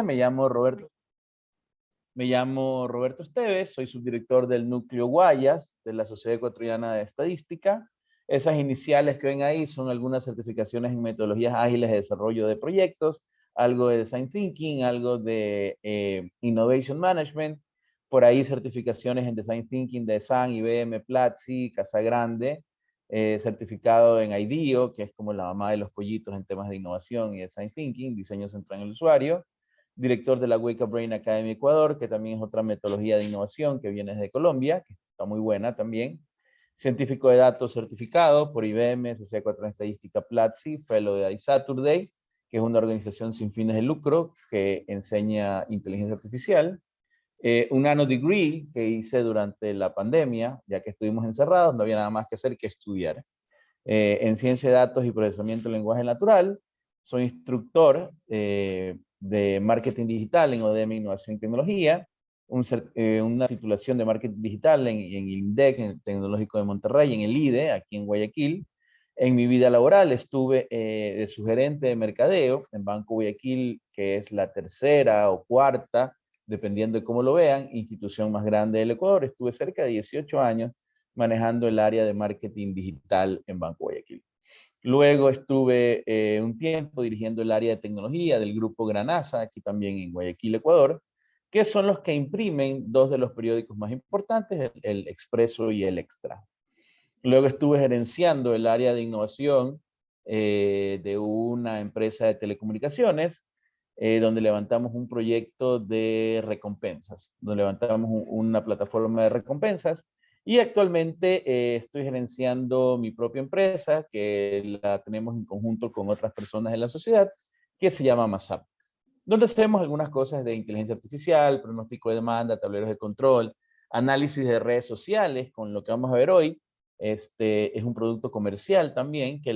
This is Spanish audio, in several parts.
me llamo Roberto. Me llamo Roberto Esteves, soy subdirector del núcleo Guayas de la Sociedad Ecuatoriana de Estadística. Esas iniciales que ven ahí son algunas certificaciones en metodologías ágiles de desarrollo de proyectos, algo de Design Thinking, algo de Innovation Management, por ahí certificaciones en Design Thinking de SAN, IBM, Platzi, Casagrande, certificado en IDEO, que es como la mamá de los pollitos en temas de innovación y Design Thinking, diseño centrado en el usuario, director de la Wake Up Brain Academy Ecuador, que también es otra metodología de innovación que viene desde Colombia, que está muy buena también. Científico de datos certificado por IBM, Sociedad Ecuatoriana de Estadística Platzi, Fellow de iSaturday, que es una organización sin fines de lucro que enseña inteligencia artificial. Un nano degree que hice durante la pandemia, ya que estuvimos encerrados, no había nada más que hacer que estudiar. En ciencia de datos y procesamiento del lenguaje natural. Soy instructor de marketing digital en ODM Innovación y Tecnología, una titulación de marketing digital en el INDEC, en el Tecnológico de Monterrey, en el IDE, aquí en Guayaquil. En mi vida laboral estuve de sugerente de mercadeo en Banco Guayaquil, que es la tercera o cuarta, dependiendo de cómo lo vean, institución más grande del Ecuador. Estuve cerca de 18 años manejando el área de marketing digital en Banco Guayaquil. Luego estuve un tiempo dirigiendo el área de tecnología del grupo Granasa, aquí también en Guayaquil, Ecuador, que son los que imprimen dos de los periódicos más importantes, el Expreso y el Extra. Luego estuve gerenciando el área de innovación de una empresa de telecomunicaciones, donde levantamos un proyecto de recompensas, donde levantamos una plataforma de recompensas. Y actualmente estoy gerenciando mi propia empresa, que la tenemos en conjunto con otras personas de la sociedad, que se llama Masap, donde hacemos algunas cosas de inteligencia artificial, pronóstico de demanda, tableros de control, análisis de redes sociales, con lo que vamos a ver hoy. Este es un producto comercial también, que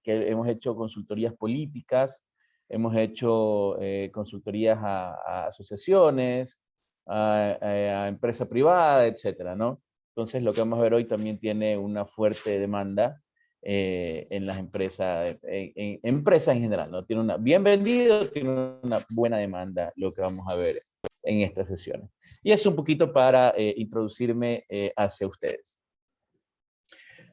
hemos hecho consultorías políticas, hemos hecho consultorías a asociaciones, a empresa privada, etcétera, ¿no? Entonces, lo que vamos a ver hoy también tiene una fuerte demanda en las empresas, en empresas en general, ¿no? Tiene una, bien vendido, tiene una buena demanda, lo que vamos a ver en estas sesiones. Y es un poquito para introducirme hacia ustedes.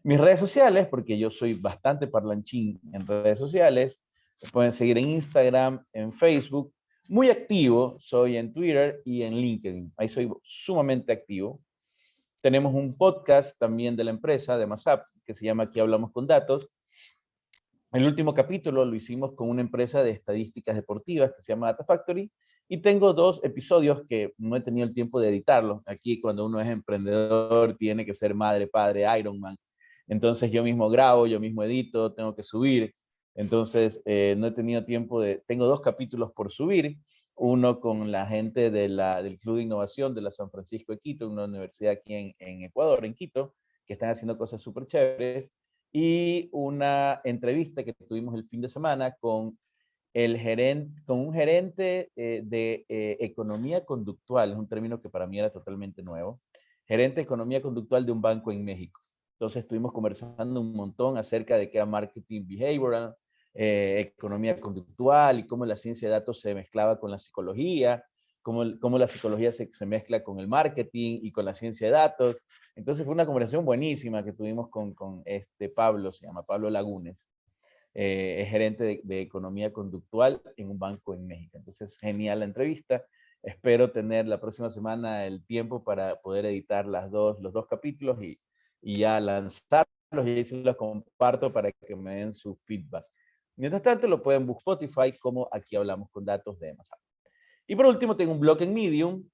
Mis redes sociales, porque yo soy bastante parlanchín en redes sociales, me pueden seguir en Instagram, en Facebook, muy activo, soy en Twitter y en LinkedIn, ahí soy sumamente activo. Tenemos un podcast también de la empresa, de Masap, que se llama Aquí Hablamos con Datos. El último capítulo lo hicimos con una empresa de estadísticas deportivas que se llama Data Factory, y tengo 2 episodios que no he tenido el tiempo de editarlos. Aquí cuando uno es emprendedor tiene que ser madre, padre, Iron Man. Entonces yo mismo grabo, yo mismo edito, tengo que subir. Entonces no he tenido tiempo de... Tengo 2 capítulos por subir. Uno con la gente del Club de Innovación de la San Francisco de Quito, una universidad aquí en Ecuador, en Quito, que están haciendo cosas súper chéveres. Y una entrevista que tuvimos el fin de semana con un gerente de economía conductual, es un término que para mí era totalmente nuevo, gerente de economía conductual de un banco en México. Entonces estuvimos conversando un montón acerca de qué era marketing behavioral, economía conductual y cómo la ciencia de datos se mezclaba con la psicología, cómo la psicología se mezcla con el marketing y con la ciencia de datos. Entonces fue una conversación buenísima que tuvimos con Pablo, se llama Pablo Lagunes. Es gerente de economía conductual en un banco en México. Entonces, genial la entrevista. Espero tener la próxima semana el tiempo para poder editar los dos capítulos y ya lanzarlos, y ahí se los comparto para que me den su feedback. Mientras tanto, lo pueden buscar en Spotify como Aquí Hablamos con Datos de Masap. Y por último, tengo un blog en Medium,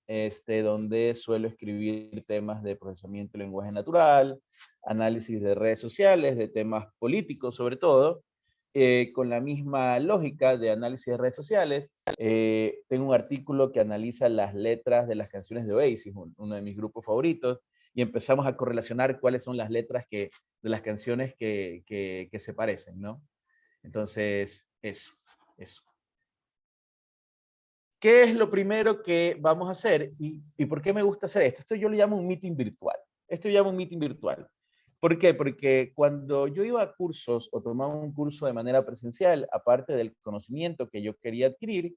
donde suelo escribir temas de procesamiento de lenguaje natural, análisis de redes sociales, de temas políticos sobre todo, con la misma lógica de análisis de redes sociales. Tengo un artículo que analiza las letras de las canciones de Oasis, uno de mis grupos favoritos, y empezamos a correlacionar cuáles son las letras de las canciones que se parecen, ¿no? Entonces, eso. ¿Qué es lo primero que vamos a hacer? ¿Y por qué me gusta hacer esto? Esto yo lo llamo un meeting virtual. Esto yo llamo un meeting virtual. ¿Por qué? Porque cuando yo iba a cursos o tomaba un curso de manera presencial, aparte del conocimiento que yo quería adquirir,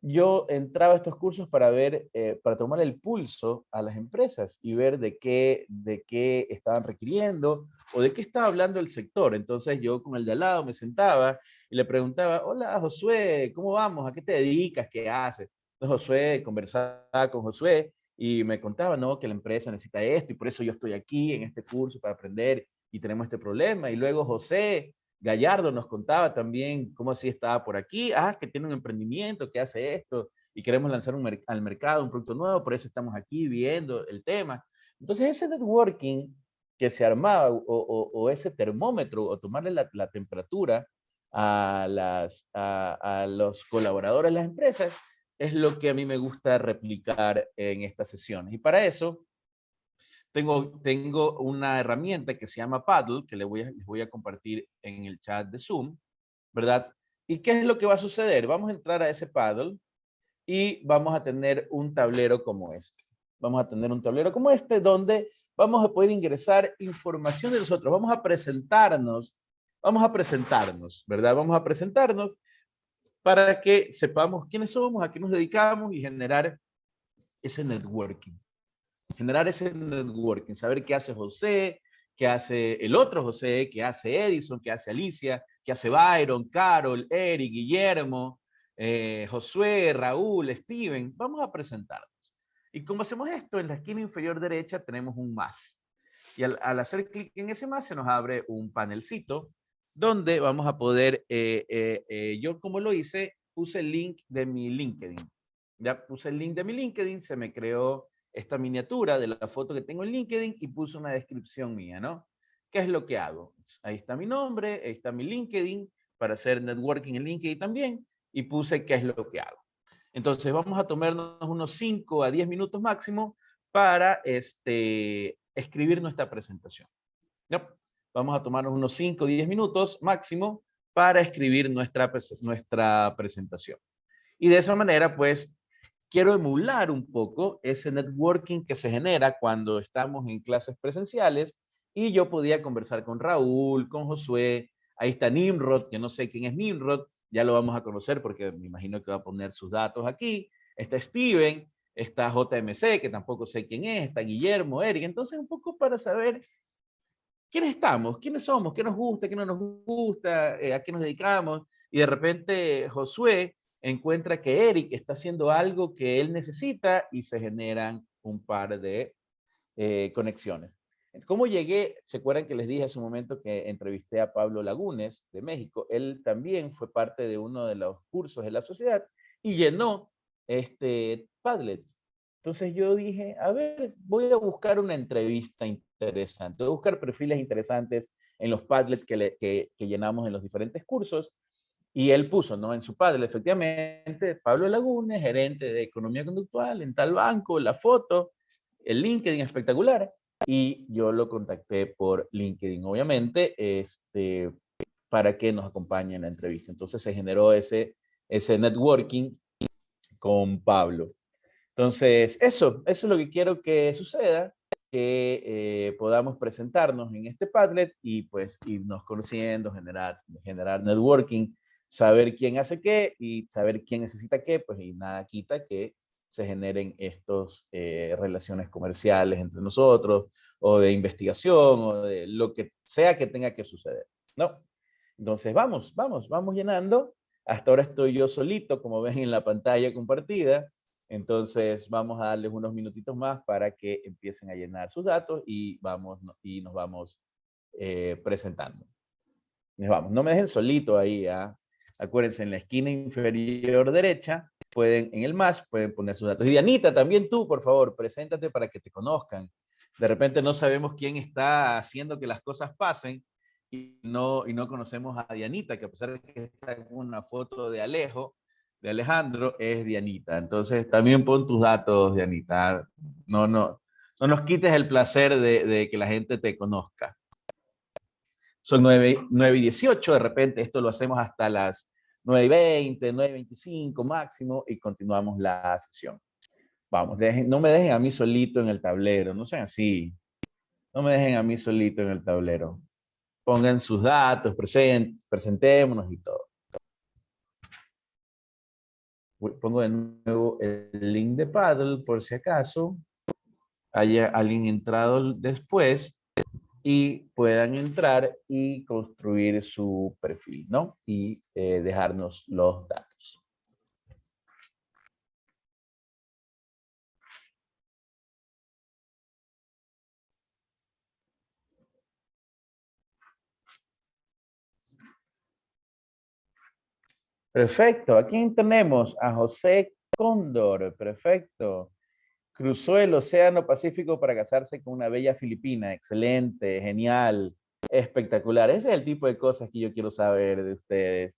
yo entraba a estos cursos para ver, para tomar el pulso a las empresas y ver de qué estaban requiriendo o de qué estaba hablando el sector. Entonces yo con el de al lado me sentaba y le preguntaba, hola Josué, ¿cómo vamos? ¿A qué te dedicas? ¿Qué haces? Entonces Josué, conversaba con Josué y me contaba, no, que la empresa necesita esto y por eso yo estoy aquí en este curso para aprender y tenemos este problema. Y luego José Gallardo nos contaba también cómo así estaba por aquí, que tiene un emprendimiento, que hace esto, y queremos lanzar al mercado un producto nuevo, por eso estamos aquí viendo el tema. Entonces ese networking que se armaba, o ese termómetro, o tomarle la temperatura a los colaboradores de las empresas, es lo que a mí me gusta replicar en estas sesiones. Y para eso tengo una herramienta que se llama Paddle, que les voy a compartir en el chat de Zoom, ¿verdad? ¿Y qué es lo que va a suceder? Vamos a entrar a ese Paddle y vamos a tener un tablero como este. Vamos a tener un tablero como este donde vamos a poder ingresar información de nosotros. Vamos a presentarnos, ¿verdad? Vamos a presentarnos para que sepamos quiénes somos, a qué nos dedicamos y generar ese networking. Generar ese networking, saber qué hace José, qué hace el otro José, qué hace Edison, qué hace Alicia, qué hace Byron, Carol, Eric, Guillermo, Josué, Raúl, Steven. Vamos a presentarnos. Y como hacemos esto, en la esquina inferior derecha tenemos un más. Y al hacer clic en ese más se nos abre un panelcito donde vamos a poder, yo como lo hice, puse el link de mi LinkedIn. Ya puse el link de mi LinkedIn, se me creó esta miniatura de la foto que tengo en LinkedIn y puse una descripción mía, ¿no? ¿Qué es lo que hago? Ahí está mi nombre, ahí está mi LinkedIn, para hacer networking en LinkedIn también, y puse qué es lo que hago. Entonces vamos a tomarnos unos 5 a 10 minutos máximo para escribir nuestra presentación. ¿Ya? Vamos a tomarnos unos 5 o 10 minutos máximo para escribir nuestra presentación. Y de esa manera, pues, quiero emular un poco ese networking que se genera cuando estamos en clases presenciales y yo podía conversar con Raúl, con Josué, ahí está Nimrod, que no sé quién es Nimrod, ya lo vamos a conocer porque me imagino que va a poner sus datos aquí, está Steven, está JMC, que tampoco sé quién es, está Guillermo, Eric, entonces un poco para saber quiénes estamos, quiénes somos, qué nos gusta, qué no nos gusta, a qué nos dedicamos, y de repente Josué encuentra que Eric está haciendo algo que él necesita y se generan un par de conexiones. ¿Cómo llegué? ¿Se acuerdan que les dije hace un momento que entrevisté a Pablo Lagunes de México? Él también fue parte de uno de los cursos de la sociedad y llenó este Padlet. Entonces yo dije, a ver, voy a buscar una entrevista interesante, voy a buscar perfiles interesantes en los Padlet que llenamos en los diferentes cursos. Y él puso, ¿no? En su Padlet, efectivamente, Pablo Lagunes, gerente de economía conductual en tal banco, la foto, el LinkedIn espectacular. Y yo lo contacté por LinkedIn, obviamente, para que nos acompañe en la entrevista. Entonces se generó ese networking con Pablo. Entonces, eso es lo que quiero que suceda, que podamos presentarnos en este Padlet y pues irnos conociendo, generar networking, saber quién hace qué y saber quién necesita qué, pues y nada quita que se generen estos relaciones comerciales entre nosotros o de investigación o de lo que sea que tenga que suceder, ¿no? Entonces, vamos llenando. Hasta ahora estoy yo solito, como ven en la pantalla compartida. Entonces vamos a darles unos minutitos más para que empiecen a llenar sus datos y nos vamos presentando. Nos vamos. No me dejen solito ahí. Acuérdense, en la esquina inferior derecha, en el más, pueden poner sus datos. Y Dianita, también tú, por favor, preséntate para que te conozcan. De repente no sabemos quién está haciendo que las cosas pasen y no conocemos a Dianita, que a pesar de que está con una foto de Alejandro, es Dianita. Entonces, también pon tus datos, Dianita. No nos quites el placer de que la gente te conozca. Son 9:18, de repente esto lo hacemos hasta las 9:20, 9:25 máximo y continuamos la sesión. Vamos, no me dejen a mí solito en el tablero, no sean así. No me dejen a mí solito en el tablero. Pongan sus datos, presentémonos y todo. Pongo de nuevo el link de Paddle por si acaso haya alguien entrado después y puedan entrar y construir su perfil, ¿no? Y dejarnos los datos. Perfecto. Aquí tenemos a José Cóndor. Perfecto. Cruzó el Océano Pacífico para casarse con una bella filipina. Excelente, genial, espectacular. Ese es el tipo de cosas que yo quiero saber de ustedes.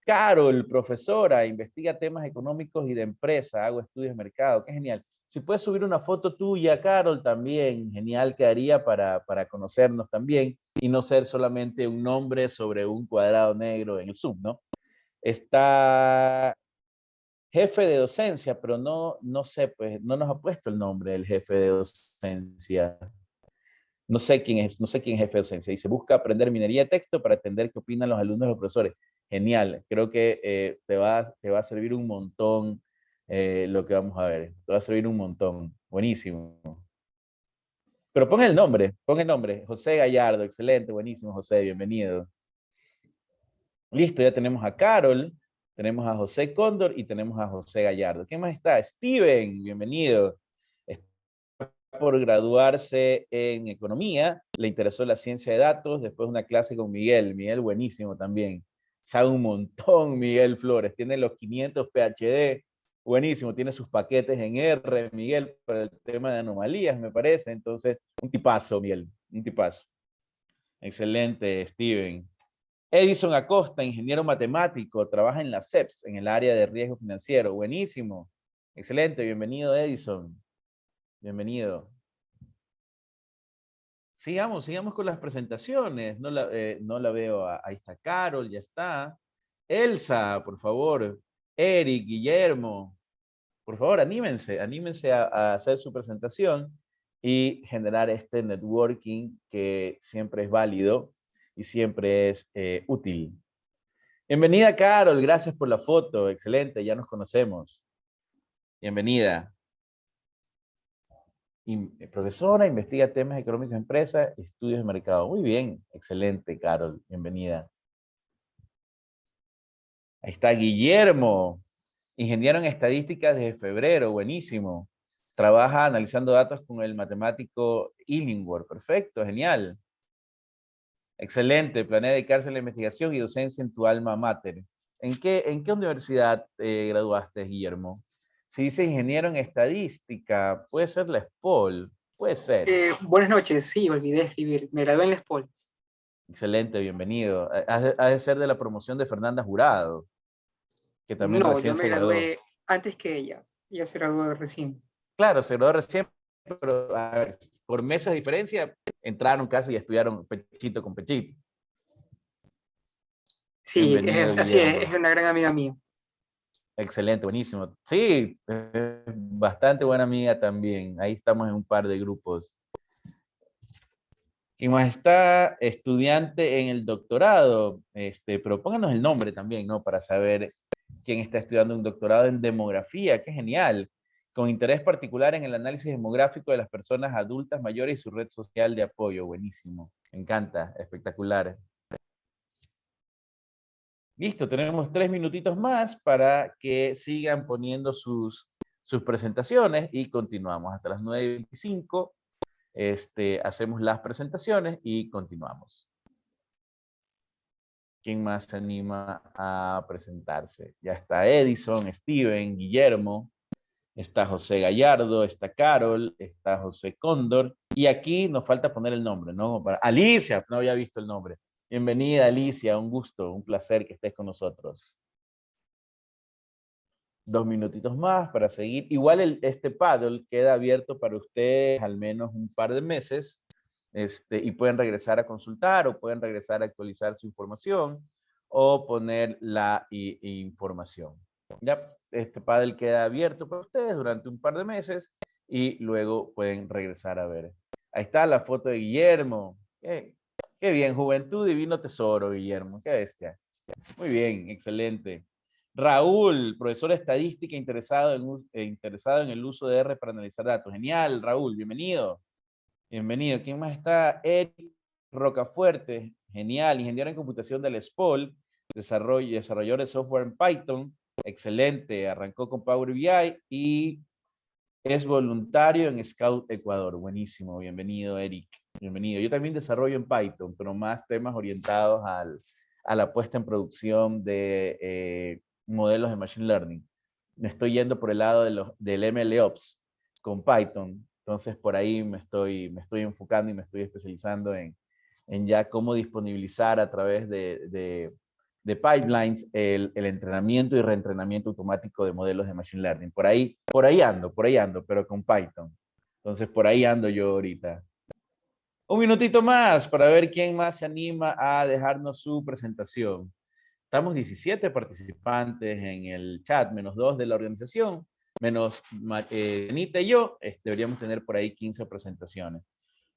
Carol, profesora, investiga temas económicos y de empresa, hago estudios de mercado. Qué genial. Si puedes subir una foto tuya, Carol, también, genial quedaría para conocernos también y no ser solamente un nombre sobre un cuadrado negro en el Zoom, ¿no? Está jefe de docencia, pero no sé, pues no nos ha puesto el nombre del jefe de docencia. No sé quién es, no sé quién es jefe de docencia. Dice, busca aprender minería de texto para entender qué opinan los alumnos y los profesores. Genial, creo que te va a servir un montón lo que vamos a ver. Te va a servir un montón. Buenísimo. Pero pon el nombre. José Gallardo, excelente, buenísimo, José, bienvenido. Listo, ya tenemos a Carol, tenemos a José Cóndor y tenemos a José Gallardo. ¿Quién más está? Steven, bienvenido. Está por graduarse en economía, le interesó la ciencia de datos, después una clase con Miguel. Miguel, buenísimo también. Sabe un montón Miguel Flores, tiene los 500 PhD, buenísimo, tiene sus paquetes en R, Miguel, para el tema de anomalías, me parece. Entonces, un tipazo, Miguel, un tipazo. Excelente, Steven. Edison Acosta, ingeniero matemático, trabaja en la CEPS, en el área de riesgo financiero. Buenísimo. Excelente, bienvenido Edison. Bienvenido. Sigamos con las presentaciones. No la veo. Ahí está Carol, ya está. Elsa, por favor. Eric, Guillermo, por favor, anímense a hacer su presentación y generar este networking que siempre es válido y siempre es útil. Bienvenida, Carol. Gracias por la foto. Excelente, ya nos conocemos. Bienvenida. Profesora, investiga temas económicos de empresa, estudios de mercado. Muy bien, excelente, Carol. Bienvenida. Ahí está Guillermo, ingeniero en estadística desde febrero. Buenísimo. Trabaja analizando datos con el matemático Illingworth. Perfecto, genial. Excelente. Planea dedicarse a la investigación y docencia en tu alma mater. En qué universidad graduaste, Guillermo? Si dice ingeniero en estadística, puede ser la SPOL, puede ser. Buenas noches, sí, olvidé escribir. Me gradué en la SPOL. Excelente, bienvenido. Ha de ser de la promoción de Fernanda Jurado, que también No, yo recién me se graduó. gradué antes que ella. Ella se graduó recién. Claro, se graduó recién, pero a ver, por meses de diferencia, entraron casi y estudiaron pechito con pechito. Sí, Bienvenido, así es Guillermo. una gran amiga mía. Excelente, buenísimo. Sí, bastante buena amiga también. Ahí estamos en un par de grupos. ¿Quién más está? Estudiante en el doctorado. Pero pónganos el nombre también, ¿no? Para saber quién está estudiando un doctorado en demografía. ¡Qué genial! Con interés particular en el análisis demográfico de las personas adultas mayores y su red social de apoyo. Buenísimo. Me encanta. Espectacular. Listo, tenemos 3 minutitos más para que sigan poniendo sus presentaciones y continuamos hasta las 9:25. Hacemos las presentaciones y continuamos. ¿Quién más se anima a presentarse? Ya está Edison, Steven, Guillermo, está José Gallardo, está Carol, está José Cóndor, y aquí nos falta poner el nombre, ¿no? Alicia, no había visto el nombre. Bienvenida, Alicia, un gusto, un placer que estés con nosotros. 2 minutitos más para seguir. Igual este paddle queda abierto para ustedes al menos un par de meses, y pueden regresar a consultar o pueden regresar a actualizar su información o poner la información. Ya, este paddle queda abierto para ustedes durante un par de meses y luego pueden regresar a ver. Ahí está la foto de Guillermo. Qué bien, juventud, divino tesoro, Guillermo. Qué bestia. Muy bien, excelente. Raúl, profesor de estadística interesado en el uso de R para analizar datos. Genial, Raúl, bienvenido. Bienvenido. ¿Quién más está? Eric Rocafuerte, genial, ingeniero en computación del SPOL, desarrollador de software en Python, excelente, arrancó con Power BI y es voluntario en Scout Ecuador. Buenísimo, bienvenido Eric, bienvenido. Yo también desarrollo en Python, pero más temas orientados a la puesta en producción de modelos de Machine Learning. Me estoy yendo por el lado del MLOps con Python, entonces por ahí me estoy enfocando y me estoy especializando en ya cómo disponibilizar a través de pipelines el entrenamiento y reentrenamiento automático de modelos de Machine Learning. Por ahí ando, pero con Python. Entonces por ahí ando yo ahorita. Un minutito más para ver quién más se anima a dejarnos su presentación. Estamos 17 participantes en el chat, menos 2 de la organización, menos Anita y yo, deberíamos tener por ahí 15 presentaciones.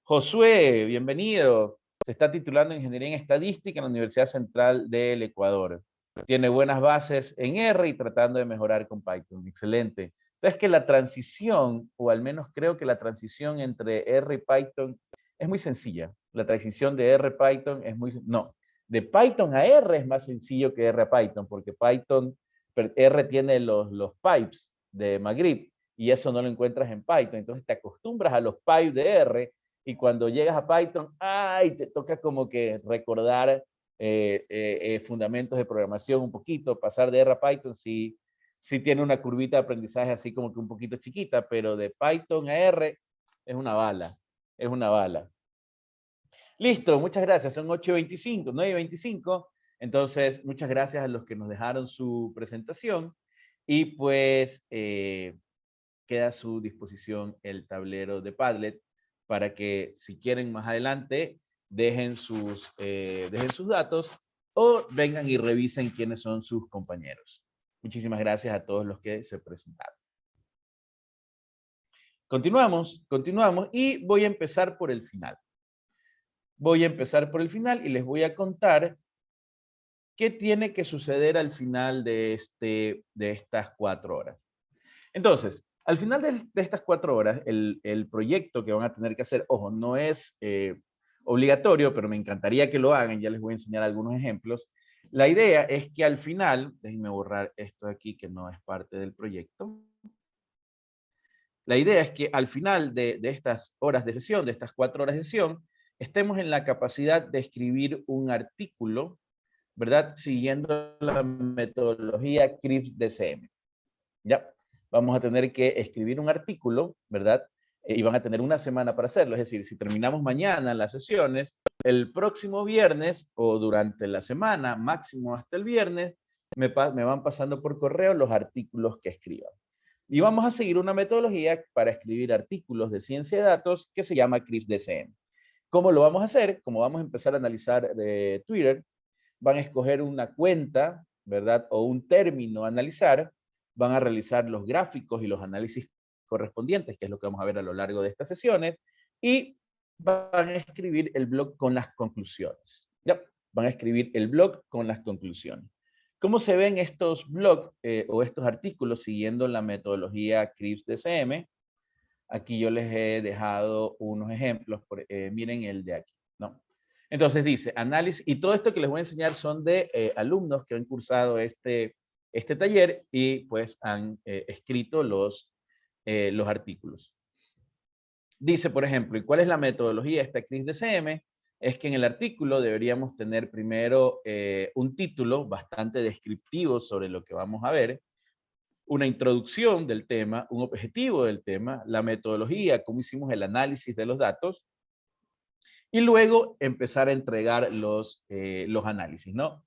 Josué, bienvenido. Se está titulando en Ingeniería en Estadística en la Universidad Central del Ecuador. Tiene buenas bases en R y tratando de mejorar con Python. Excelente. Entonces que la transición, o al menos creo que la transición entre R y Python es muy sencilla. La transición de R a Python es muy... No, de Python a R es más sencillo que R a Python, porque R tiene los pipes de Magritte y eso no lo encuentras en Python. Entonces te acostumbras a los pipes de R y cuando llegas a Python, ¡ay! Te toca como que recordar fundamentos de programación un poquito. Pasar de R a Python sí tiene una curvita de aprendizaje así como que un poquito chiquita, pero de Python a R es una bala, es una bala. Listo, muchas gracias. Son 8:25, 9:25. Entonces, muchas gracias a los que nos dejaron su presentación. Y pues queda a su disposición el tablero de Padlet para que si quieren más adelante dejen sus datos o vengan y revisen quiénes son sus compañeros. Muchísimas gracias a todos los que se presentaron. Continuamos y voy a empezar por el final. Voy a empezar por el final y les voy a contar qué tiene que suceder al final de estas 4 horas. Entonces, al final de estas 4 horas, el proyecto que van a tener que hacer, ojo, no es obligatorio, pero me encantaría que lo hagan, ya les voy a enseñar algunos ejemplos. La idea es que al final, déjenme borrar esto de aquí que no es parte del proyecto. La idea es que al final de estas horas de sesión, de estas 4 horas de sesión, estemos en la capacidad de escribir un artículo, ¿verdad? Siguiendo la metodología CRISP-DCM. ¿Ya? Vamos a tener que escribir un artículo, ¿verdad? Y van a tener una semana para hacerlo. Es decir, si terminamos mañana las sesiones, el próximo viernes o durante la semana, máximo hasta el viernes, me van pasando por correo los artículos que escriban. Y vamos a seguir una metodología para escribir artículos de ciencia de datos que se llama CRISP-DCM. ¿Cómo lo vamos a hacer? Como vamos a empezar a analizar Twitter, van a escoger una cuenta, ¿verdad? O un término a analizar, van a realizar los gráficos y los análisis correspondientes, que es lo que vamos a ver a lo largo de estas sesiones, y van a escribir el blog con las conclusiones. ¿Ya? Van a escribir el blog con las conclusiones. ¿Cómo se ven estos blogs o estos artículos siguiendo la metodología CRISP-DCM? Aquí yo les he dejado unos ejemplos, miren el de aquí, ¿no? Entonces dice, análisis, y todo esto que les voy a enseñar son de alumnos que han cursado este taller y pues han escrito los artículos. Dice, por ejemplo, ¿y cuál es la metodología de esta CRISP-DCM? Es que en el artículo deberíamos tener primero un título bastante descriptivo sobre lo que vamos a ver, una introducción del tema, un objetivo del tema, la metodología, cómo hicimos el análisis de los datos, y luego empezar a entregar los análisis, ¿no?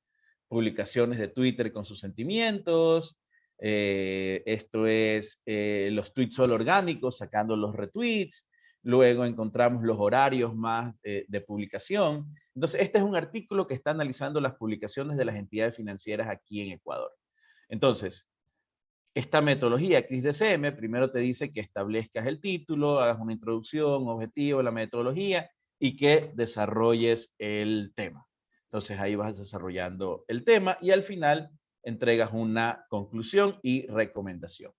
Publicaciones de Twitter con sus sentimientos, esto es los tweets solo orgánicos, sacando los retweets, luego encontramos los horarios más de publicación. Entonces, este es un artículo que está analizando las publicaciones de las entidades financieras aquí en Ecuador. Entonces, esta metodología CRISP-DCM primero te dice que establezcas el título, hagas una introducción, objetivo, la metodología y que desarrolles el tema. Entonces ahí vas desarrollando el tema y al final entregas una conclusión y recomendación.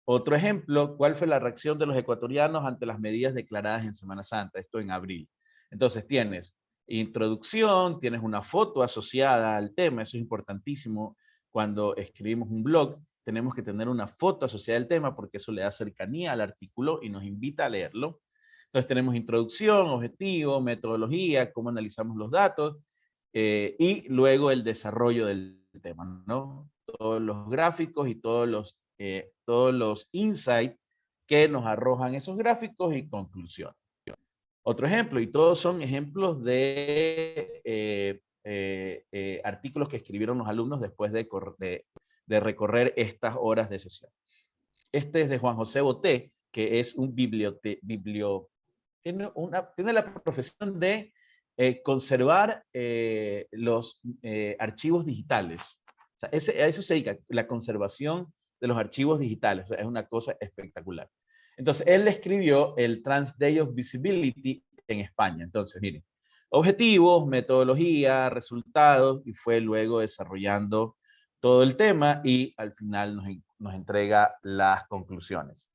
Otro ejemplo, ¿cuál fue la reacción de los ecuatorianos ante las medidas declaradas en Semana Santa? Esto en abril. Entonces tienes introducción, tienes una foto asociada al tema, eso es importantísimo. Cuando escribimos un blog, tenemos que tener una foto asociada al tema porque eso le da cercanía al artículo y nos invita a leerlo. Entonces tenemos introducción, objetivo, metodología, cómo analizamos los datos y luego el desarrollo del tema, ¿no? Todos los gráficos y todos los insights que nos arrojan esos gráficos y conclusiones. Otro ejemplo, y todos son ejemplos de artículos que escribieron los alumnos después de recorrer estas horas de sesión. Este es de Juan José Boté, que es un tiene la profesión de conservar los archivos digitales. O sea, a eso se dedica, la conservación de los archivos digitales. O sea, es una cosa espectacular. Entonces, él escribió el Trans Day of Visibility en España. Entonces, miren, objetivos, metodología, resultados, y fue luego desarrollando todo el tema y al final nos entrega las conclusiones.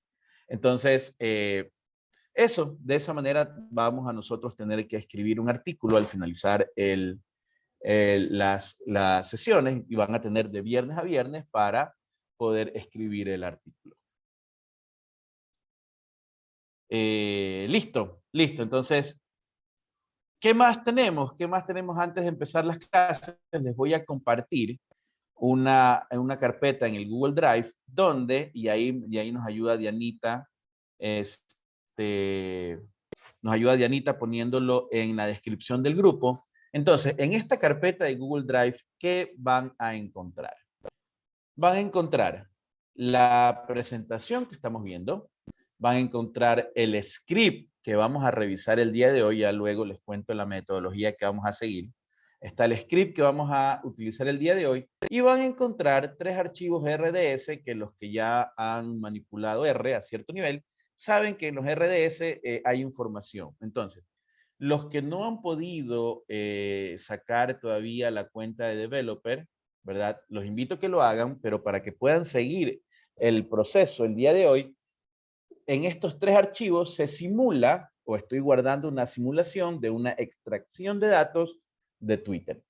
Entonces, eso, de esa manera vamos a nosotros tener que escribir un artículo al finalizar las sesiones y van a tener de viernes a viernes para poder escribir el artículo. Listo. Entonces, ¿qué más tenemos? ¿Qué más tenemos antes de empezar las clases? Les voy a compartir una carpeta en el Google Drive donde, y ahí nos ayuda Dianita, nos ayuda Dianita poniéndolo en la descripción del grupo. Entonces, en esta carpeta de Google Drive, ¿qué van a encontrar? Van a encontrar la presentación que estamos viendo, van a encontrar el script que vamos a revisar el día de hoy, ya luego les cuento la metodología que vamos a seguir. Está el script que vamos a utilizar el día de hoy y van a encontrar 3 archivos RDS que los que ya han manipulado R a cierto nivel saben que en los RDS hay información. Entonces, los que no han podido sacar todavía la cuenta de developer, ¿verdad? Los invito a que lo hagan, pero para que puedan seguir el proceso el día de hoy, en estos 3 archivos se simula, o estoy guardando una simulación de una extracción de datos de Twitter.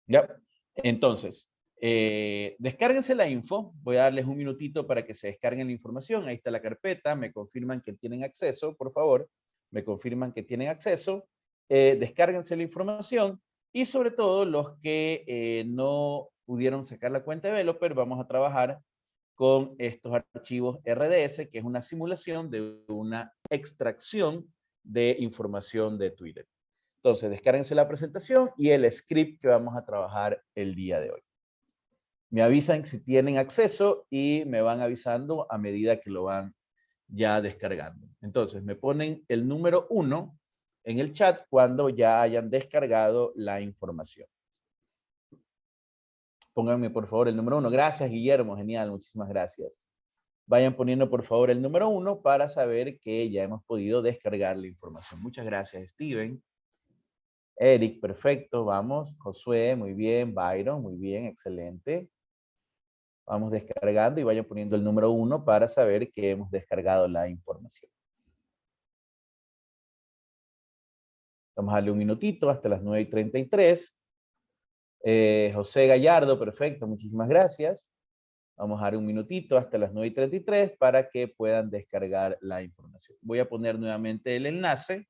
¿Ya? Entonces, descárguense la info. Voy a darles un minutito para que se descarguen la información. Ahí está la carpeta. Me confirman que tienen acceso, por favor. Me confirman que tienen acceso. Descárguense la información. Y sobre todo, los que no pudieron sacar la cuenta de developer, vamos a trabajar con estos archivos RDS, que es una simulación de una extracción de información de Twitter. Entonces, descárguense la presentación y el script que vamos a trabajar el día de hoy. Me avisan si tienen acceso y me van avisando a medida que lo van ya descargando. Entonces, me ponen el número 1 en el chat cuando ya hayan descargado la información. Pónganme, por favor, el número 1. Gracias, Guillermo. Genial, muchísimas gracias. Vayan poniendo, por favor, el número 1 para saber que ya hemos podido descargar la información. Muchas gracias, Steven. Eric, perfecto, vamos. Josué, muy bien. Byron, muy bien, excelente. Vamos descargando y vayan poniendo el número 1 para saber que hemos descargado la información. Vamos a darle un minutito hasta las 9:33. José Gallardo, perfecto, muchísimas gracias. Vamos a dar un minutito hasta las 9:33 para que puedan descargar la información. Voy a poner nuevamente el enlace,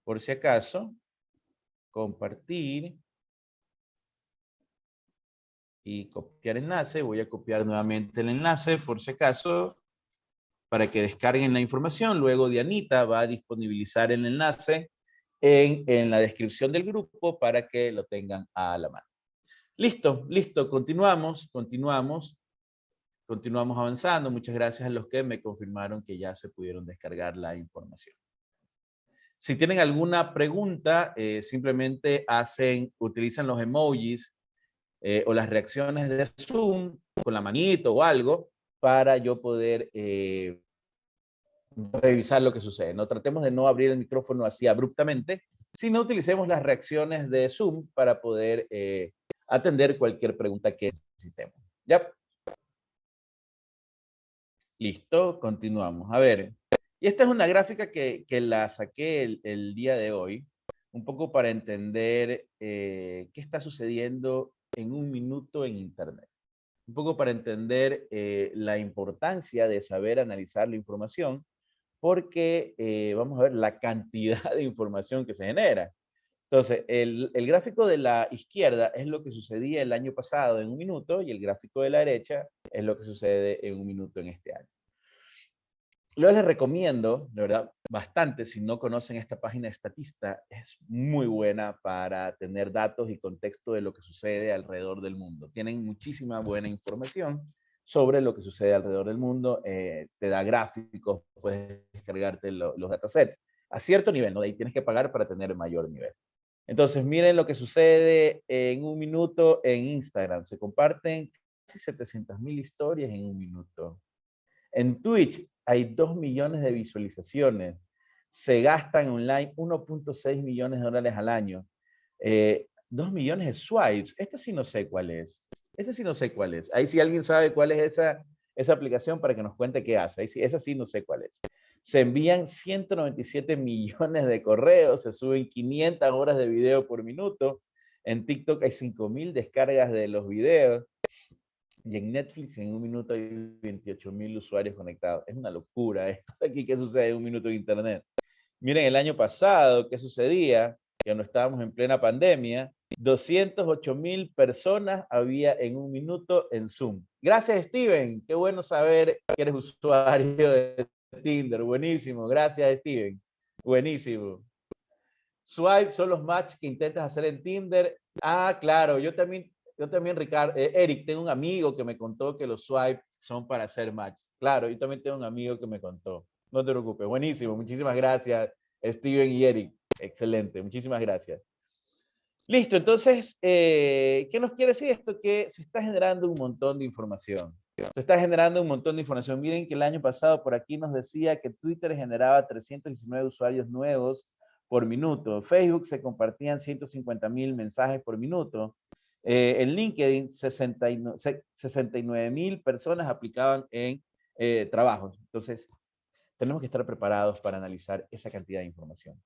por si acaso. Compartir. Y copiar enlace. Voy a copiar nuevamente el enlace, por si acaso, para que descarguen la información. Luego Dianita va a disponibilizar el enlace en la descripción del grupo para que lo tengan a la mano. Listo. Continuamos avanzando. Muchas gracias a los que me confirmaron que ya se pudieron descargar la información. Si tienen alguna pregunta, simplemente utilizan los emojis o las reacciones de Zoom con la manito o algo para yo poder revisar lo que sucede. No tratemos de no abrir el micrófono así abruptamente, sino utilicemos las reacciones de Zoom para poder atender cualquier pregunta que necesitemos. ¿Ya? Listo, continuamos. A ver, y esta es una gráfica que la saqué el día de hoy, un poco para entender qué está sucediendo en un minuto en Internet. Un poco para entender la importancia de saber analizar la información, porque vamos a ver la cantidad de información que se genera. Entonces, el gráfico de la izquierda es lo que sucedía el año pasado en un minuto y el gráfico de la derecha es lo que sucede en un minuto en este año. Yo les recomiendo, de verdad, bastante, si no conocen esta página de Statista, es muy buena para tener datos y contexto de lo que sucede alrededor del mundo. Tienen muchísima buena información sobre lo que sucede alrededor del mundo. Te da gráficos, puedes descargarte los datasets a cierto nivel, ¿no? De ahí tienes que pagar para tener mayor nivel. Entonces, miren lo que sucede en un minuto en Instagram. Se comparten casi 700,000 historias en un minuto. En Twitch hay 2 millones de visualizaciones. Se gastan online 1.6 millones de dólares al año. 2 millones de swipes. Este sí no sé cuál es. Este sí no sé cuál es. Ahí si alguien sabe cuál es esa aplicación para que nos cuente qué hace. Ahí sí, esa sí no sé cuál es. Se envían 197 millones de correos, se suben 500 horas de video por minuto. En TikTok hay 5,000 descargas de los videos. Y en Netflix en un minuto hay 28,000 usuarios conectados. Es una locura esto aquí que sucede en un minuto de Internet. Miren, el año pasado, ¿qué sucedía? Que no estábamos en plena pandemia. 208,000 personas había en un minuto en Zoom. Gracias, Steven. Qué bueno saber que eres usuario de Tinder. Buenísimo. Gracias, Steven. Buenísimo. Swipe son los matches que intentas hacer en Tinder. Ah, claro, yo también, Ricardo, Eric, tengo un amigo que me contó que los swipe son para hacer matches. Claro, yo también tengo un amigo que me contó. No te preocupes, buenísimo. Muchísimas gracias, Steven y Eric. Excelente, muchísimas gracias. Listo, entonces, ¿qué nos quiere decir esto? Que se está generando un montón de información. Se está generando un montón de información. Miren que el año pasado por aquí nos decía que Twitter generaba 319 usuarios nuevos por minuto. Facebook se compartían 150,000 mensajes por minuto. En LinkedIn, 69,000 personas aplicaban en trabajos. Entonces, tenemos que estar preparados para analizar esa cantidad de información.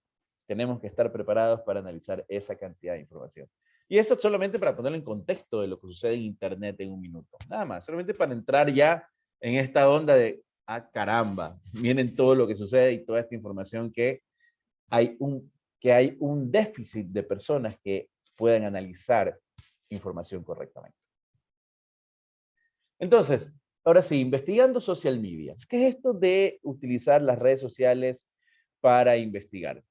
Tenemos que estar preparados para analizar esa cantidad de información. Y eso solamente para ponerlo en contexto de lo que sucede en Internet en un minuto. Nada más, solamente para entrar ya en esta onda de, ah, caramba, miren todo lo que sucede y toda esta información que hay un déficit de personas que puedan analizar información correctamente. Entonces, ahora sí, investigando social media. ¿Qué es esto de utilizar las redes sociales para investigar?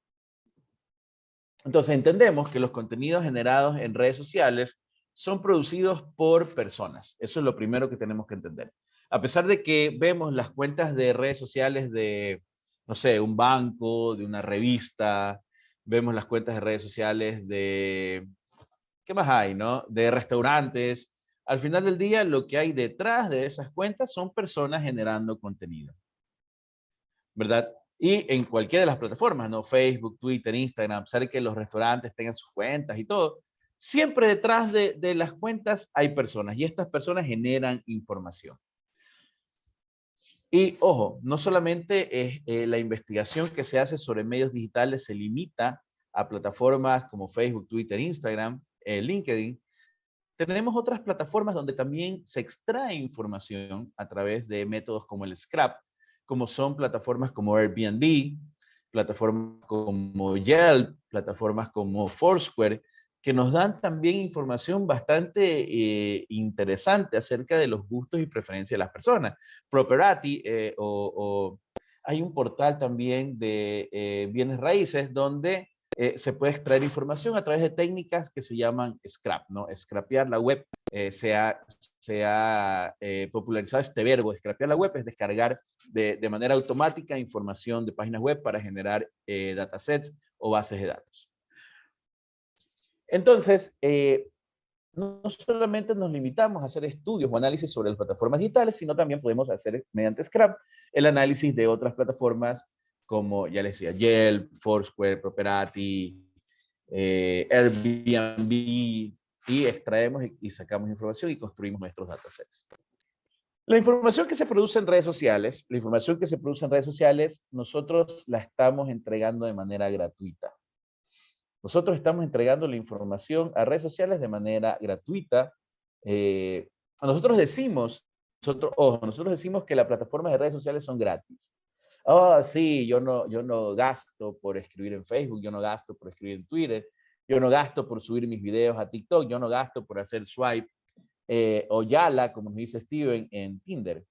Entonces, entendemos que los contenidos generados en redes sociales son producidos por personas. Eso es lo primero que tenemos que entender. A pesar de que vemos las cuentas de redes sociales de, no sé, un banco, de una revista, vemos las cuentas de redes sociales de, ¿qué más hay, no? De restaurantes. Al final del día, lo que hay detrás de esas cuentas son personas generando contenido, ¿verdad? Y en cualquiera de las plataformas, ¿no? Facebook, Twitter, Instagram, a pesar de que los restaurantes tengan sus cuentas y todo, siempre detrás de las cuentas hay personas y estas personas generan información. Y ojo, no solamente es la investigación que se hace sobre medios digitales se limita a plataformas como Facebook, Twitter, Instagram, LinkedIn. Tenemos otras plataformas donde también se extrae información a través de métodos como el Scrap, como son plataformas como Airbnb, plataformas como Yelp, plataformas como Foursquare, que nos dan también información bastante interesante acerca de los gustos y preferencias de las personas. Property hay un portal también de bienes raíces donde se puede extraer información a través de técnicas que se llaman scrap, ¿no? Scrapear la web. Se ha popularizado este verbo. Scrapear la web es descargar de manera automática información de páginas web para generar datasets o bases de datos. Entonces, no solamente nos limitamos a hacer estudios o análisis sobre las plataformas digitales, sino también podemos hacer mediante Scrap el análisis de otras plataformas como, ya les decía, Yelp, Foursquare, Property, Airbnb, y extraemos y sacamos información y construimos nuestros datasets. La información que se produce en redes sociales, nosotros la estamos entregando de manera gratuita. Nosotros estamos entregando la información a redes sociales de manera gratuita. Nosotros decimos que las plataformas de redes sociales son gratis. Oh, sí, yo no gasto por escribir en Facebook, yo no gasto por escribir en Twitter, yo no gasto por subir mis videos a TikTok, yo no gasto por hacer swipe o Yala, como nos dice Steven, en Tinder.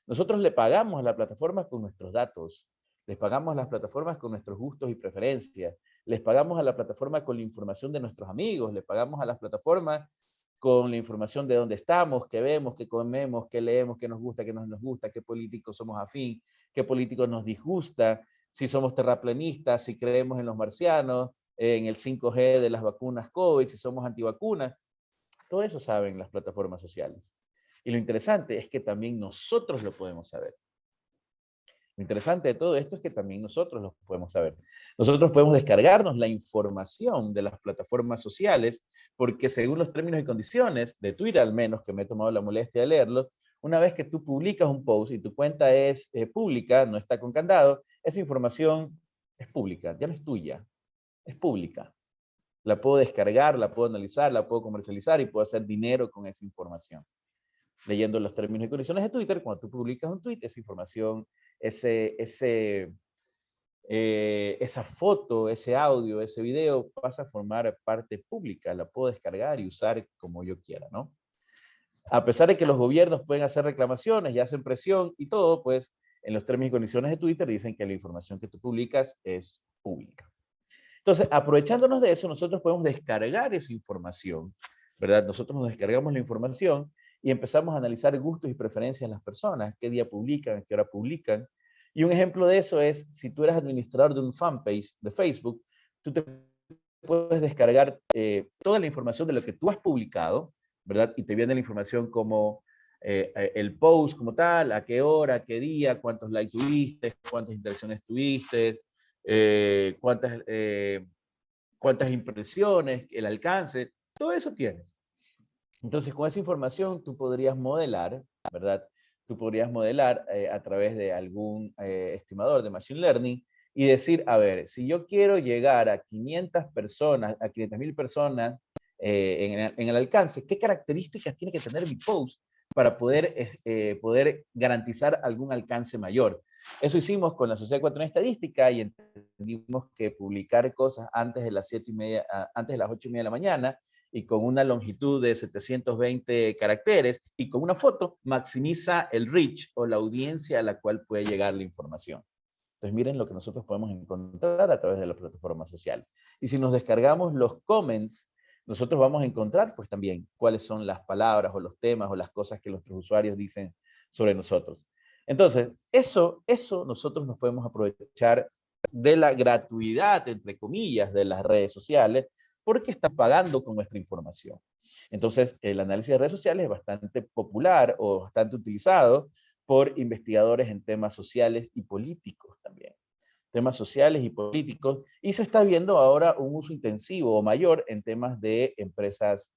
Nosotros le pagamos a la plataforma con nuestros datos, les pagamos a las plataformas con nuestros gustos y preferencias, les pagamos a la plataforma con la información de nuestros amigos, les pagamos a las plataformas con la información de dónde estamos, qué vemos, qué comemos, qué leemos, qué nos gusta, qué no nos gusta, qué políticos somos afín, qué políticos nos disgusta, si somos terraplanistas, si creemos en los marcianos, en el 5G de las vacunas COVID, si somos antivacunas. Todo eso saben las plataformas sociales. Y lo interesante es que también nosotros lo podemos saber. Lo interesante de todo esto es que también nosotros lo podemos saber. Nosotros podemos descargarnos la información de las plataformas sociales, porque según los términos y condiciones, de Twitter al menos, que me he tomado la molestia de leerlos, una vez que tú publicas un post y tu cuenta es pública, no está con candado, esa información es pública, ya no es tuya, es pública. La puedo descargar, la puedo analizar, la puedo comercializar y puedo hacer dinero con esa información. Leyendo los términos y condiciones de Twitter, cuando tú publicas un tweet, esa información, esa foto, ese audio, ese video pasa a formar parte pública, la puedo descargar y usar como yo quiera, ¿no? A pesar de que los gobiernos pueden hacer reclamaciones y hacen presión y todo, pues en los términos y condiciones de Twitter dicen que la información que tú publicas es pública. Entonces, aprovechándonos de eso, nosotros podemos descargar esa información, ¿verdad? Nosotros nos descargamos la información y empezamos a analizar gustos y preferencias de las personas, qué día publican, qué hora publican. Y un ejemplo de eso es, si tú eres administrador de un fanpage de Facebook, tú te puedes descargar toda la información de lo que tú has publicado, ¿verdad? Y te viene la información como el post como tal, a qué hora, qué día, cuántos likes tuviste, cuántas interacciones tuviste, cuántas impresiones, el alcance, todo eso tienes. Entonces, con esa información tú podrías modelar, ¿verdad? Tú podrías modelar a través de algún estimador de Machine Learning y decir, a ver, si yo quiero llegar a 500 personas, a 500.000 personas en el alcance, ¿qué características tiene que tener mi post para poder garantizar algún alcance mayor? Eso hicimos con la Sociedad Ecuatoriana de Estadística y entendimos que publicar cosas antes de las 7:30, antes de las 8:30 de la mañana y con una longitud de 720 caracteres y con una foto, maximiza el reach o la audiencia a la cual puede llegar la información. Entonces miren lo que nosotros podemos encontrar a través de las plataformas sociales. Y si nos descargamos los comments, nosotros vamos a encontrar pues también cuáles son las palabras o los temas o las cosas que nuestros usuarios dicen sobre nosotros. Entonces, eso nosotros nos podemos aprovechar de la gratuidad, entre comillas, de las redes sociales, porque están pagando con nuestra información. Entonces, el análisis de redes sociales es bastante popular o bastante utilizado por investigadores en temas sociales y políticos también. Temas sociales y políticos, y se está viendo ahora un uso intensivo o mayor en temas de empresas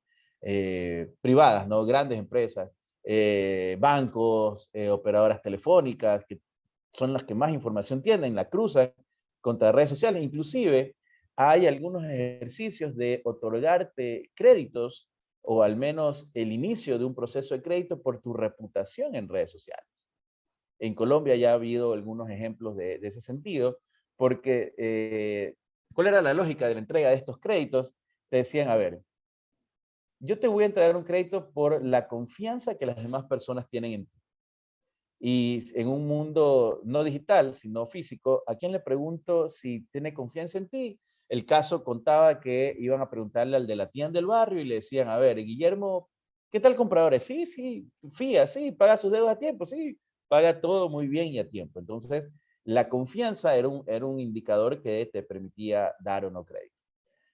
privadas, ¿no? Grandes empresas, bancos, operadoras telefónicas, que son las que más información tienen, la cruzan contra redes sociales. Inclusive hay algunos ejercicios de otorgarte créditos o al menos el inicio de un proceso de crédito por tu reputación en redes sociales. En Colombia ya ha habido algunos ejemplos de ese sentido, porque ¿cuál era la lógica de la entrega de estos créditos? Te decían, a ver, yo te voy a entregar un crédito por la confianza que las demás personas tienen en ti. Y en un mundo no digital, sino físico, ¿a quién le pregunto si tiene confianza en ti? El caso contaba que iban a preguntarle al de la tienda del barrio y le decían, a ver, Guillermo, ¿qué tal compradores? Sí, sí, fía, sí, paga sus deudas a tiempo, sí, paga todo muy bien y a tiempo. Entonces, la confianza era un indicador que te permitía dar o no crédito.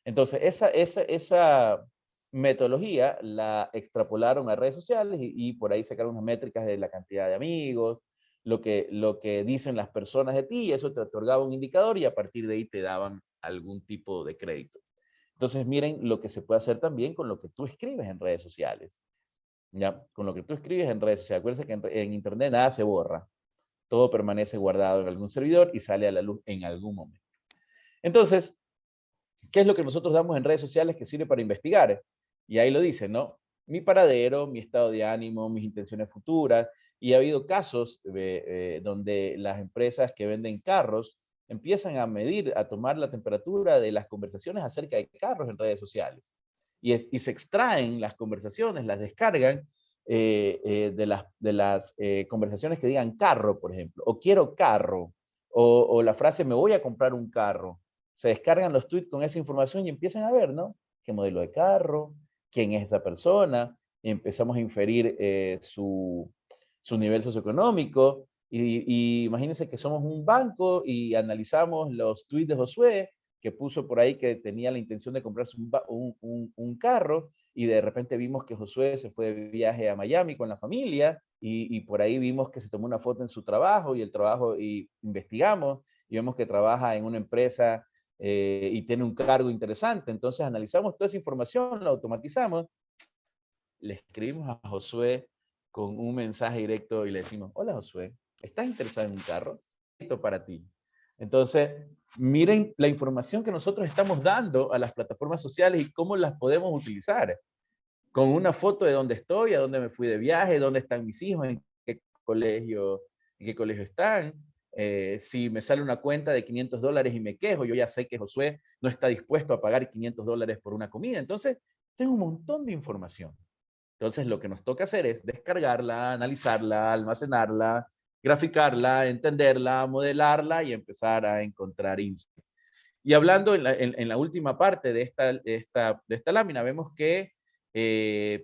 Entonces, esa metodología la extrapolaron a redes sociales y por ahí sacaron unas métricas de la cantidad de amigos, lo que dicen las personas de ti, y eso te otorgaba un indicador y a partir de ahí te daban algún tipo de crédito. Entonces, miren lo que se puede hacer también con lo que tú escribes en redes sociales. ¿Ya? Con lo que tú escribes en redes sociales. Acuérdense que en Internet nada se borra. Todo permanece guardado en algún servidor y sale a la luz en algún momento. Entonces, ¿qué es lo que nosotros damos en redes sociales que sirve para investigar? Y ahí lo dice, ¿no? Mi paradero, mi estado de ánimo, mis intenciones futuras. Y ha habido casos donde las empresas que venden carros empiezan a medir, a tomar la temperatura de las conversaciones acerca de carros en redes sociales. Y se extraen las conversaciones, las descargan de las conversaciones que digan carro, por ejemplo, o quiero carro, o la frase me voy a comprar un carro. Se descargan los tweets con esa información y empiezan a ver, ¿no? ¿Qué modelo de carro? ¿Quién es esa persona? Y empezamos a inferir su nivel socioeconómico. Y imagínense que somos un banco y analizamos los tweets de Josué, que puso por ahí que tenía la intención de comprarse un carro, y de repente vimos que Josué se fue de viaje a Miami con la familia, y por ahí vimos que se tomó una foto en su trabajo, y investigamos, y vemos que trabaja en una empresa y tiene un cargo interesante. Entonces analizamos toda esa información, la automatizamos, le escribimos a Josué con un mensaje directo y le decimos, hola Josué, ¿estás interesado en un carro? Esto para ti. Entonces, miren la información que nosotros estamos dando a las plataformas sociales y cómo las podemos utilizar. Con una foto de dónde estoy, a dónde me fui de viaje, dónde están mis hijos, en qué colegio están. Si me sale una cuenta de $500 y me quejo, yo ya sé que Josué no está dispuesto a pagar $500 por una comida. Entonces, tengo un montón de información. Entonces, lo que nos toca hacer es descargarla, analizarla, almacenarla, graficarla, entenderla, modelarla y empezar a encontrar insights. Y hablando en la última parte de esta lámina, vemos que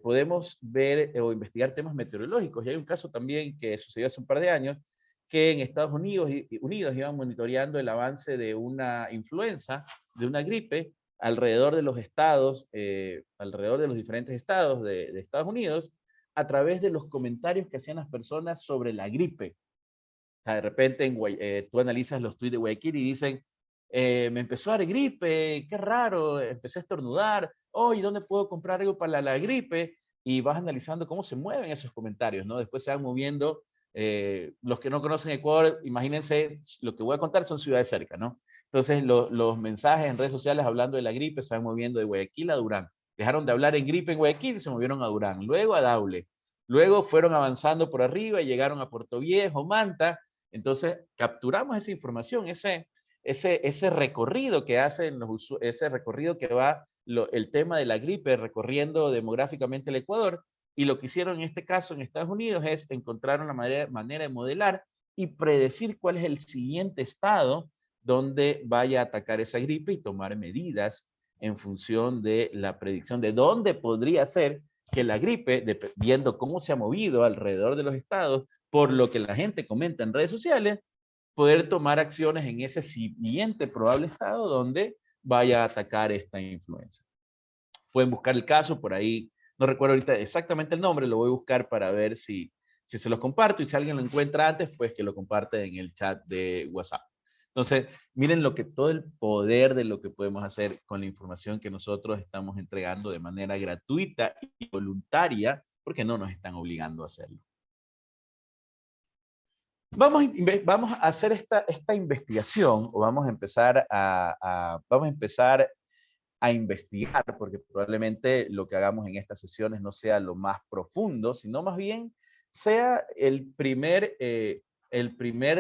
podemos ver o investigar temas meteorológicos. Y hay un caso también que sucedió hace un par de años, que en Estados Unidos iban monitoreando el avance de una influenza, de una gripe, alrededor de los estados, alrededor de los diferentes estados de Estados Unidos, a través de los comentarios que hacían las personas sobre la gripe. O sea, de repente tú analizas los tweets de Guayaquil y dicen, me empezó a dar gripe, qué raro, empecé a estornudar, oh, ¿y dónde puedo comprar algo para la gripe? Y vas analizando cómo se mueven esos comentarios, ¿no? Después se van moviendo, los que no conocen Ecuador, imagínense, lo que voy a contar son ciudades cerca, ¿no? Entonces los mensajes en redes sociales hablando de la gripe se van moviendo de Guayaquil a Durán. Dejaron de hablar en gripe en Guayaquil y se movieron a Durán, luego a Daule. Luego fueron avanzando por arriba y llegaron a Puerto Viejo, Manta. Entonces capturamos esa información, ese recorrido que hacen ese recorrido que va el tema de la gripe recorriendo demográficamente el Ecuador, y lo que hicieron en este caso en Estados Unidos es encontrar una manera de modelar y predecir cuál es el siguiente estado donde vaya a atacar esa gripe y tomar medidas en función de la predicción de dónde podría ser que la gripe, viendo cómo se ha movido alrededor de los estados, por lo que la gente comenta en redes sociales, poder tomar acciones en ese siguiente probable estado donde vaya a atacar esta influenza. Pueden buscar el caso por ahí, no recuerdo ahorita exactamente el nombre, lo voy a buscar para ver si se los comparto, y si alguien lo encuentra antes, pues que lo comparte en el chat de WhatsApp. Entonces, miren todo el poder de lo que podemos hacer con la información que nosotros estamos entregando de manera gratuita y voluntaria, porque no nos están obligando a hacerlo. Vamos a hacer esta investigación, o vamos a empezar a investigar, porque probablemente lo que hagamos en estas sesiones no sea lo más profundo, sino más bien sea el primer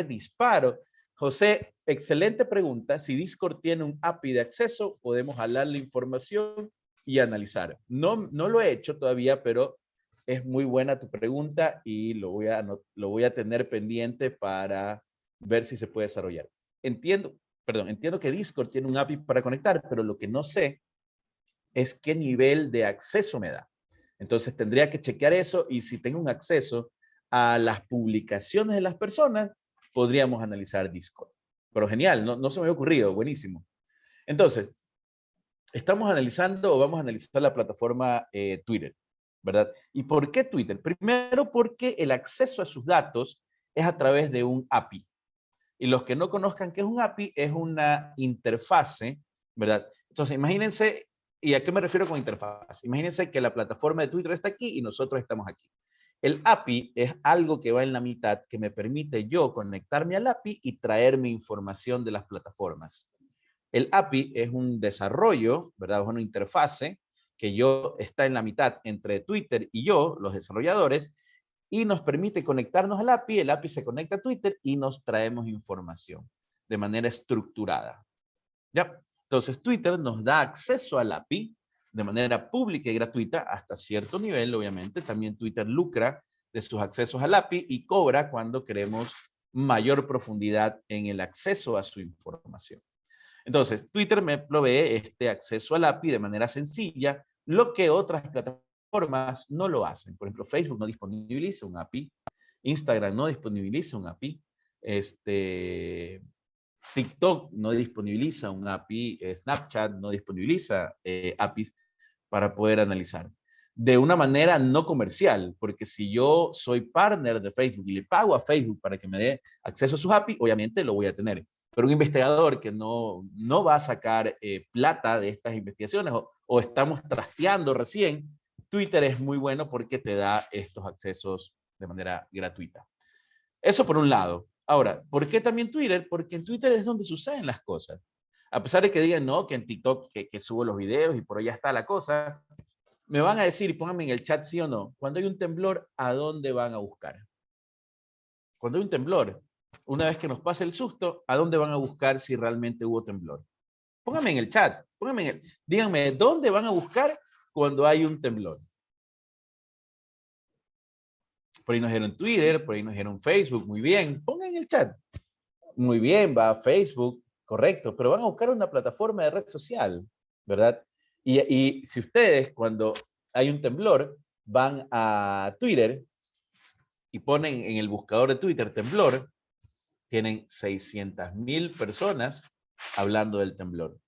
disparo. José, excelente pregunta. Si Discord tiene un API de acceso, podemos jalar la información y analizar. No lo he hecho todavía, pero es muy buena tu pregunta y lo voy a tener pendiente para ver si se puede desarrollar. Entiendo que Discord tiene un API para conectar, pero lo que no sé es qué nivel de acceso me da. Entonces tendría que chequear eso, y si tengo un acceso a las publicaciones de las personas, podríamos analizar Discord. Pero genial, no se me había ocurrido, buenísimo. Entonces, estamos analizando, o vamos a analizar la plataforma Twitter, ¿verdad? ¿Y por qué Twitter? Primero, porque el acceso a sus datos es a través de un API. Y los que no conozcan qué es un API, es una interfase, ¿verdad? Entonces, imagínense ¿Y a qué me refiero con interfaz? Imagínense que la plataforma de Twitter está aquí y nosotros estamos aquí. El API es algo que va en la mitad que me permite yo conectarme al API y traer mi información de las plataformas. El API es un desarrollo, ¿verdad? Es una interfase que está en la mitad entre Twitter y yo, los desarrolladores, y nos permite conectarnos al API, el API se conecta a Twitter y nos traemos información de manera estructurada. ¿Ya? Entonces Twitter nos da acceso al API de manera pública y gratuita hasta cierto nivel, obviamente. También Twitter lucra de sus accesos al API y cobra cuando queremos mayor profundidad en el acceso a su información. Entonces, Twitter me provee este acceso al API de manera sencilla, lo que otras plataformas no lo hacen. Por ejemplo, Facebook no disponibiliza un API, Instagram no disponibiliza un API, TikTok no disponibiliza un API, Snapchat no disponibiliza APIs para poder analizar. De una manera no comercial, porque si yo soy partner de Facebook y le pago a Facebook para que me dé acceso a sus APIs, obviamente lo voy a tener. Pero un investigador que no va a sacar plata de estas investigaciones o estamos trasteando recién, Twitter es muy bueno porque te da estos accesos de manera gratuita. Eso por un lado. Ahora, ¿por qué también Twitter? Porque en Twitter es donde suceden las cosas. A pesar de que digan, no, que en TikTok que subo los videos y por allá está la cosa, me van a decir, y pónganme en el chat sí o no, cuando hay un temblor, ¿a dónde van a buscar? Cuando hay un temblor, una vez que nos pase el susto, ¿a dónde van a buscar si realmente hubo temblor? Pónganme en el chat, díganme, ¿dónde van a buscar cuando hay un temblor? Por ahí nos dijeron Twitter, por ahí nos dijeron Facebook, muy bien, pongan en el chat. Muy bien, va a Facebook, correcto, pero van a buscar una plataforma de red social, ¿verdad? Y si ustedes cuando hay un temblor van a Twitter y ponen en el buscador de Twitter temblor, tienen 600,000 personas hablando del temblor.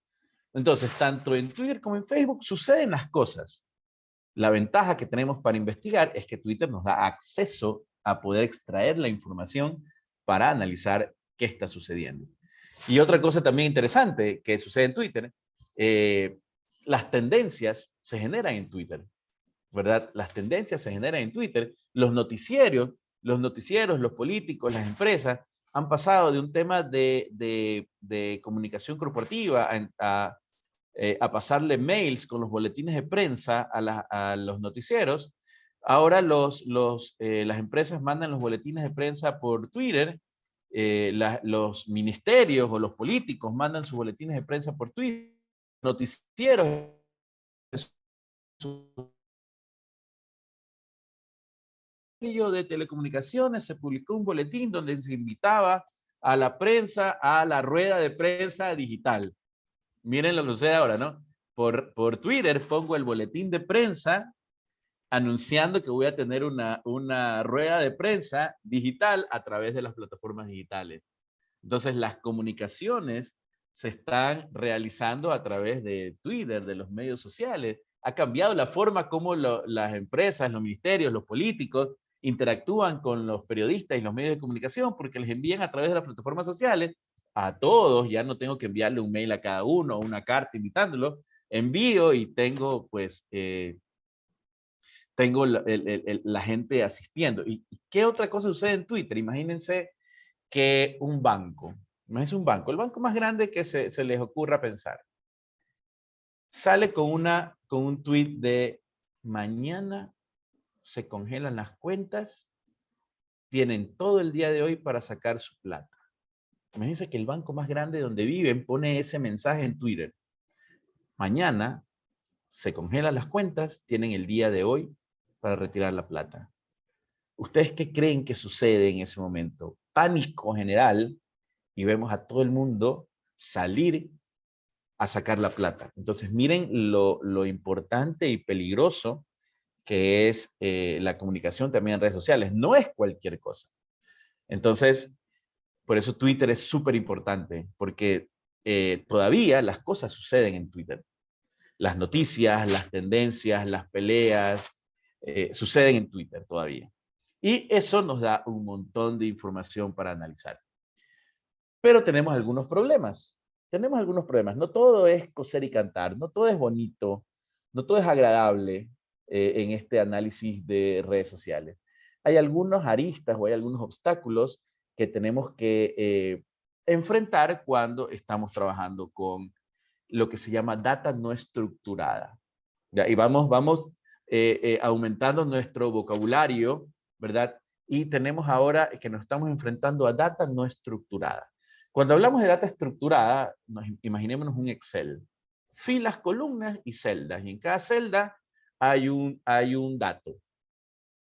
Entonces, tanto en Twitter como en Facebook suceden las cosas. La ventaja que tenemos para investigar es que Twitter nos da acceso a poder extraer la información para analizar qué está sucediendo. Y otra cosa también interesante que sucede en Twitter, las tendencias se generan en Twitter, ¿verdad? Las tendencias se generan en Twitter. Los noticieros, los políticos, las empresas han pasado de un tema de comunicación corporativa a pasarle mails con los boletines de prensa a los noticieros. Ahora las empresas mandan los boletines de prensa por Twitter, los ministerios o los políticos mandan sus boletines de prensa por Twitter, noticieros de telecomunicaciones se publicó un boletín donde se invitaba a la prensa a la rueda de prensa digital. Miren lo que sucede ahora, ¿no? Por Twitter pongo el boletín de prensa anunciando que voy a tener una rueda de prensa digital a través de las plataformas digitales. Entonces, las comunicaciones se están realizando a través de Twitter, de los medios sociales. Ha cambiado la forma como las empresas, los ministerios, los políticos interactúan con los periodistas y los medios de comunicación porque les envían a través de las plataformas sociales a todos. Ya no tengo que enviarle un mail a cada uno o una carta invitándolo. Envío y tengo, pues, tengo la gente asistiendo. ¿Y qué otra cosa sucede en Twitter? Imagínense que un banco. Imagínense un banco, el banco más grande que se les ocurra pensar. Sale con un tweet de mañana se congelan las cuentas, tienen todo el día de hoy para sacar su plata. Imagínense que el banco más grande donde viven pone ese mensaje en Twitter. Mañana se congelan las cuentas, tienen el día de hoy para retirar la plata. ¿Ustedes qué creen que sucede en ese momento? Pánico general y vemos a todo el mundo salir a sacar la plata. Entonces, miren lo importante y peligroso que es la comunicación también en redes sociales. No es cualquier cosa. Entonces, por eso Twitter es súper importante, porque todavía las cosas suceden en Twitter. Las noticias, las tendencias, las peleas, suceden en Twitter todavía. Y eso nos da un montón de información para analizar. Pero tenemos algunos problemas. tenemos algunos problemas. No todo es coser y cantar, no todo es bonito, no todo es agradable en este análisis de redes sociales. Hay algunos aristas o hay algunos obstáculos que tenemos que enfrentar cuando estamos trabajando con lo que se llama data no estructurada. ¿Ya? Y vamos aumentando nuestro vocabulario, ¿verdad? Y tenemos ahora que nos estamos enfrentando a data no estructurada. Cuando hablamos de data estructurada, imaginémonos un Excel. Filas, columnas y celdas. Y en cada celda hay un dato.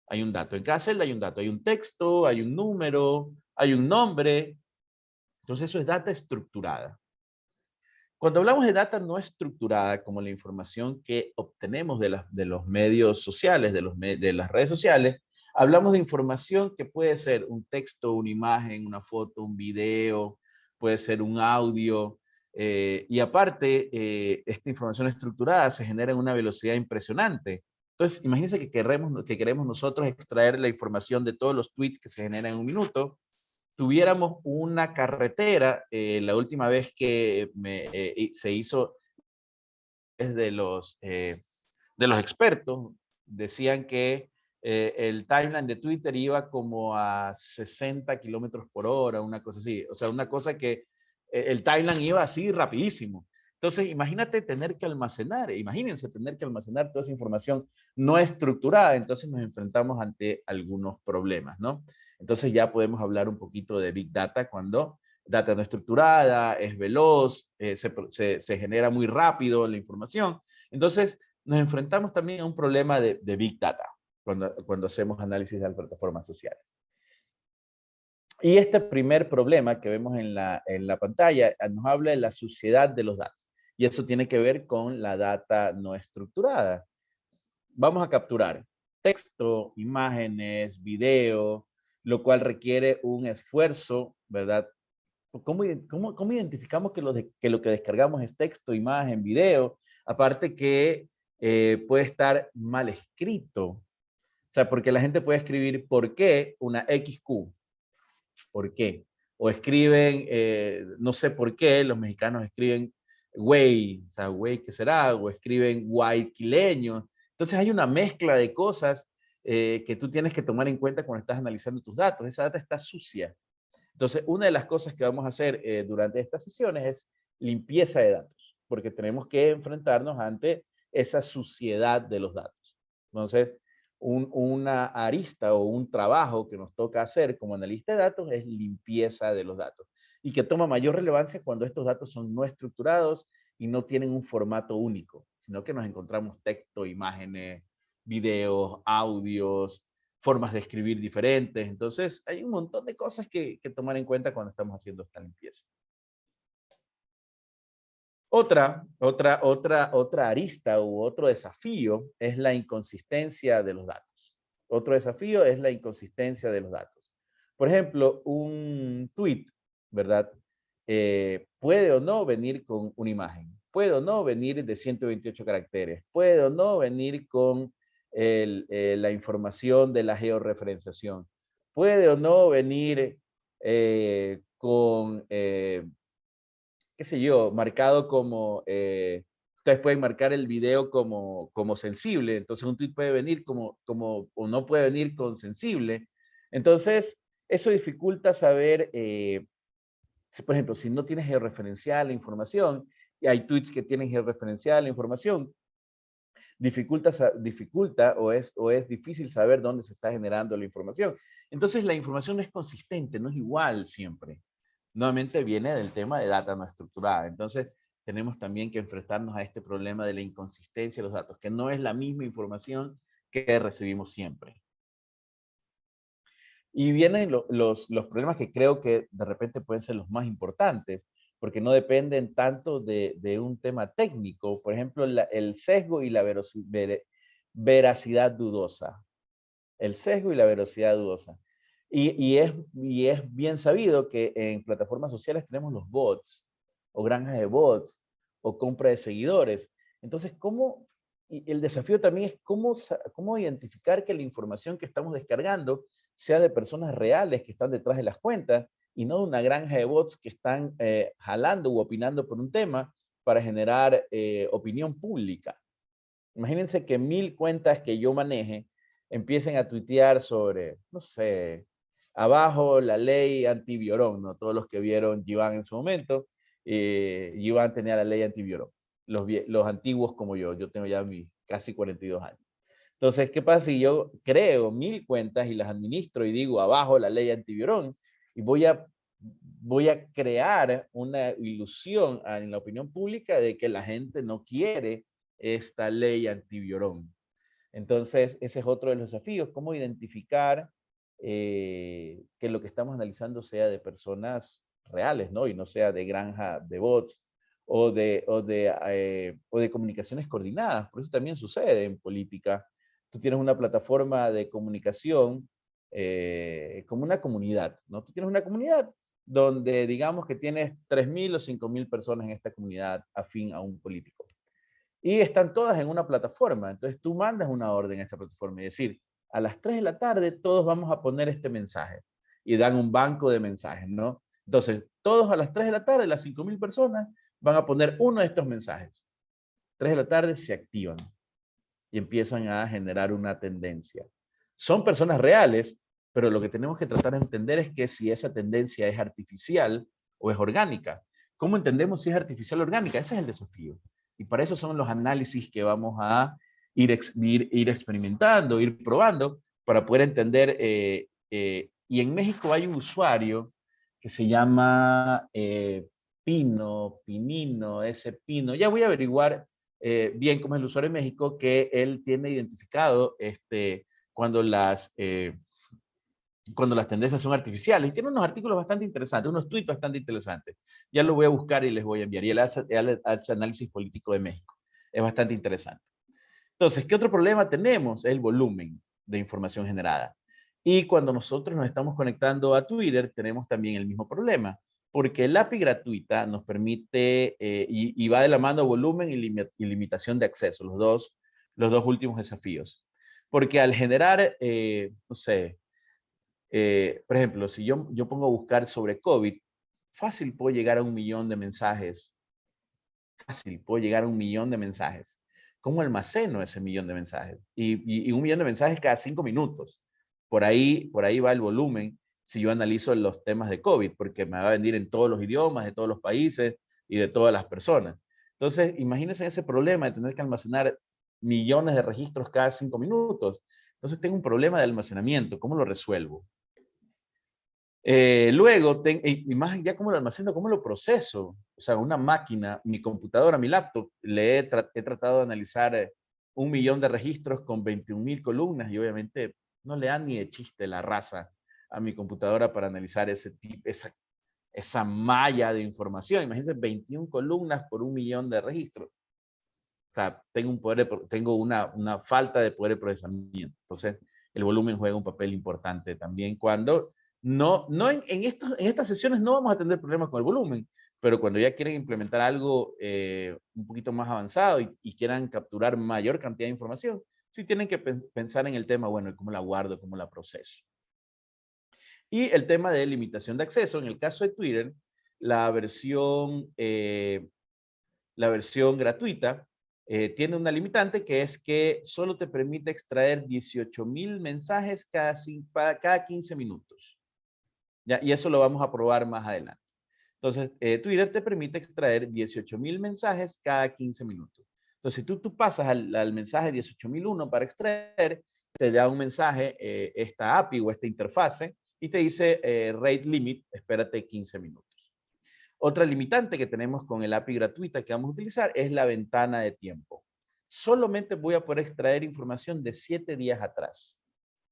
Hay un dato. En cada celda hay un dato. Hay un texto, hay un número, hay un nombre. Entonces eso es data estructurada. Cuando hablamos de data no estructurada, como la información que obtenemos de los medios sociales, de las redes sociales, hablamos de información que puede ser un texto, una imagen, una foto, un video, puede ser un audio. Y aparte, esta información estructurada se genera en una velocidad impresionante. Entonces, imagínense que queremos nosotros extraer la información de todos los tweets que se generan en un minuto, tuviéramos una carretera. La última vez que se hizo es de los expertos, decían que el timeline de Twitter iba como a 60 kilómetros por hora, una cosa así. O sea, una cosa que el timeline iba así rapidísimo. Entonces, imagínense tener que almacenar toda esa información no estructurada. Entonces nos enfrentamos ante algunos problemas, ¿no? Entonces ya podemos hablar un poquito de Big Data cuando data no estructurada, es veloz, se genera muy rápido la información. Entonces nos enfrentamos también a un problema de Big Data cuando hacemos análisis de las plataformas sociales. Y este primer problema que vemos en la pantalla nos habla de la suciedad de los datos. Y eso tiene que ver con la data no estructurada. Vamos a capturar texto, imágenes, video, lo cual requiere un esfuerzo, ¿verdad? ¿Cómo identificamos que lo que descargamos es texto, imagen, video? Aparte que puede estar mal escrito. O sea, porque la gente puede escribir ¿por qué? Una XQ. ¿Por qué? O escriben, no sé por qué, los mexicanos escriben güey, o sea, güey, ¿qué será? O escriben guayquileño. Entonces hay una mezcla de cosas que tú tienes que tomar en cuenta cuando estás analizando tus datos. Esa data está sucia. Entonces, una de las cosas que vamos a hacer durante estas sesiones es limpieza de datos, porque tenemos que enfrentarnos ante esa suciedad de los datos. Entonces, una arista o un trabajo que nos toca hacer como analista de datos es limpieza de los datos y que toma mayor relevancia cuando estos datos son no estructurados y no tienen un formato único, sino que nos encontramos texto, imágenes, videos, audios, formas de escribir diferentes. Entonces, hay un montón de cosas que tomar en cuenta cuando estamos haciendo esta limpieza. Otra arista u otro desafío es la inconsistencia de los datos. Otro desafío es la inconsistencia de los datos. Por ejemplo, un tweet, ¿verdad? Puede o no venir con una imagen, puede o no venir de 128 caracteres, puede o no venir con la información de la georreferenciación, puede o no venir con qué sé yo, marcado como, ustedes pueden marcar el video como sensible, entonces un tweet puede venir o no puede venir con sensible. Entonces, eso dificulta saber, por ejemplo, si no tienes georreferencial la información, y hay tweets que tienen georreferencial la información, dificulta o es difícil saber dónde se está generando la información. Entonces, la información no es consistente, no es igual siempre. Nuevamente viene del tema de data no estructurada. Entonces, tenemos también que enfrentarnos a este problema de la inconsistencia de los datos, que no es la misma información que recibimos siempre. Y vienen los problemas que creo que de repente pueden ser los más importantes, porque no dependen tanto de un tema técnico. Por ejemplo, el sesgo y la veracidad dudosa. El sesgo y la veracidad dudosa. Y es bien sabido que en plataformas sociales tenemos los bots, o granjas de bots, o compra de seguidores. Entonces, y el desafío también es cómo identificar que la información que estamos descargando sea de personas reales que están detrás de las cuentas y no de una granja de bots que están jalando u opinando por un tema para generar opinión pública. Imagínense que 1000 cuentas que yo maneje empiecen a tuitear sobre, no sé, abajo la ley antiviorón, ¿no? Todos los que vieron Giván en su momento, Giván tenía la ley antiviorón. Los antiguos como yo tengo ya mis casi 42 años. Entonces, ¿qué pasa si yo creo 1000 cuentas y las administro y digo abajo la ley antiviorón y voy a crear una ilusión en la opinión pública de que la gente no quiere esta ley antiviorón? Entonces, ese es otro de los desafíos, cómo identificar que lo que estamos analizando sea de personas reales, ¿no? Y no sea de granja de bots o de comunicaciones coordinadas. Por eso también sucede en política. Tú tienes una plataforma de comunicación como una comunidad, ¿no? Tú tienes una comunidad donde digamos que tienes 3000 o 5000 personas en esta comunidad afín a un político. Y están todas en una plataforma. Entonces tú mandas una orden a esta plataforma y decir, a las 3 de la tarde todos vamos a poner este mensaje. Y dan un banco de mensajes, ¿no? Entonces, todos a las 3 de la tarde, las 5000 personas, van a poner uno de estos mensajes. 3 de la tarde se activan y empiezan a generar una tendencia. Son personas reales, pero lo que tenemos que tratar de entender es que si esa tendencia es artificial o es orgánica. ¿Cómo entendemos si es artificial o orgánica? Ese es el desafío. Y para eso son los análisis que vamos a ir experimentando, ir probando, para poder entender. Y en México hay un usuario que se llama Pinino, ese Pino. Ya voy a averiguar bien cómo es el usuario en México, que él tiene identificado cuando las tendencias son artificiales. Y tiene unos artículos bastante interesantes, unos tweets bastante interesantes. Ya lo voy a buscar y les voy a enviar. Y él hace análisis político de México. Es bastante interesante. Entonces, ¿qué otro problema tenemos? Es el volumen de información generada. Y cuando nosotros nos estamos conectando a Twitter, tenemos también el mismo problema, porque la API gratuita nos permite, y va de la mano volumen y limitación de acceso, los dos últimos desafíos. Porque al generar, no sé, por ejemplo, si yo pongo a buscar sobre COVID, fácil puedo llegar a 1 millón de mensajes. Fácil, puedo llegar a 1 millón de mensajes. ¿Cómo almaceno ese millón de mensajes? Y 1 millón de mensajes cada 5 minutos. Por ahí va el volumen si yo analizo los temas de COVID, porque me va a venir en todos los idiomas, de todos los países y de todas las personas. Entonces, imagínense ese problema de tener que almacenar millones de registros cada 5 minutos. Entonces, tengo un problema de almacenamiento. ¿Cómo lo resuelvo? Luego, y más ya cómo lo almaceno, cómo lo proceso. O sea, una máquina, mi computadora, mi laptop, he tratado de analizar 1 millón de registros con 21,000 columnas y obviamente no le dan ni de chiste la raza a mi computadora para analizar esa malla de información. Imagínense 21 columnas por 1 millón de registros. O sea, tengo una falta de poder de procesamiento. Entonces, el volumen juega un papel importante también cuando en estas sesiones no vamos a tener problemas con el volumen, pero cuando ya quieren implementar algo un poquito más avanzado y quieran capturar mayor cantidad de información, sí tienen que pensar en el tema, bueno, cómo la guardo, cómo la proceso. Y el tema de limitación de acceso, en el caso de Twitter, la versión gratuita tiene una limitante que es que solo te permite extraer 18,000 mensajes cada 15 minutos. ¿Ya? Y eso lo vamos a probar más adelante. Entonces, Twitter te permite extraer 18,000 mensajes cada 15 minutos. Entonces, si tú pasas al mensaje 18,001 para extraer, te da un mensaje, esta API o esta interfase, y te dice rate limit, espérate 15 minutos. Otra limitante que tenemos con el API gratuita que vamos a utilizar es la ventana de tiempo. Solamente voy a poder extraer información de 7 días atrás.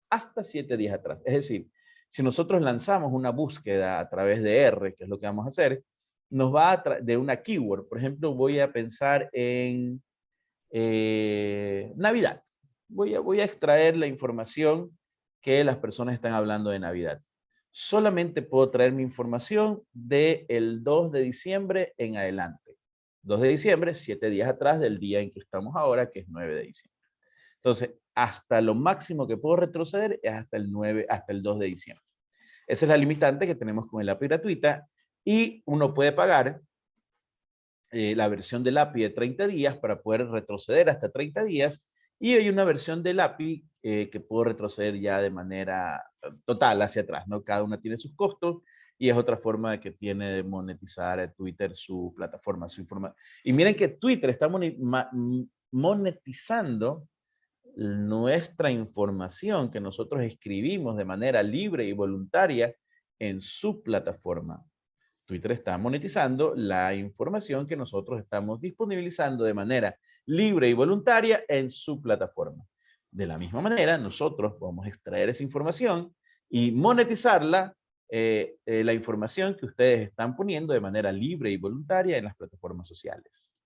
Hasta 7 días atrás. Es decir, si nosotros lanzamos una búsqueda a través de R, que es lo que vamos a hacer, nos va de una keyword. Por ejemplo, voy a pensar en Navidad. Voy a extraer la información que las personas están hablando de Navidad. Solamente puedo traer mi información del 2 de diciembre en adelante. 2 de diciembre, 7 días atrás del día en que estamos ahora, que es 9 de diciembre. Entonces, hasta lo máximo que puedo retroceder es hasta el 2 de diciembre. Esa es la limitante que tenemos con el API gratuita y uno puede pagar la versión del API de 30 días para poder retroceder hasta 30 días y hay una versión del API que puedo retroceder ya de manera total hacia atrás, ¿no? Cada una tiene sus costos y es otra forma que tiene de monetizar Twitter su plataforma, su información. Y miren que Twitter está monetizando nuestra información que nosotros escribimos de manera libre y voluntaria en su plataforma. Twitter está monetizando la información que nosotros estamos disponibilizando de manera libre y voluntaria en su plataforma. De la misma manera, nosotros vamos a extraer esa información y monetizarla, la información que ustedes están poniendo de manera libre y voluntaria en las plataformas sociales.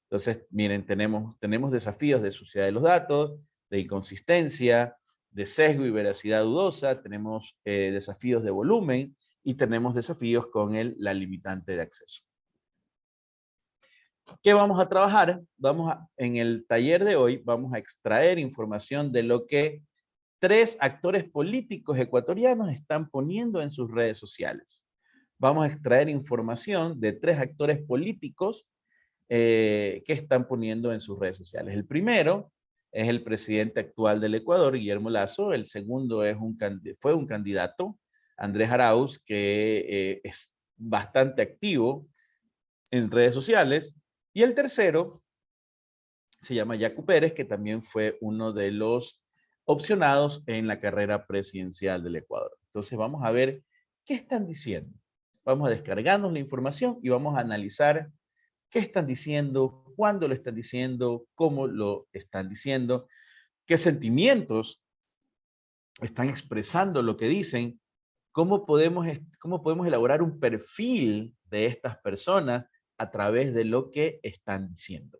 Entonces, miren, tenemos desafíos de suciedad de los datos, de inconsistencia, de sesgo y veracidad dudosa, tenemos desafíos de volumen y tenemos desafíos con la limitante de acceso. ¿Qué vamos a trabajar? En el taller de hoy vamos a extraer información de lo que 3 actores políticos ecuatorianos están poniendo en sus redes sociales. Vamos a extraer información de 3 actores políticos que están poniendo en sus redes sociales. El primero es el presidente actual del Ecuador, Guillermo Lasso. El segundo fue un candidato, Andrés Arauz, que es bastante activo en redes sociales. Y el tercero se llama Yacu Pérez, que también fue uno de los opcionados en la carrera presidencial del Ecuador. Entonces vamos a ver qué están diciendo. Vamos a descargarnos la información y vamos a analizar qué están diciendo, cuándo lo están diciendo, cómo lo están diciendo, qué sentimientos están expresando lo que dicen, cómo podemos elaborar un perfil de estas personas a través de lo que están diciendo.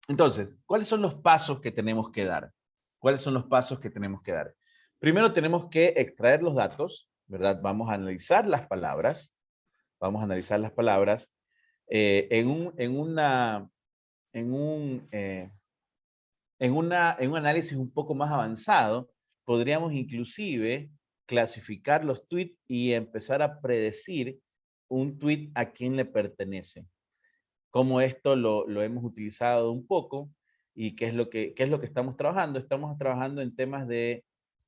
Entonces, ¿cuáles son los pasos que tenemos que dar? ¿Cuáles son los pasos que tenemos que dar? Primero tenemos que extraer los datos, ¿verdad? Vamos a analizar las palabras. Vamos a analizar las palabras en un análisis un poco más avanzado. Podríamos inclusive clasificar los tweets y empezar a predecir un tweet a quién le pertenece. Cómo esto lo hemos utilizado un poco y qué es lo que estamos trabajando. Estamos trabajando en temas de,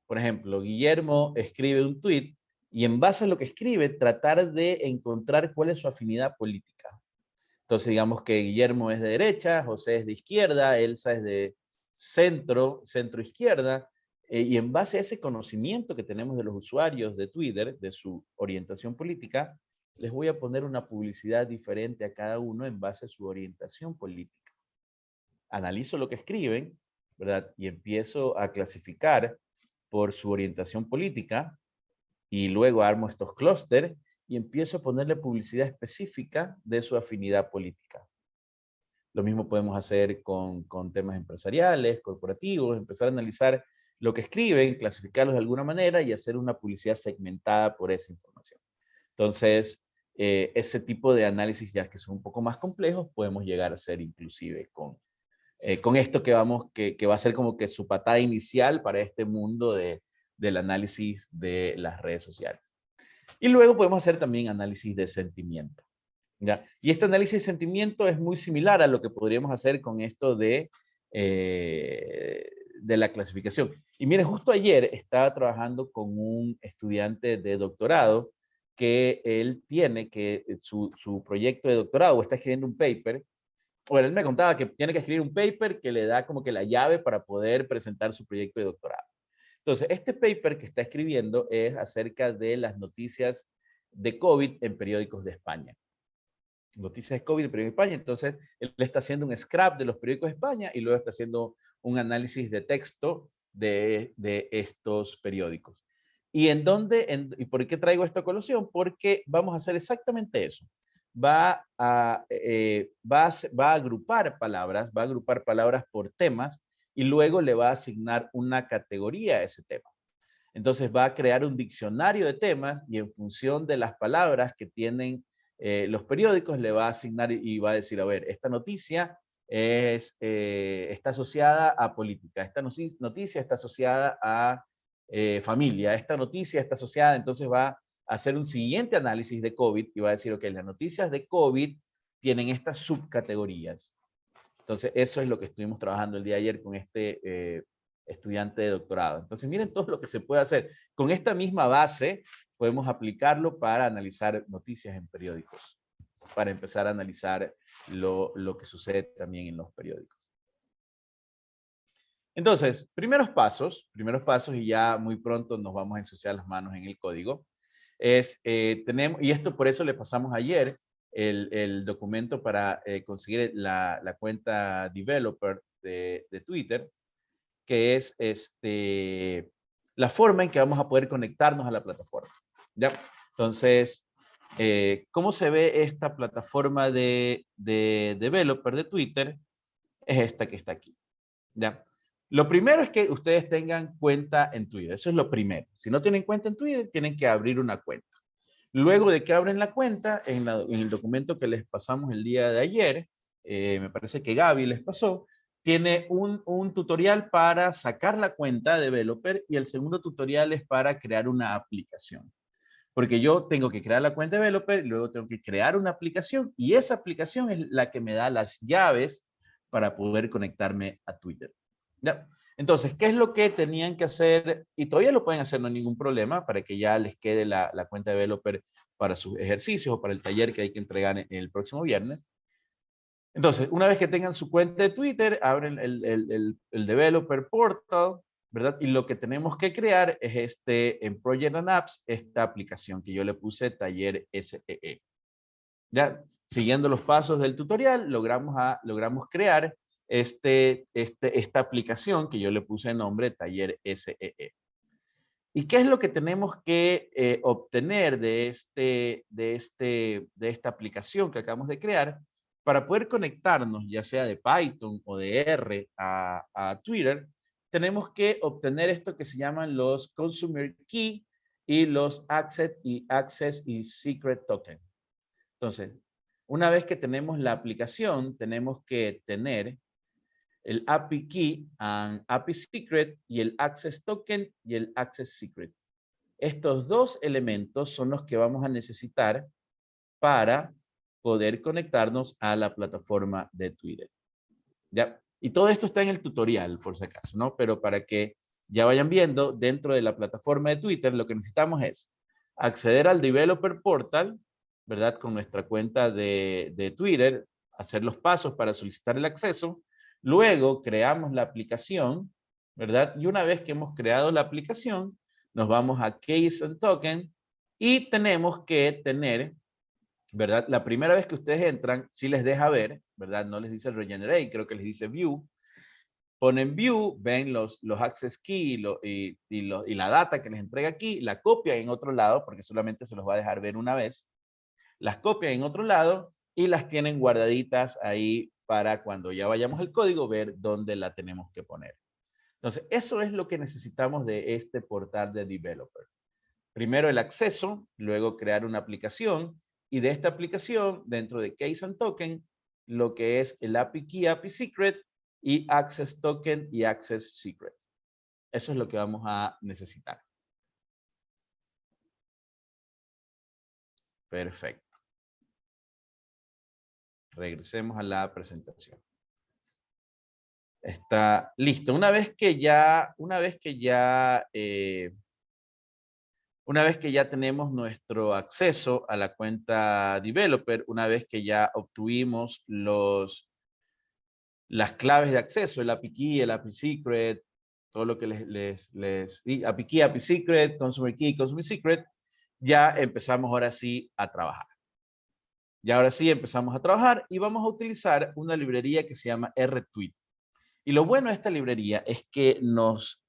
por ejemplo, Guillermo escribe un tweet y en base a lo que escribe, tratar de encontrar cuál es su afinidad política. Entonces, digamos que Guillermo es de derecha, José es de izquierda, Elsa es de centro-izquierda, y en base a ese conocimiento que tenemos de los usuarios de Twitter, de su orientación política, les voy a poner una publicidad diferente a cada uno en base a su orientación política. Analizo lo que escriben, ¿verdad? Y empiezo a clasificar por su orientación política, y luego armo estos clústeres y empiezo a ponerle publicidad específica de su afinidad política. Lo mismo podemos hacer con temas empresariales, corporativos, empezar a analizar lo que escriben, clasificarlos de alguna manera y hacer una publicidad segmentada por esa información. Entonces, ese tipo de análisis ya que son un poco más complejos, podemos llegar a hacer inclusive con esto que va a ser como que su patada inicial para este mundo del análisis de las redes sociales. Y luego podemos hacer también análisis de sentimiento, ¿ya? Y este análisis de sentimiento es muy similar a lo que podríamos hacer con esto de la clasificación. Y miren, justo ayer estaba trabajando con un estudiante de doctorado que él tiene su proyecto de doctorado, o está escribiendo un paper. Bueno, él me contaba que tiene que escribir un paper que le da como que la llave para poder presentar su proyecto de doctorado. Entonces, este paper que está escribiendo es acerca de las noticias de COVID en periódicos de España. Noticias de COVID en periódicos de España. Entonces, él está haciendo un scrap de los periódicos de España y luego está haciendo un análisis de texto de estos periódicos. ¿Y por qué traigo esta colación? Porque vamos a hacer exactamente eso. Va a agrupar palabras por temas y luego le va a asignar una categoría a ese tema. Entonces va a crear un diccionario de temas y en función de las palabras que tienen los periódicos le va a asignar y va a decir, a ver, esta noticia está asociada a política, esta noticia está asociada a familia, esta noticia está asociada, entonces va a hacer un siguiente análisis de COVID y va a decir, ok, las noticias de COVID tienen estas subcategorías. Entonces, eso es lo que estuvimos trabajando el día de ayer con este estudiante de doctorado. Entonces, miren todo lo que se puede hacer. Con esta misma base, podemos aplicarlo para analizar noticias en periódicos, para empezar a analizar lo que sucede también en los periódicos. Entonces, primeros pasos, y ya muy pronto nos vamos a ensuciar las manos en el código, tenemos, y esto por eso le pasamos ayer, el documento para conseguir la cuenta developer de Twitter, que es la forma en que vamos a poder conectarnos a la plataforma. ¿Ya? Entonces, ¿cómo se ve esta plataforma de developer de Twitter? Es esta que está aquí. ¿Ya? Lo primero es que ustedes tengan cuenta en Twitter. Eso es lo primero. Si no tienen cuenta en Twitter, tienen que abrir una cuenta. Luego de que abren la cuenta, en el documento que les pasamos el día de ayer, me parece que Gaby les pasó, tiene un tutorial para sacar la cuenta de developer y el segundo tutorial es para crear una aplicación. Porque yo tengo que crear la cuenta de developer y luego tengo que crear una aplicación y esa aplicación es la que me da las llaves para poder conectarme a Twitter. ¿Ya? Entonces, ¿qué es lo que tenían que hacer? Y todavía lo pueden hacer, no hay ningún problema, para que ya les quede la cuenta de developer para sus ejercicios o para el taller que hay que entregar el próximo viernes. Entonces, una vez que tengan su cuenta de Twitter, abren el Developer Portal, ¿verdad? Y lo que tenemos que crear es en Project and Apps, esta aplicación que yo le puse Taller SEE. Ya, siguiendo los pasos del tutorial, logramos crear esta aplicación que yo le puse el nombre Taller SEE. ¿Y qué es lo que tenemos que obtener de esta aplicación que acabamos de crear? Para poder conectarnos, ya sea de Python o de R a Twitter, tenemos que obtener esto que se llaman los Consumer Key y los Access y Secret Token. Entonces, una vez que tenemos la aplicación, tenemos que tener el API Key and API Secret y el Access Token y el Access Secret. Estos dos elementos son los que vamos a necesitar para poder conectarnos a la plataforma de Twitter. ¿Ya? Y todo esto está en el tutorial, por si acaso, ¿no? Pero para que ya vayan viendo, dentro de la plataforma de Twitter, lo que necesitamos es acceder al Developer Portal, ¿verdad? Con nuestra cuenta de Twitter, hacer los pasos para solicitar el acceso. Luego creamos la aplicación, ¿verdad? Y una vez que hemos creado la aplicación, nos vamos a Keys and Token y tenemos que tener, ¿verdad? La primera vez que ustedes entran, sí les deja ver, ¿verdad? No les dice Regenerate, creo que les dice View. Ponen View, ven los Access Key y la data que les entrega aquí, la copian en otro lado, porque solamente se los va a dejar ver una vez. Las copian en otro lado y las tienen guardaditas ahí para cuando ya vayamos al código ver dónde la tenemos que poner. Entonces, eso es lo que necesitamos de este portal de Developer. Primero el acceso, luego crear una aplicación y de esta aplicación, dentro de Case and Token, lo que es el API Key, API Secret y Access Token y Access Secret. Eso es lo que vamos a necesitar. Perfecto. Regresemos a la presentación. Está listo. Una vez que ya tenemos nuestro acceso a la cuenta developer, una vez que ya obtuvimos las claves de acceso, el API Key, el API Secret, todo lo que API Key, API Secret, Consumer Key, Consumer Secret, ya empezamos ahora sí a trabajar. Y ahora sí empezamos a trabajar y vamos a utilizar una librería que se llama RTweet. Y lo bueno de esta librería es que nos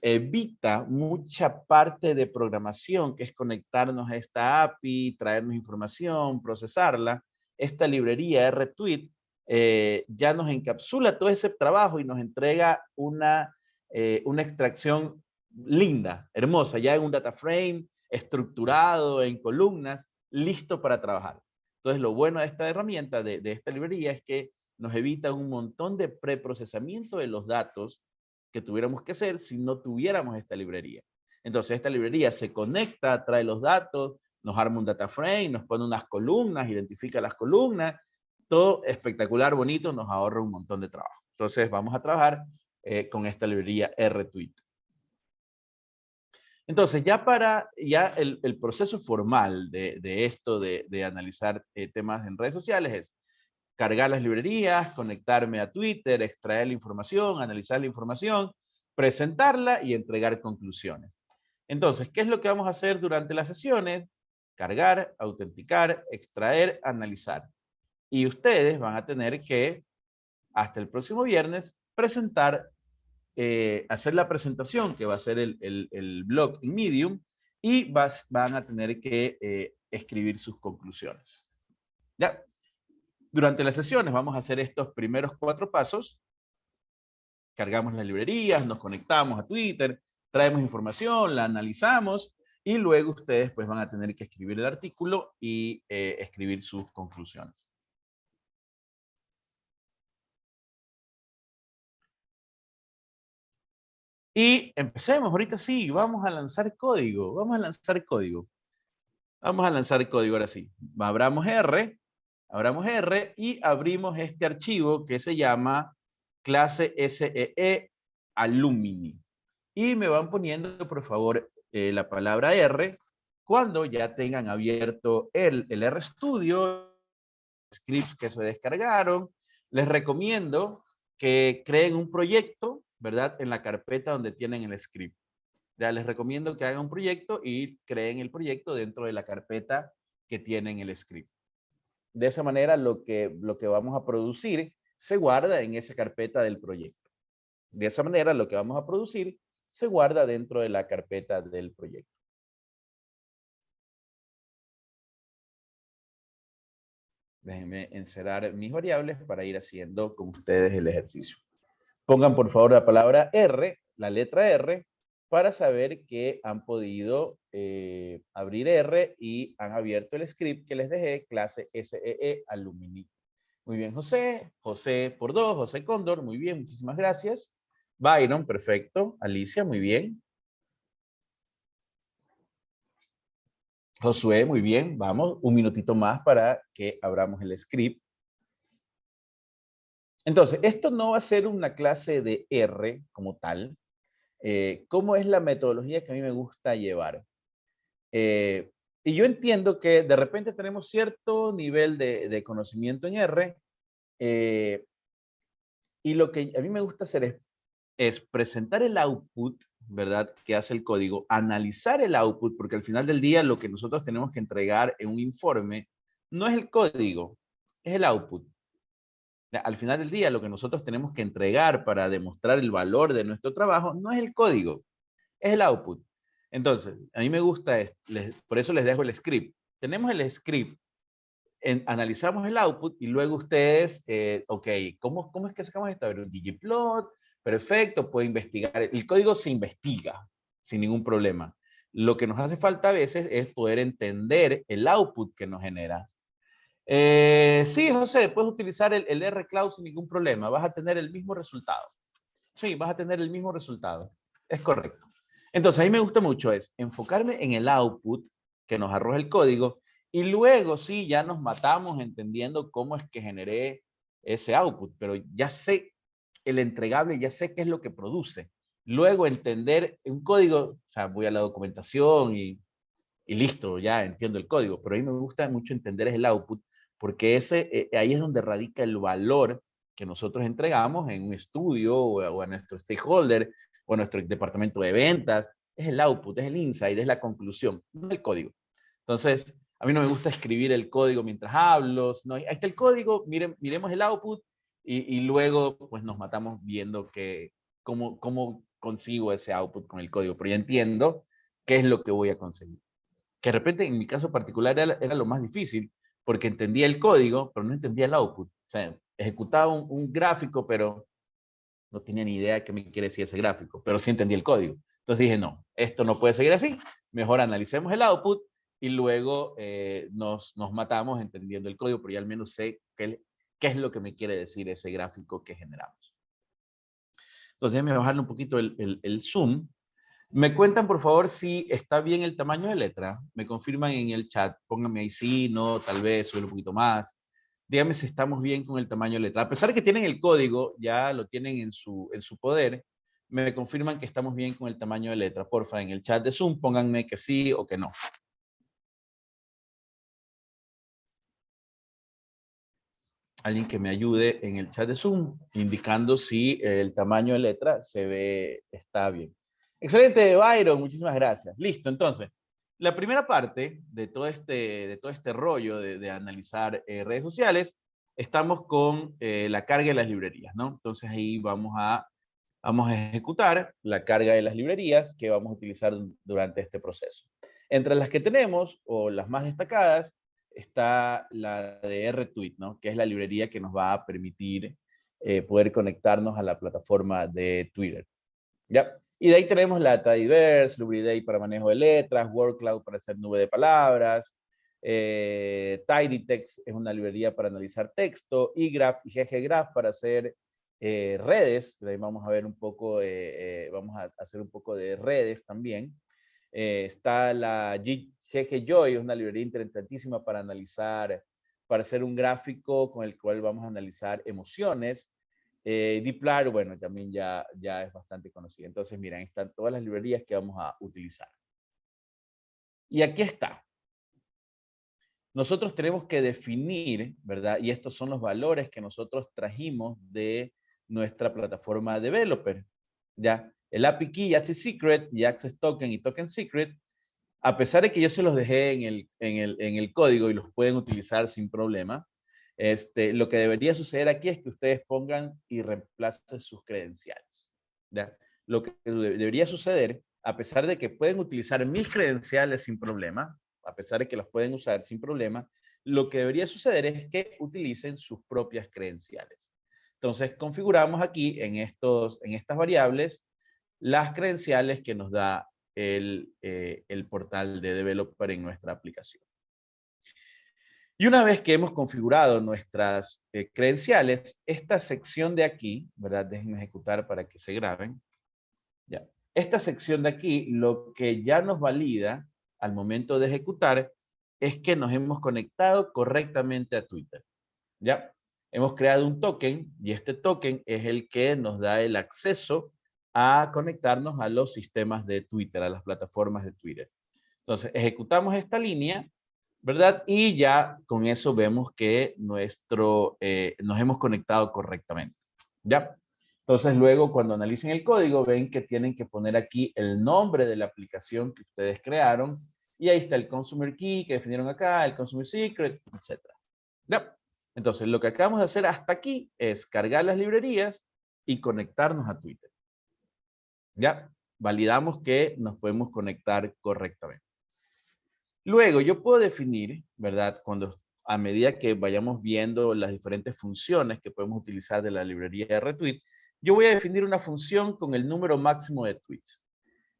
evita mucha parte de programación, que es conectarnos a esta API, traernos información, procesarla. Esta librería RTweet ya nos encapsula todo ese trabajo y nos entrega una extracción linda, hermosa, ya en un data frame, estructurado en columnas, listo para trabajar. Entonces, lo bueno de esta herramienta, de esta librería, es que nos evita un montón de preprocesamiento de los datos que tuviéramos que hacer si no tuviéramos esta librería. Entonces, esta librería se conecta, trae los datos, nos arma un data frame, nos pone unas columnas, identifica las columnas, todo espectacular, bonito, nos ahorra un montón de trabajo. Entonces, vamos a trabajar con esta librería RTweet. Entonces, ya el proceso formal de esto de analizar temas en redes sociales es cargar las librerías, conectarme a Twitter, extraer la información, analizar la información, presentarla y entregar conclusiones. Entonces, ¿qué es lo que vamos a hacer durante las sesiones? Cargar, autenticar, extraer, analizar. Y ustedes van a tener que, hasta el próximo viernes, presentar, hacer la presentación, que va a ser el blog en Medium, y van a tener que escribir sus conclusiones. ¿Ya? Durante las sesiones vamos a hacer estos primeros 4 pasos. Cargamos las librerías, nos conectamos a Twitter, traemos información, la analizamos y luego ustedes pues van a tener que escribir el artículo y escribir sus conclusiones. Y empecemos, ahorita sí, vamos a lanzar código, vamos a lanzar código. Vamos a lanzar código ahora sí. Abramos R y abrimos este archivo que se llama clase SEE Alumni. Y me van poniendo, por favor, la palabra R cuando ya tengan abierto el RStudio, scripts que se descargaron. Les recomiendo que creen un proyecto, ¿verdad? En la carpeta donde tienen el script. Ya les recomiendo que hagan un proyecto y creen el proyecto dentro de la carpeta que tienen el script. De esa manera, lo que vamos a producir se guarda en esa carpeta del proyecto. De esa manera, lo que vamos a producir se guarda dentro de la carpeta del proyecto. Déjenme encerrar mis variables para ir haciendo con ustedes el ejercicio. Pongan por favor la palabra R, la letra R, para saber que han podido abrir R y han abierto el script que les dejé, clase SEE Alumni. Muy bien, José. José por 2, José Cóndor. Muy bien, muchísimas gracias. Byron, perfecto. Alicia, muy bien. Josué, muy bien. Vamos, un minutito más para que abramos el script. Entonces, esto no va a ser una clase de R como tal. ¿Cómo es la metodología que a mí me gusta llevar? Y yo entiendo que de repente tenemos cierto nivel de conocimiento en R. Y lo que a mí me gusta hacer es presentar el output, ¿verdad? Que hace el código, analizar el output, porque al final del día lo que nosotros tenemos que entregar en un informe no es el código, es el output. Al final del día lo que nosotros tenemos que entregar para demostrar el valor de nuestro trabajo no es el código, es el output. Entonces, a mí me gusta, por eso les dejo el script. Tenemos el script, analizamos el output y luego ustedes, ok, ¿cómo es que sacamos esto? A ver, un ggplot, perfecto, puede investigar. El código se investiga sin ningún problema. Lo que nos hace falta a veces es poder entender el output que nos genera. Sí, José, puedes utilizar el RCloud sin ningún problema. Vas a tener el mismo resultado. Sí, vas a tener el mismo resultado. Es correcto. Entonces, a mí me gusta mucho es enfocarme en el output que nos arroja el código y luego sí, ya nos matamos entendiendo cómo es que generé ese output, pero ya sé el entregable, ya sé qué es lo que produce. Luego entender un código, o sea, voy a la documentación y listo, ya entiendo el código, pero a mí me gusta mucho entender el output porque ahí es donde radica el valor que nosotros entregamos en un estudio o a nuestro stakeholder o a nuestro departamento de ventas. Es el output, es el insight, es la conclusión, no el código. Entonces, a mí no me gusta escribir el código mientras hablo. No, ahí está el código, miremos el output y luego pues nos matamos viendo cómo consigo ese output con el código. Pero ya entiendo qué es lo que voy a conseguir. Que de repente en mi caso particular era lo más difícil, porque entendía el código, pero no entendía el output. O sea, ejecutaba un gráfico, pero no tenía ni idea de qué me quiere decir ese gráfico, pero sí entendía el código. Entonces dije, no, esto no puede seguir así, mejor analicemos el output y luego nos matamos entendiendo el código, pero ya al menos sé qué es lo que me quiere decir ese gráfico que generamos. Entonces, déjenme bajarle un poquito el zoom. Me cuentan, por favor, si está bien el tamaño de letra. Me confirman en el chat. Pónganme ahí sí, no, tal vez, sube un poquito más. Díganme si estamos bien con el tamaño de letra. A pesar de que tienen el código, ya lo tienen en su poder, me confirman que estamos bien con el tamaño de letra. Porfa, en el chat de Zoom, pónganme que sí o que no. Alguien que me ayude en el chat de Zoom, indicando si el tamaño de letra está bien. Excelente, Byron, muchísimas gracias. Listo, entonces, la primera parte de todo este rollo de analizar redes sociales, estamos con la carga de las librerías, ¿no? Entonces ahí vamos a ejecutar la carga de las librerías que vamos a utilizar durante este proceso. Entre las que tenemos, o las más destacadas, está la de RTweet, ¿no? Que es la librería que nos va a permitir poder conectarnos a la plataforma de Twitter. ¿Ya? Y de ahí tenemos la Tidyverse, Lubriday para manejo de letras, WordCloud para hacer nube de palabras, Tidytext es una librería para analizar texto, eGraph y gggraph para hacer redes. De ahí vamos a ver un poco, vamos a hacer un poco de redes también. Está la ggjoy, es una librería interesantísima para analizar, para hacer un gráfico con el cual vamos a analizar emociones. Dplyr, bueno, también ya es bastante conocida. Entonces, miren, están todas las librerías que vamos a utilizar. Y aquí está. Nosotros tenemos que definir, ¿verdad? Y estos son los valores que nosotros trajimos de nuestra plataforma developer. ¿Ya? El API Key, Access Secret y Access Token y Token Secret, a pesar de que yo se los dejé en el código y los pueden utilizar sin problema, lo que debería suceder aquí es que ustedes pongan y reemplacen sus credenciales. ¿Ya? Lo que debería suceder, a pesar de que pueden utilizar mis credenciales sin problema, a pesar de que las pueden usar sin problema, lo que debería suceder es que utilicen sus propias credenciales. Entonces, configuramos aquí en estas variables las credenciales que nos da el portal de developer en nuestra aplicación. Y una vez que hemos configurado nuestras credenciales, esta sección de aquí, ¿verdad? Déjenme ejecutar para que se graben. Ya. Esta sección de aquí, lo que ya nos valida al momento de ejecutar es que nos hemos conectado correctamente a Twitter. ¿Ya? Hemos creado un token y este token es el que nos da el acceso a conectarnos a los sistemas de Twitter, a las plataformas de Twitter. Entonces, ejecutamos esta línea, ¿verdad? Y ya con eso vemos que nos hemos conectado correctamente. ¿Ya? Entonces, luego cuando analicen el código, ven que tienen que poner aquí el nombre de la aplicación que ustedes crearon. Y ahí está el Consumer Key que definieron acá, el Consumer Secret, etc. ¿Ya? Entonces, lo que acabamos de hacer hasta aquí es cargar las librerías y conectarnos a Twitter. ¿Ya? Validamos que nos podemos conectar correctamente. Luego, yo puedo definir, ¿verdad? A medida que vayamos viendo las diferentes funciones que podemos utilizar de la librería de retweet, yo voy a definir una función con el número máximo de tweets.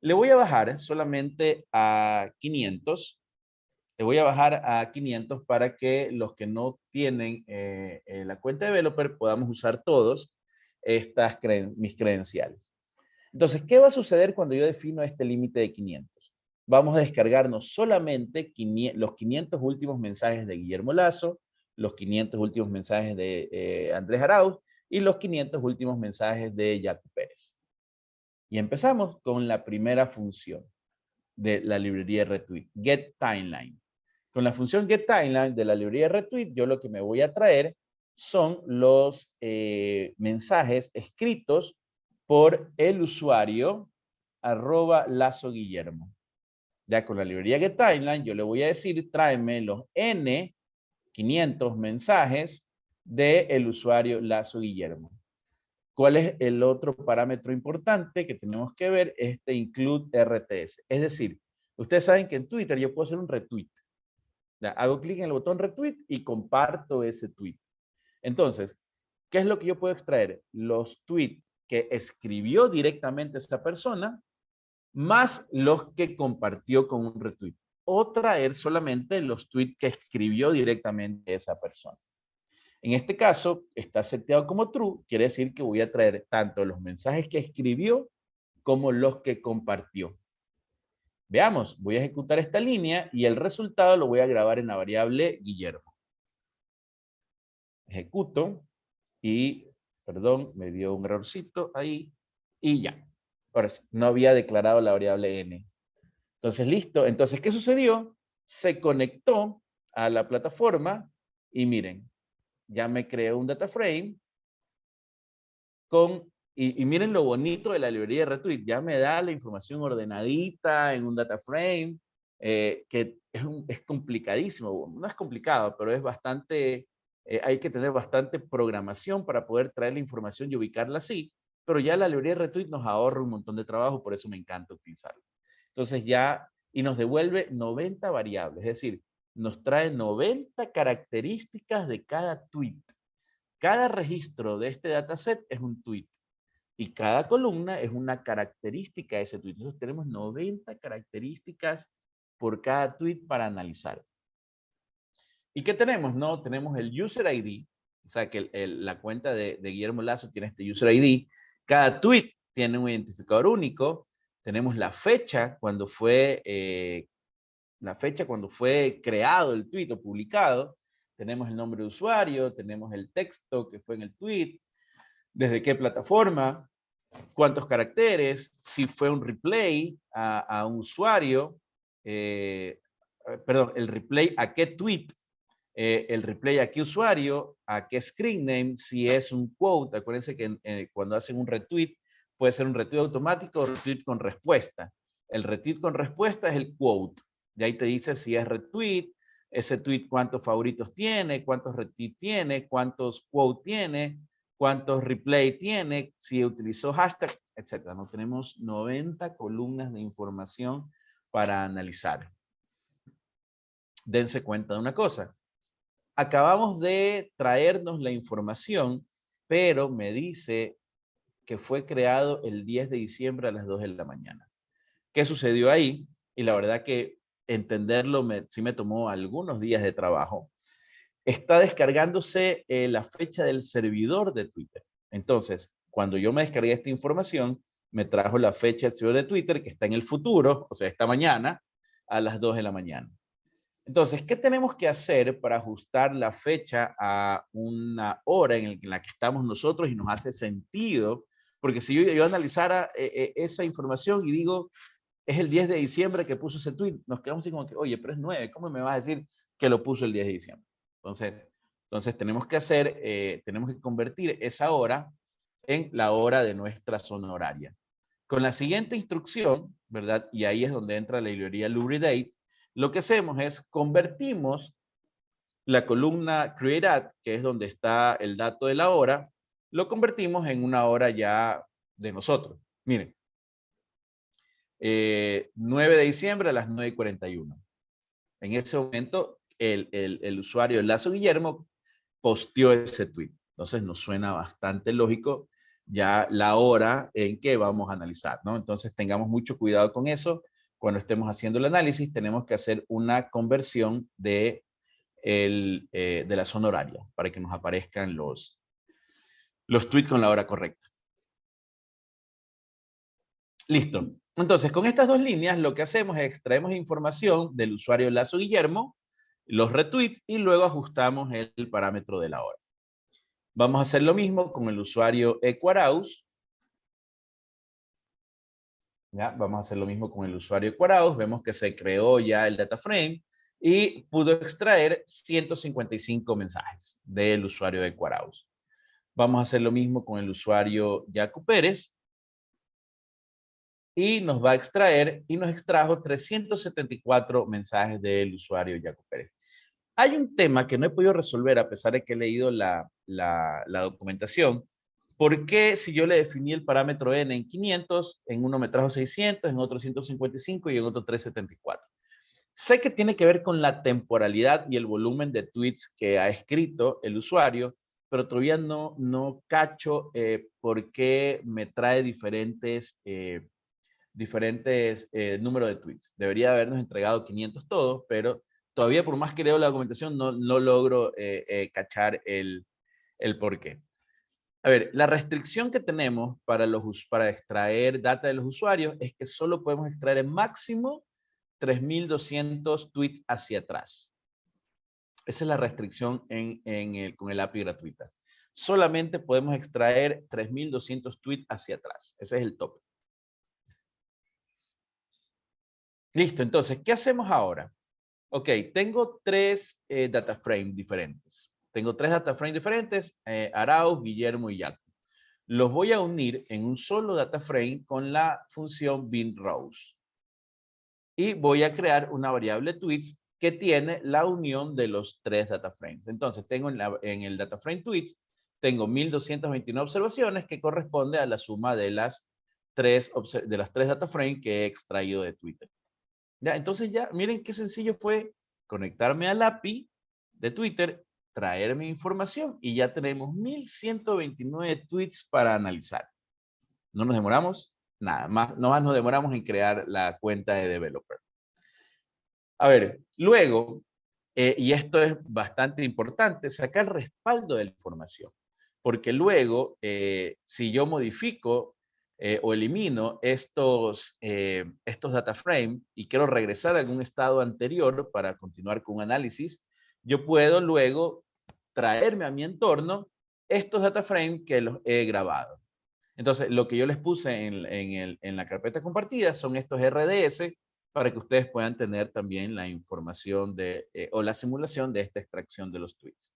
Le voy a bajar solamente a 500. Le voy a bajar a 500 para que los que no tienen la cuenta de developer podamos usar todos mis credenciales. Entonces, ¿qué va a suceder cuando yo defino este límite de 500? Vamos a descargarnos solamente los 500 últimos mensajes de Guillermo Lazo, los 500 últimos mensajes de Andrés Arauz y los 500 últimos mensajes de Jaco Pérez. Y empezamos con la primera función de la librería de retweet, getTimeline. Con la función getTimeline de la librería de retweet, yo lo que me voy a traer son los mensajes escritos por el usuario @LazoGuillermo. Ya con la librería getTimeline, yo le voy a decir, tráeme los N500 mensajes del usuario Lazo Guillermo. ¿Cuál es el otro parámetro importante que tenemos que ver? Include RTS. Es decir, ustedes saben que en Twitter yo puedo hacer un retweet. Ya, hago clic en el botón retweet y comparto ese tweet. Entonces, ¿qué es lo que yo puedo extraer? Los tweets que escribió directamente esta persona, más los que compartió con un retweet. o traer solamente los tweets que escribió directamente esa persona. En este caso, está seteado como true, quiere decir que voy a traer tanto los mensajes que escribió como los que compartió. Veamos, voy a ejecutar esta línea y el resultado lo voy a grabar en la variable Guillermo. Ejecuto y, perdón, me dio un errorcito ahí y ya. Ahora sí, no había declarado la variable n. Entonces, listo. Entonces, ¿qué sucedió? Se conectó a la plataforma y miren, ya me creó un data frame con, y miren lo bonito de la librería de retweet, ya me da la información ordenadita en un data frame, que es complicadísimo, no es complicado, pero es bastante, hay que tener bastante programación para poder traer la información y ubicarla así, pero ya la librería de retweet nos ahorra un montón de trabajo, por eso me encanta utilizarla. Entonces ya, y nos devuelve 90 variables, es decir, nos trae 90 características de cada tweet. Cada registro de este dataset es un tweet y cada columna es una característica de ese tweet. Entonces tenemos 90 características por cada tweet para analizar. ¿Y qué tenemos? No, tenemos el user ID, o sea que la cuenta de Guillermo Lazo tiene este user ID. Cada tweet tiene un identificador único. Tenemos la fecha cuando fue creado el tweet o publicado. Tenemos el nombre de usuario, tenemos el texto que fue en el tweet, desde qué plataforma, cuántos caracteres, si fue un replay a un usuario, perdón, el replay a qué tweet, el replay a qué usuario, a qué screen name, si es un quote. Acuérdense que cuando hacen un retweet, puede ser un retweet automático o retweet con respuesta. El retweet con respuesta es el quote. Y ahí te dice si es retweet, ese tweet cuántos favoritos tiene, cuántos retweet tiene, cuántos quote tiene, cuántos replay tiene, si utilizó hashtag, etc. ¿No? Tenemos 90 columnas de información para analizar. Dense cuenta de una cosa. Acabamos de traernos la información, pero me dice que fue creado el 10 de diciembre a las 2 de la mañana. ¿Qué sucedió ahí? Y la verdad que entenderlo sí me tomó algunos días de trabajo. Está descargándose la fecha del servidor de Twitter. Entonces, cuando yo me descargué esta información, me trajo la fecha del servidor de Twitter que está en el futuro, o sea, esta mañana, a las 2 de la mañana. Entonces, ¿qué tenemos que hacer para ajustar la fecha a una hora en la que estamos nosotros y nos hace sentido? Porque si yo analizara esa información y digo, es el 10 de diciembre que puso ese tweet, nos quedamos así como que, oye, pero es 9, ¿cómo me vas a decir que lo puso el 10 de diciembre? Entonces tenemos que convertir esa hora en la hora de nuestra zona horaria. Con la siguiente instrucción, ¿verdad? Y ahí es donde entra la librería LubriDate. Lo que hacemos es convertimos la columna createAt, que es donde está el dato de la hora, lo convertimos en una hora ya de nosotros. Miren, 9 de diciembre a las 9:41. En ese momento, el usuario Lazo Guillermo posteó ese tweet. Entonces nos suena bastante lógico ya la hora en que vamos a analizar, ¿no? Entonces tengamos mucho cuidado con eso. Cuando estemos haciendo el análisis, tenemos que hacer una conversión de la zona horaria para que nos aparezcan los tweets con la hora correcta. Listo. Entonces, con estas dos líneas, lo que hacemos es extraemos información del usuario Lazo Guillermo, los retweets y luego ajustamos el parámetro de la hora. Vamos a hacer lo mismo con el usuario Equaraus. ¿Ya? Vamos a hacer lo mismo con el usuario Equaraus. Vemos que se creó ya el data frame y pudo extraer 155 mensajes del usuario Equaraus. Vamos a hacer lo mismo con el usuario Jaco Pérez. Y nos va a extraer y nos extrajo 374 mensajes del usuario Jaco Pérez. Hay un tema que no he podido resolver a pesar de que he leído la documentación. ¿Por qué si yo le definí el parámetro n en 500, en uno me trajo 600, en otro 155 y en otro 374? Sé que tiene que ver con la temporalidad y el volumen de tweets que ha escrito el usuario, pero todavía no cacho por qué me trae diferentes diferentes números de tweets. Debería habernos entregado 500 todos, pero todavía por más que leo la documentación no logro cachar el por qué. A ver, la restricción que tenemos para extraer data de los usuarios es que solo podemos extraer en máximo 3.200 tweets hacia atrás. Esa es la restricción con el API gratuita. Solamente podemos extraer 3.200 tweets hacia atrás. Ese es el tope. Listo, entonces, ¿qué hacemos ahora? Ok, tengo tres data frames diferentes. Tengo tres data frames diferentes, Arauz, Guillermo y Jaco. Los voy a unir en un solo data frame con la función binRows. Y voy a crear una variable tweets que tiene la unión de los tres data frames. Entonces, tengo en el data frame tweets, tengo 1.229 observaciones que corresponde a la suma de las tres data frames que he extraído de Twitter. Ya, entonces ya, miren qué sencillo fue conectarme al API de Twitter, traer mi información y ya tenemos 1.129 tweets para analizar. No nos demoramos nada, nomás nos demoramos en crear la cuenta de developer. A ver, luego, y esto es bastante importante, sacar respaldo de la información. Porque luego, si yo modifico o elimino estos data frame y quiero regresar a algún estado anterior para continuar con un análisis, yo puedo luego traerme a mi entorno estos data frame que los he grabado. Entonces, lo que yo les puse en la carpeta compartida son estos RDS para que ustedes puedan tener también la información o la simulación de esta extracción de los tweets.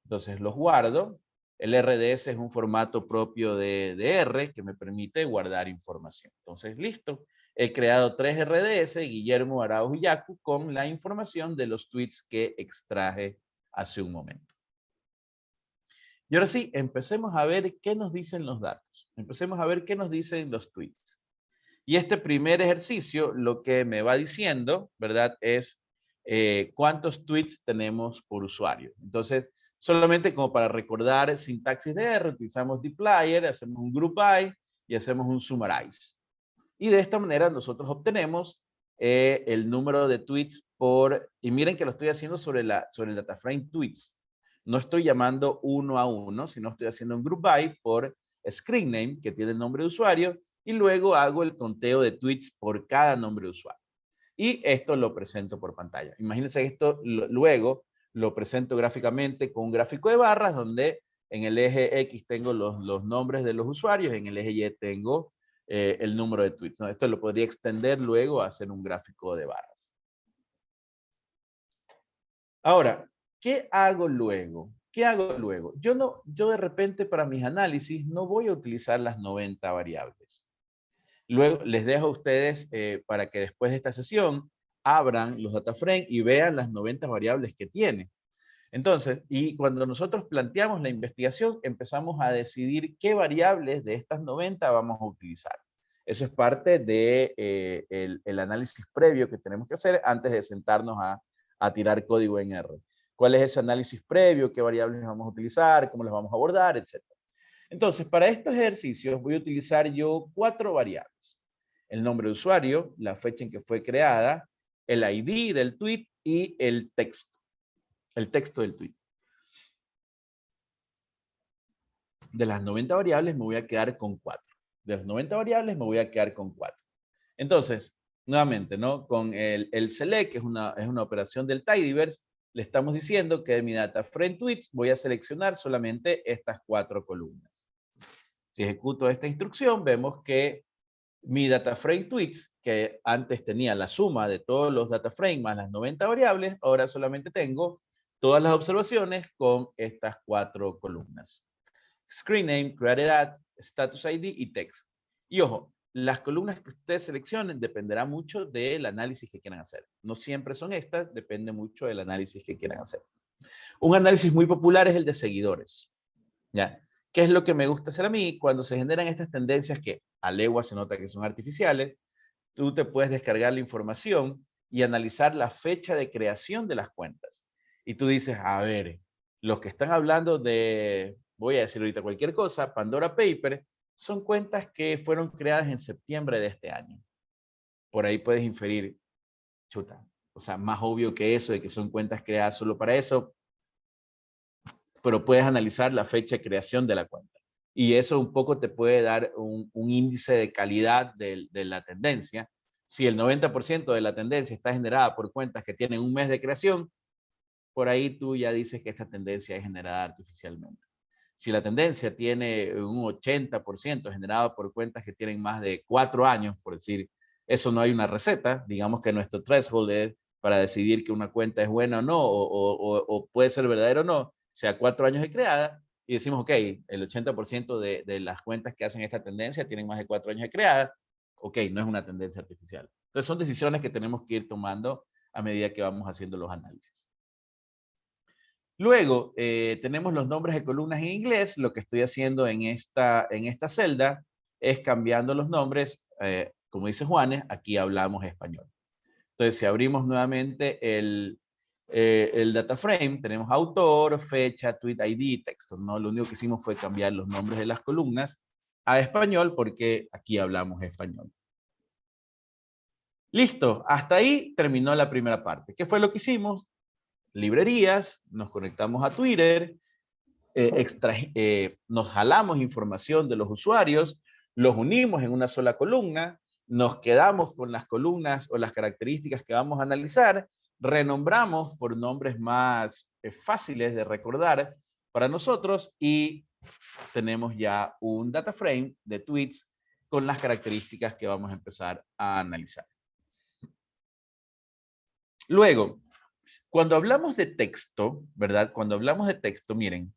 Entonces, los guardo. El RDS es un formato propio de R que me permite guardar información. Entonces, listo. He creado 3 RDS, Guillermo, Arauz y Jaco, con la información de los tweets que extraje hace un momento. Y ahora sí, empecemos a ver qué nos dicen los datos. Empecemos a ver qué nos dicen los tweets. Y este primer ejercicio lo que me va diciendo, ¿verdad? Es cuántos tweets tenemos por usuario. Entonces, solamente como para recordar sintaxis de R, utilizamos dplyr, hacemos un group by y hacemos un summarize. Y de esta manera nosotros obtenemos el número de tweets y miren que lo estoy haciendo sobre el data frame tweets. No estoy llamando uno a uno, sino estoy haciendo un group by por screen name, que tiene el nombre de usuario, y luego hago el conteo de tweets por cada nombre de usuario. Y esto lo presento por pantalla. Imagínense que esto luego lo presento gráficamente con un gráfico de barras donde en el eje X tengo los nombres de los usuarios, en el eje Y tengo el número de tweets, ¿no? Esto lo podría extender luego a hacer un gráfico de barras. Ahora, ¿qué hago luego? ¿Qué hago luego? Yo de repente para mis análisis no voy a utilizar las 90 variables. Luego les dejo a ustedes para que después de esta sesión abran los data frame y vean las 90 variables que tiene. Entonces, y cuando nosotros planteamos la investigación, empezamos a decidir qué variables de estas 90 vamos a utilizar. Eso es parte de el análisis previo que tenemos que hacer antes de sentarnos a tirar código en R. ¿Cuál es ese análisis previo? ¿Qué variables vamos a utilizar? ¿Cómo las vamos a abordar? Etcétera. Entonces, para estos ejercicios voy a utilizar yo 4 variables. El nombre de usuario, la fecha en que fue creada, el ID del tweet y el texto del tweet. De las 90 variables me voy a quedar con 4. De las 90 variables me voy a quedar con 4. Entonces, nuevamente, ¿no? Con el select, que es una operación del tidyverse, le estamos diciendo que de mi data frame tweets voy a seleccionar solamente estas 4 columnas. Si ejecuto esta instrucción, vemos que mi data frame tweets, que antes tenía la suma de todos los data frame más las 90 variables, ahora solamente tengo todas las observaciones con estas 4 columnas. Screen name, created at, status ID y text. Y ojo, las columnas que ustedes seleccionen dependerá mucho del análisis que quieran hacer. No siempre son estas, depende mucho del análisis que quieran hacer. Un análisis muy popular es el de seguidores. ¿Ya? ¿Qué es lo que me gusta hacer a mí? Cuando se generan estas tendencias que a legua se nota que son artificiales, tú te puedes descargar la información y analizar la fecha de creación de las cuentas. Y tú dices, a ver, los que están hablando de, voy a decir ahorita cualquier cosa, Pandora Paper, son cuentas que fueron creadas en septiembre de este año. por ahí puedes inferir, chuta, o sea, más obvio que eso, de que son cuentas creadas solo para eso, pero puedes analizar la fecha de creación de la cuenta. Y eso un poco te puede dar un índice de calidad de la tendencia. Si el 90% de la tendencia está generada por cuentas que tienen un mes de creación, por ahí tú ya dices que esta tendencia es generada artificialmente. Si la tendencia tiene un 80% generado por cuentas que tienen más de 4 años, por decir, eso no hay una receta, digamos que nuestro threshold es para decidir que una cuenta es buena o no, o puede ser verdadera o no, sea 4 años de creada, y decimos, ok, el 80% de las cuentas que hacen esta tendencia tienen más de 4 años de creada, ok, no es una tendencia artificial. Entonces son decisiones que tenemos que ir tomando a medida que vamos haciendo los análisis. Luego, tenemos los nombres de columnas en inglés. Lo que estoy haciendo en esta celda es cambiando los nombres. Como dice Juanes, aquí hablamos español. Entonces, si abrimos nuevamente el data frame, tenemos autor, fecha, tweet ID y texto, ¿no? Lo único que hicimos fue cambiar los nombres de las columnas a español porque aquí hablamos español. Listo, hasta ahí terminó la primera parte. ¿Qué fue lo que hicimos? Librerías, nos conectamos a Twitter, nos jalamos información de los usuarios, los unimos en una sola columna, nos quedamos con las columnas o las características que vamos a analizar, renombramos por nombres más fáciles de recordar para nosotros y tenemos ya un data frame de tweets con las características que vamos a empezar a analizar. Luego, cuando hablamos de texto, ¿verdad? Cuando hablamos de texto, miren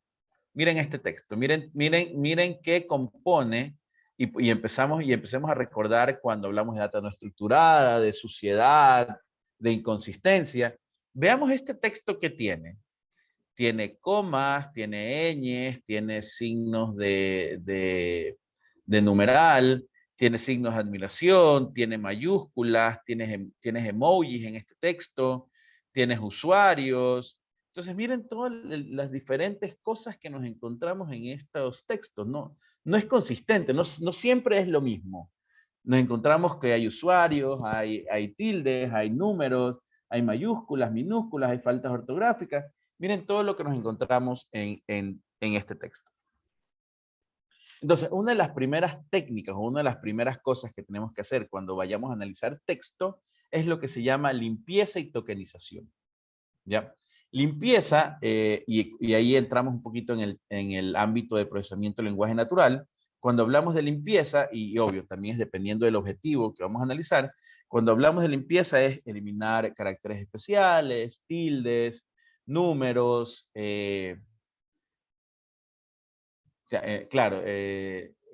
este texto, miren qué compone y empecemos a recordar cuando hablamos de data no estructurada, de suciedad, de inconsistencia. Veamos este texto que tiene. Tiene comas, tiene ñes, tiene signos de numeral, tiene signos de admiración, tiene mayúsculas, tienes emojis en este texto, tienes usuarios. Entonces miren todas las diferentes cosas que nos encontramos en estos textos. No es consistente, no siempre es lo mismo. Nos encontramos que hay usuarios, hay tildes, hay números, hay mayúsculas, minúsculas, hay faltas ortográficas. Miren todo lo que nos encontramos en este texto. Entonces, una de las primeras técnicas o una de las primeras cosas que tenemos que hacer cuando vayamos a analizar texto es lo que se llama limpieza y tokenización. ¿Ya? Limpieza, y ahí entramos un poquito en el ámbito de procesamiento de lenguaje natural. Cuando hablamos de limpieza, y obvio, también es dependiendo del objetivo que vamos a analizar, cuando hablamos de limpieza es eliminar caracteres especiales, tildes, números, claro,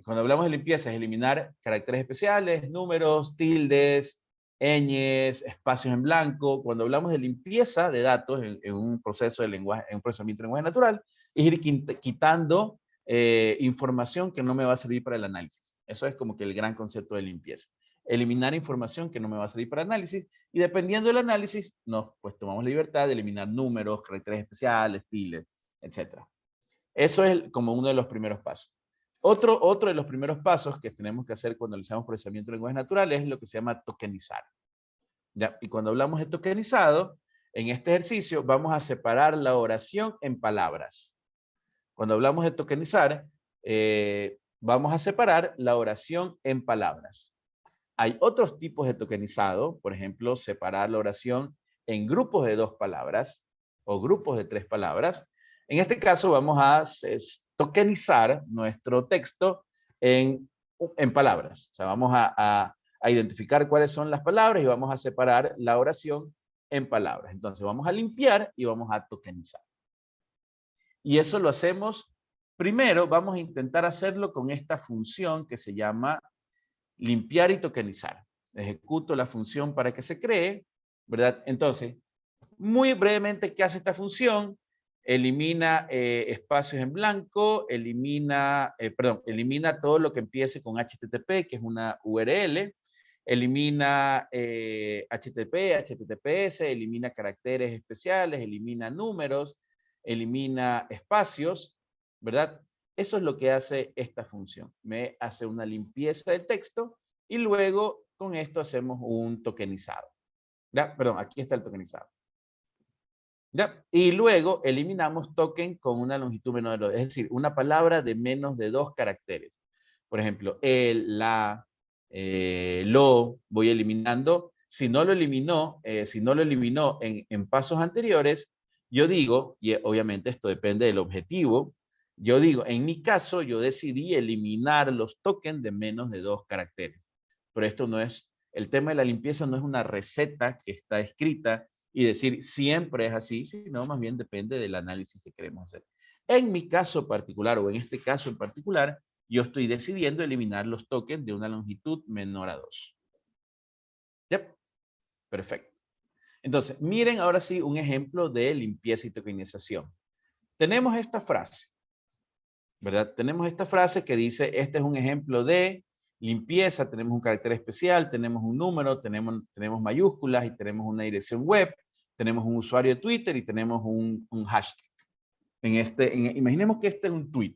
cuando hablamos de limpieza es eliminar caracteres especiales, números, tildes, ñes, espacios en blanco. Cuando hablamos de limpieza de datos en un proceso de lenguaje, en un procesamiento de lenguaje natural, es ir quitando información que no me va a servir para el análisis. Eso es como que el gran concepto de limpieza. Eliminar información que no me va a servir para análisis y dependiendo del análisis, pues tomamos la libertad de eliminar números, caracteres especiales, tildes, etc. Eso es como uno de los primeros pasos. Otro de los primeros pasos que tenemos que hacer cuando analizamos procesamiento de lenguaje natural es lo que se llama tokenizar. ¿Ya? Y cuando hablamos de tokenizado, en este ejercicio vamos a separar la oración en palabras. Cuando hablamos de tokenizar, vamos a separar la oración en palabras. Hay otros tipos de tokenizado, por ejemplo, separar la oración en grupos de 2 palabras o grupos de 3 palabras. En este caso vamos a tokenizar nuestro texto en palabras. O sea, vamos a identificar cuáles son las palabras y vamos a separar la oración en palabras. Entonces vamos a limpiar y vamos a tokenizar. Y eso lo hacemos, primero vamos a intentar hacerlo con esta función que se llama limpiar y tokenizar. Ejecuto la función para que se cree, ¿verdad? Entonces, muy brevemente, ¿qué hace esta función? Elimina espacios en blanco, elimina todo lo que empiece con HTTP, que es una URL, elimina HTTP, HTTPS, elimina caracteres especiales, elimina números, elimina espacios, ¿verdad? Eso es lo que hace esta función. Me hace una limpieza del texto y luego con esto hacemos un tokenizado. ¿Ya? Perdón, aquí está el tokenizado. ¿Ya? Y luego eliminamos token con una longitud menor de 2, es decir, una palabra de menos de 2 caracteres. Por ejemplo, el, la, lo, voy eliminando. Si no lo eliminó en pasos anteriores, yo digo, y obviamente esto depende del objetivo, yo digo, en mi caso, yo decidí eliminar los tokens de menos de 2 caracteres. Pero esto no es, el tema de la limpieza no es una receta que está escrita y decir siempre es así, sino más bien depende del análisis que queremos hacer. En mi caso particular, o en este caso en particular, yo estoy decidiendo eliminar los tokens de una longitud menor a 2. Yep. Perfecto. Entonces, miren ahora sí un ejemplo de limpieza y tokenización. Tenemos esta frase, ¿verdad? Tenemos esta frase que dice, este es un ejemplo de limpieza, tenemos un carácter especial, tenemos un número, tenemos mayúsculas y tenemos una dirección web, tenemos un usuario de Twitter y tenemos un hashtag. Imaginemos que este es un tweet,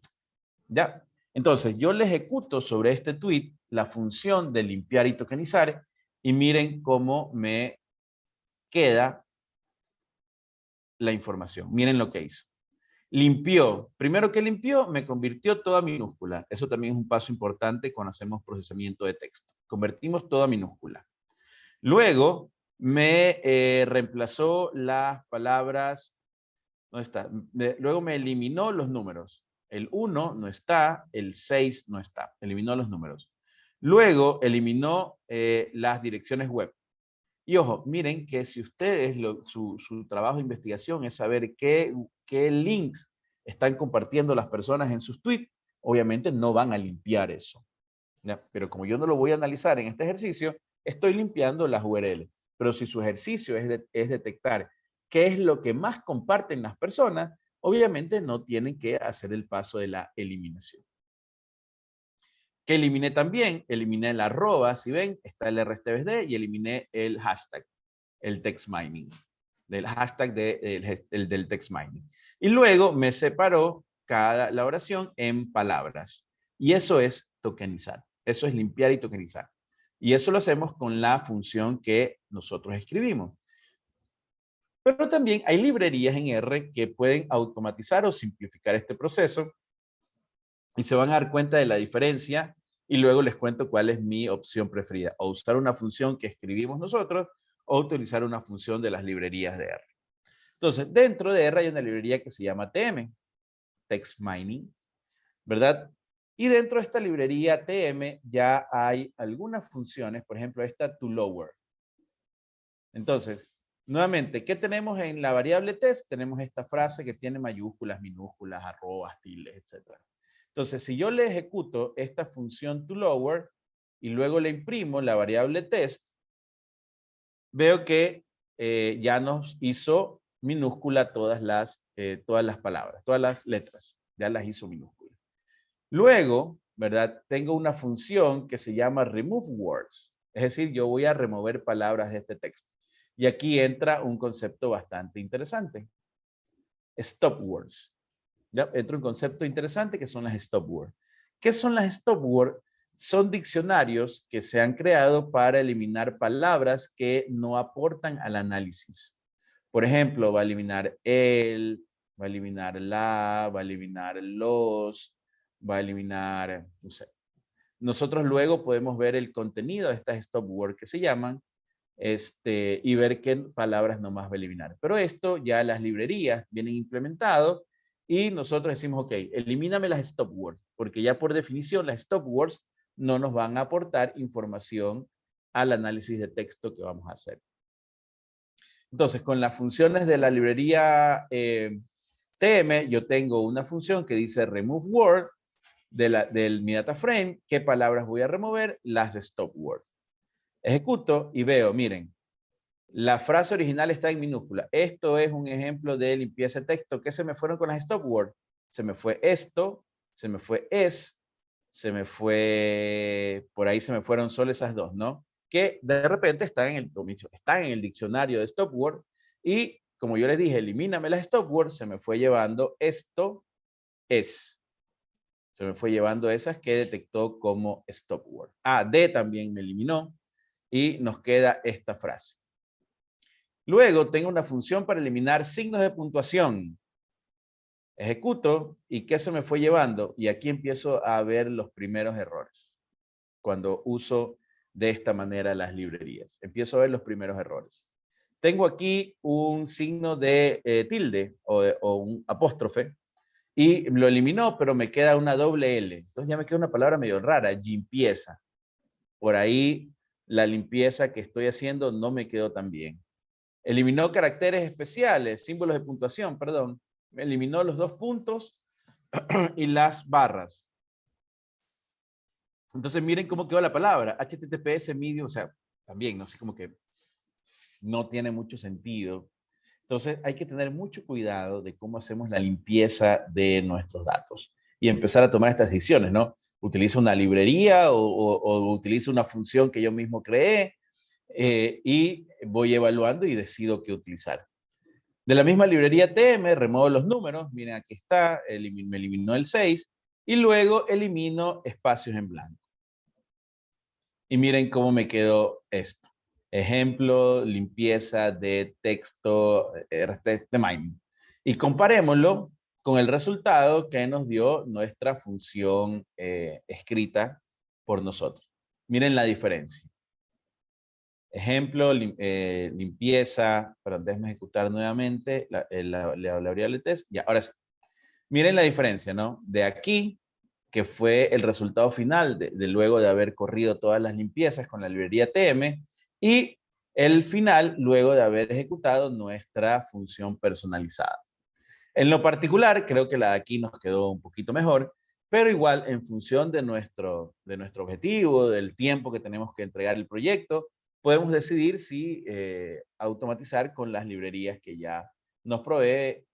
¿ya? Entonces, yo le ejecuto sobre este tweet la función de limpiar y tokenizar y miren cómo me queda la información. Miren lo que hizo. Limpió. Primero que limpió, me convirtió toda minúscula. Eso también es un paso importante cuando hacemos procesamiento de texto. Convertimos toda minúscula. Luego, me reemplazó las palabras. ¿Dónde está? Luego me eliminó los números. El 1 no está, el 6 no está. Eliminó los números. Luego, eliminó las direcciones web. Y ojo, miren que si ustedes, su trabajo de investigación es saber qué links están compartiendo las personas en sus tweets, obviamente no van a limpiar eso. ¿Ya? Pero como yo no lo voy a analizar en este ejercicio, estoy limpiando las URL. Pero si su ejercicio es detectar qué es lo que más comparten las personas, obviamente no tienen que hacer el paso de la eliminación. Que eliminé también, eliminé el arroba, si ven, está el RTBSD y eliminé el hashtag, el text mining, del hashtag del text mining. Y luego me separó la oración en palabras. Y eso es tokenizar. Eso es limpiar y tokenizar. Y eso lo hacemos con la función que nosotros escribimos. Pero también hay librerías en R que pueden automatizar o simplificar este proceso y se van a dar cuenta de la diferencia y luego les cuento cuál es mi opción preferida, o usar una función que escribimos nosotros o utilizar una función de las librerías de R. Entonces, dentro de R hay una librería que se llama TM, Text Mining, ¿verdad? Y dentro de esta librería TM ya hay algunas funciones, por ejemplo, esta toLower. Entonces, nuevamente, ¿qué tenemos en la variable test? Tenemos esta frase que tiene mayúsculas, minúsculas, arrobas, tildes, etc. Entonces, si yo le ejecuto esta función toLower y luego le imprimo la variable test, veo que ya nos hizo minúscula todas las palabras, todas las letras, ya las hizo minúsculas. Luego, ¿verdad? Tengo una función que se llama remove words, es decir, yo voy a remover palabras de este texto. Y aquí entra un concepto bastante interesante. Stop words. ¿Ya? Entra un concepto interesante que son las stop words. ¿Qué son las stop words? Son diccionarios que se han creado para eliminar palabras que no aportan al análisis. Por ejemplo, va a eliminar el, va a eliminar la, va a eliminar los, va a eliminar, no sé. Nosotros luego podemos ver el contenido de estas stop words que se llaman y ver qué palabras nomás va a eliminar. Pero esto ya las librerías vienen implementado y nosotros decimos, ok, elimíname las stop words, porque ya por definición las stop words no nos van a aportar información al análisis de texto que vamos a hacer. Entonces, con las funciones de la librería TM, yo tengo una función que dice remove word del mi data frame. ¿Qué palabras voy a remover? Las de stop word. Ejecuto y veo, miren, la frase original está en minúscula. Esto es un ejemplo de limpieza de texto. ¿Qué se me fueron con las stop word? Se me fue esto, se me fue se me fue, por ahí se me fueron solo esas dos, ¿no? Que de repente están en el diccionario de stop word y como yo les dije, elimíname las stop word, se me fue llevando esto es. Se me fue llevando esas que detectó como stop word. D también me eliminó. y nos queda esta frase. Luego tengo una función para eliminar signos de puntuación. Ejecuto y ¿qué se me fue llevando? Y aquí empiezo a ver los primeros errores. Cuando uso de esta manera las librerías. Empiezo a ver los primeros errores. Tengo aquí un signo de tilde o un apóstrofe y lo eliminó, pero me queda una doble L. Entonces ya me queda una palabra medio rara, limpieza. Por ahí la limpieza que estoy haciendo no me quedó tan bien. Eliminó caracteres especiales, símbolos de puntuación, perdón. Me eliminó los 2 puntos y las barras. Entonces miren cómo quedó la palabra. HTTPS medium, o sea, también, no sé, como que no tiene mucho sentido. Entonces hay que tener mucho cuidado de cómo hacemos la limpieza de nuestros datos y empezar a tomar estas decisiones, ¿no? Utilizo una librería o utilizo una función que yo mismo creé y voy evaluando y decido qué utilizar. De la misma librería TM, remuevo los números. Miren, aquí está, me eliminó el 6 y luego elimino espacios en blanco. Y miren cómo me quedó esto. Ejemplo, limpieza de texto de MIME. Y comparémoslo con el resultado que nos dio nuestra función escrita por nosotros. Miren la diferencia. Ejemplo, limpieza, perdón, déjenme ejecutar nuevamente la variable test. Ya, ahora sí. Miren la diferencia, ¿no? De aquí, que fue el resultado final de luego de haber corrido todas las limpiezas con la librería TM, y el final luego de haber ejecutado nuestra función personalizada. En lo particular, creo que la de aquí nos quedó un poquito mejor, pero igual en función de nuestro objetivo, del tiempo que tenemos que entregar el proyecto, podemos decidir si automatizar con las librerías que ya nos provee,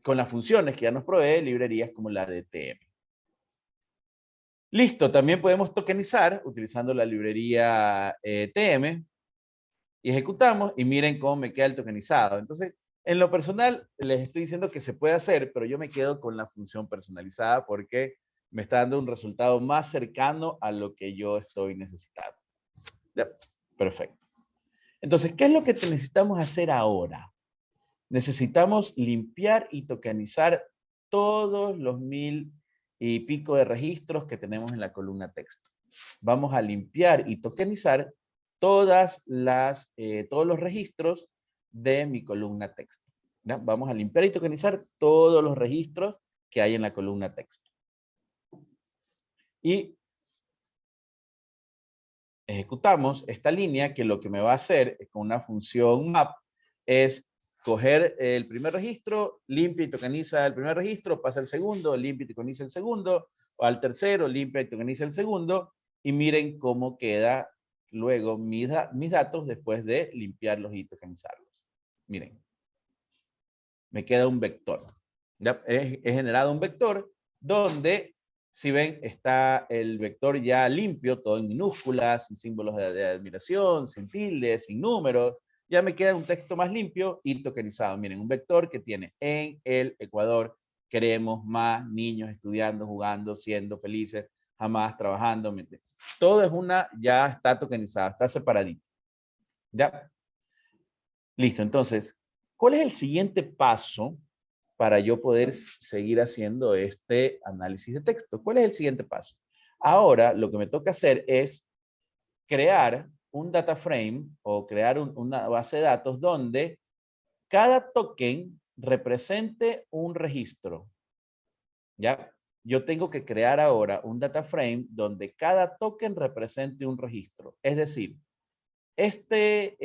con las funciones que ya nos provee librerías como la de TM. Listo, también podemos tokenizar utilizando la librería TM y ejecutamos y miren cómo me queda el tokenizado. Entonces, en lo personal, les estoy diciendo que se puede hacer, pero yo me quedo con la función personalizada porque me está dando un resultado más cercano a lo que yo estoy necesitando. Ya, perfecto. Entonces, ¿qué es lo que necesitamos hacer ahora? Necesitamos limpiar y tokenizar todos los 1000 y pico de registros que tenemos en la columna texto. Vamos a limpiar y tokenizar todos los registros de mi columna texto. ¿Ya? Vamos a limpiar y tokenizar todos los registros que hay en la columna texto. Y ejecutamos esta línea que lo que me va a hacer con una función map es coger el primer registro, limpia y tokeniza el primer registro, pasa al segundo, limpia y tokeniza el segundo, o al tercero, limpia y tokeniza el segundo, y miren cómo queda luego mis datos después de limpiarlos y tokenizarlos. Miren, me queda un vector. ¿Ya? He generado un vector donde, si ven, está el vector ya limpio, todo en minúsculas, sin símbolos de admiración, sin tildes, sin números. Ya me queda un texto más limpio y tokenizado. Miren, un vector que tiene en el Ecuador, queremos más niños estudiando, jugando, siendo felices, jamás trabajando. Todo es ya está tokenizado, está separadito. ¿Ya? Listo, entonces, ¿cuál es el siguiente paso para yo poder seguir haciendo este análisis de texto? ¿Cuál es el siguiente paso? Ahora lo que me toca hacer es crear un data frame o crear una base de datos donde cada token represente un registro. ¿Ya? Yo tengo que crear ahora un data frame donde cada token represente un registro. Es decir, este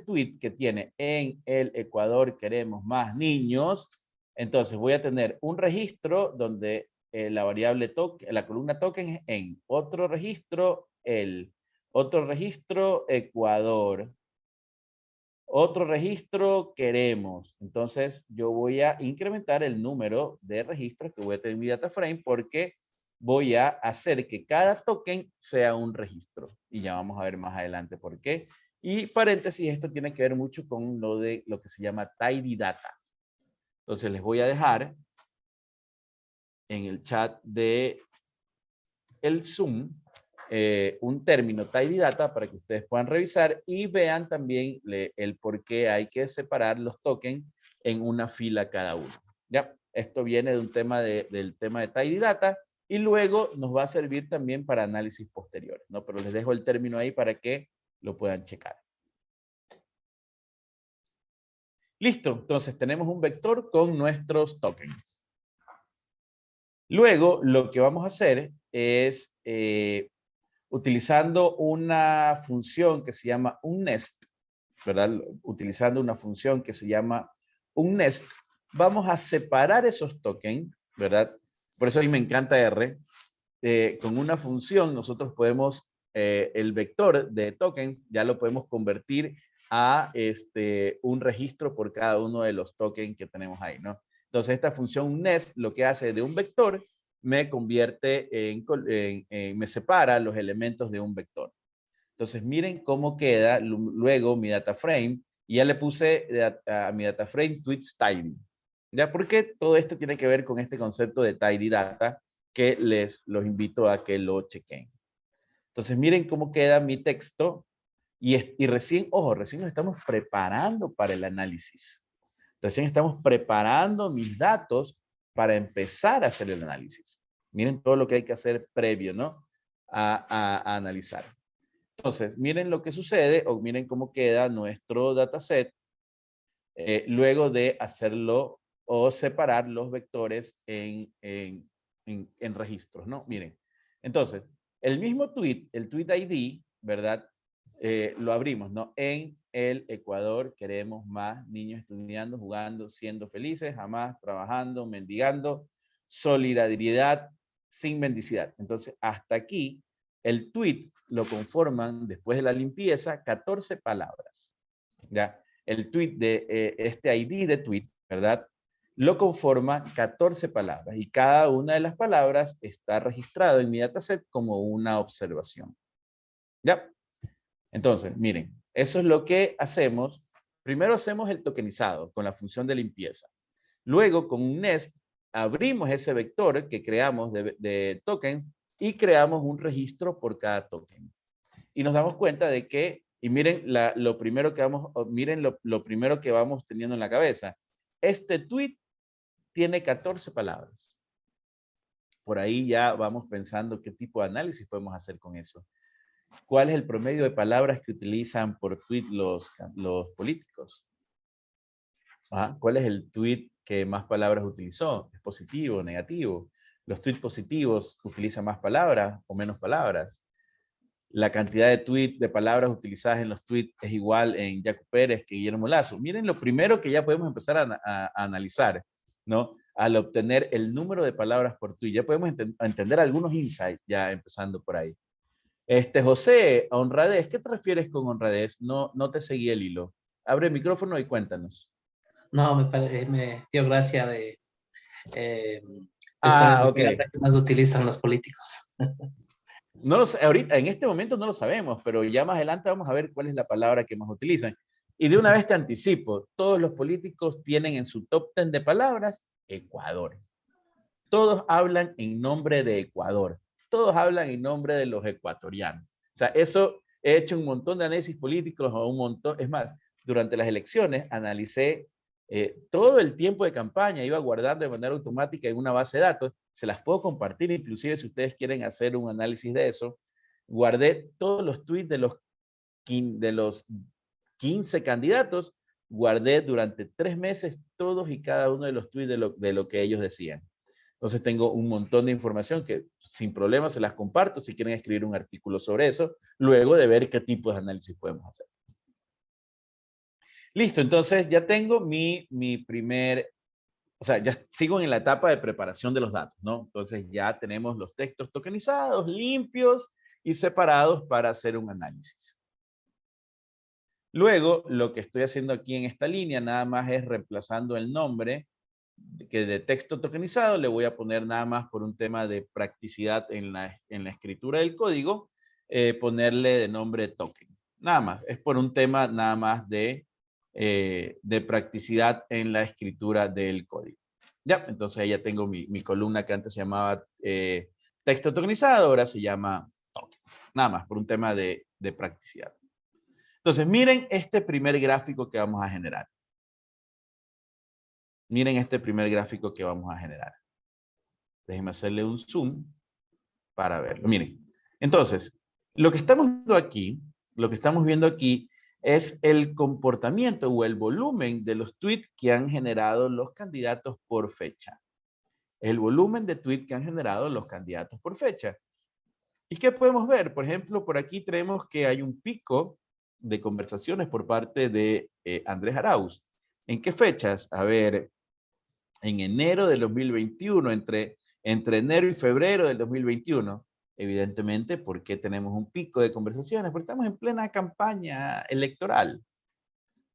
tweet que tiene en el Ecuador queremos más niños, entonces voy a tener un registro donde la variable token, la columna token es en otro registro, otro registro Ecuador, otro registro queremos. Entonces yo voy a incrementar el número de registros que voy a tener en mi data frame porque voy a hacer que cada token sea un registro. Y ya vamos a ver más adelante por qué. Y paréntesis, esto tiene que ver mucho con lo que se llama tidy data. Entonces les voy a dejar en el chat de el Zoom un término tidy data para que ustedes puedan revisar y vean también el por qué hay que separar los tokens en una fila cada uno. ¿Ya? Esto viene de un tema del tema de tidy data y luego nos va a servir también para análisis posteriores, ¿no? Pero les dejo el término ahí para que lo puedan checar. Listo, entonces tenemos un vector con nuestros tokens. Luego, lo que vamos a hacer es, utilizando una función que se llama unNest, ¿verdad? Utilizando una función que se llama unNest, vamos a separar esos tokens, ¿verdad? Por eso a mí me encanta R. Con una función nosotros podemos, el vector de token ya lo podemos convertir a un registro por cada uno de los tokens que tenemos ahí, ¿no? Entonces esta función nest lo que hace de un vector me convierte me separa los elementos de un vector. Entonces miren cómo queda luego mi data frame y ya le puse a mi data frame tweets tidy. ¿Ya? Porque todo esto tiene que ver con este concepto de tidy data que los invito a que lo chequen. Entonces miren cómo queda mi texto y recién, ojo, recién nos estamos preparando para el análisis. Recién estamos preparando mis datos para empezar a hacer el análisis. Miren todo lo que hay que hacer previo, ¿no? A analizar. Entonces, miren lo que sucede o miren cómo queda nuestro dataset luego de hacerlo o separar los vectores en registros, ¿no? Miren, entonces, el mismo tweet, el tweet ID, ¿verdad? Lo abrimos, ¿no? En el Ecuador queremos más niños estudiando, jugando, siendo felices, jamás trabajando, mendigando, solidaridad sin mendicidad. Entonces, hasta aquí, el tweet lo conforman, después de la limpieza, 14 palabras, ¿ya? El tweet de este ID de tweet, ¿verdad? Lo conforma 14 palabras y cada una de las palabras está registrado en mi dataset como una observación. ¿Ya? Entonces, miren, eso es lo que hacemos. Primero hacemos el tokenizado con la función de limpieza. Luego, con un nest, abrimos ese vector que creamos de tokens y creamos un registro por cada token. Y nos damos cuenta de que, y miren lo primero que vamos teniendo en la cabeza. Este tweet tiene 14 palabras. Por ahí ya vamos pensando qué tipo de análisis podemos hacer con eso. ¿Cuál es el promedio de palabras que utilizan por tweet los políticos? ¿Cuál es el tweet que más palabras utilizó? ¿Es positivo o negativo? ¿Los tweets positivos utilizan más palabras o menos palabras? La cantidad de tweets, de palabras utilizadas en los tweets es igual en Jaco Pérez que Guillermo Lazo. Miren lo primero que ya podemos empezar a analizar, ¿no? Al obtener el número de palabras por tweet. Ya podemos entender algunos insights ya empezando por ahí. José, honradez, ¿qué te refieres con honradez? No te seguí el hilo. Abre el micrófono y cuéntanos. No, me dio gracia de saber la palabra que más utilizan los políticos. No lo sé, ahorita, en este momento no lo sabemos, pero ya más adelante vamos a ver cuál es la palabra que más utilizan. Y de una vez te anticipo, todos los políticos tienen en su top 10 de palabras Ecuador. Todos hablan en nombre de Ecuador. Todos hablan en nombre de los ecuatorianos. O sea, eso he hecho un montón de análisis políticos o un montón. Es más, durante las elecciones analicé todo el tiempo de campaña, iba guardando de manera automática en una base de datos. Se las puedo compartir, inclusive si ustedes quieren hacer un análisis de eso. Guardé todos los tweets de los 15 candidatos, guardé durante 3 meses todos y cada uno de los tweets de lo que ellos decían. Entonces tengo un montón de información que sin problema se las comparto si quieren escribir un artículo sobre eso, luego de ver qué tipo de análisis podemos hacer. Listo, entonces ya tengo mi primer, o sea, ya sigo en la etapa de preparación de los datos, ¿no? Entonces ya tenemos los textos tokenizados, limpios y separados para hacer un análisis. Luego, lo que estoy haciendo aquí en esta línea nada más es reemplazando el nombre que de texto tokenizado, le voy a poner nada más por un tema de practicidad en la escritura del código, ponerle de nombre token. Nada más, es por un tema nada más de practicidad en la escritura del código. Ya, entonces ahí ya tengo mi columna que antes se llamaba texto tokenizado, ahora se llama token. Nada más, por un tema de practicidad. Entonces, miren este primer gráfico que vamos a generar. Miren este primer gráfico que vamos a generar. Déjenme hacerle un zoom para verlo. Miren. Entonces, lo que estamos viendo aquí es el comportamiento o el volumen de los tweets que han generado los candidatos por fecha. El volumen de tweets que han generado los candidatos por fecha. ¿Y qué podemos ver? Por ejemplo, por aquí tenemos que hay un pico de conversaciones por parte de Andrés Arauz. ¿En qué fechas? A ver, en enero del 2021, entre enero y febrero del 2021. Evidentemente, ¿por qué tenemos un pico de conversaciones? Porque estamos en plena campaña electoral,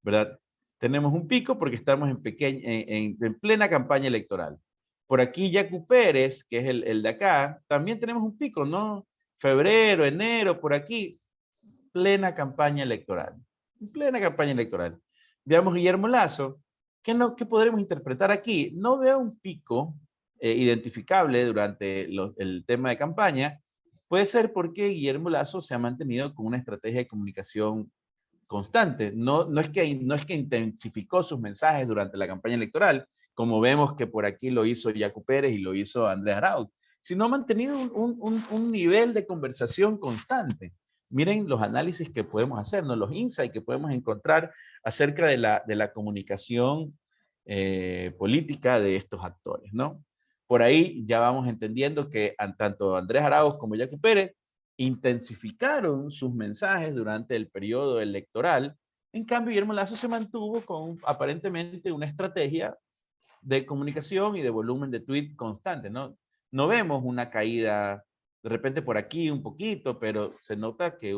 ¿verdad? Tenemos un pico porque estamos en plena campaña electoral. Por aquí, Yacu Pérez, que es el de acá, también tenemos un pico, ¿no? Febrero, enero, por aquí, plena campaña electoral. Plena campaña electoral. Veamos Guillermo Lazo. ¿Qué podremos interpretar aquí? No veo un pico identificable durante el tema de campaña. Puede ser porque Guillermo Lazo se ha mantenido con una estrategia de comunicación constante. No es que intensificó sus mensajes durante la campaña electoral, como vemos que por aquí lo hizo Yacu Pérez y lo hizo Andrés Arauz, sino ha mantenido un nivel de conversación constante. Miren los análisis que podemos hacernos, los insights que podemos encontrar acerca de la comunicación política de estos actores, ¿no? Por ahí ya vamos entendiendo que tanto Andrés Arauz como Yacu Pérez intensificaron sus mensajes durante el periodo electoral. En cambio, Guillermo Lazo se mantuvo con aparentemente una estrategia de comunicación y de volumen de tweet constante, ¿no? No vemos una caída de repente por aquí un poquito, pero se nota que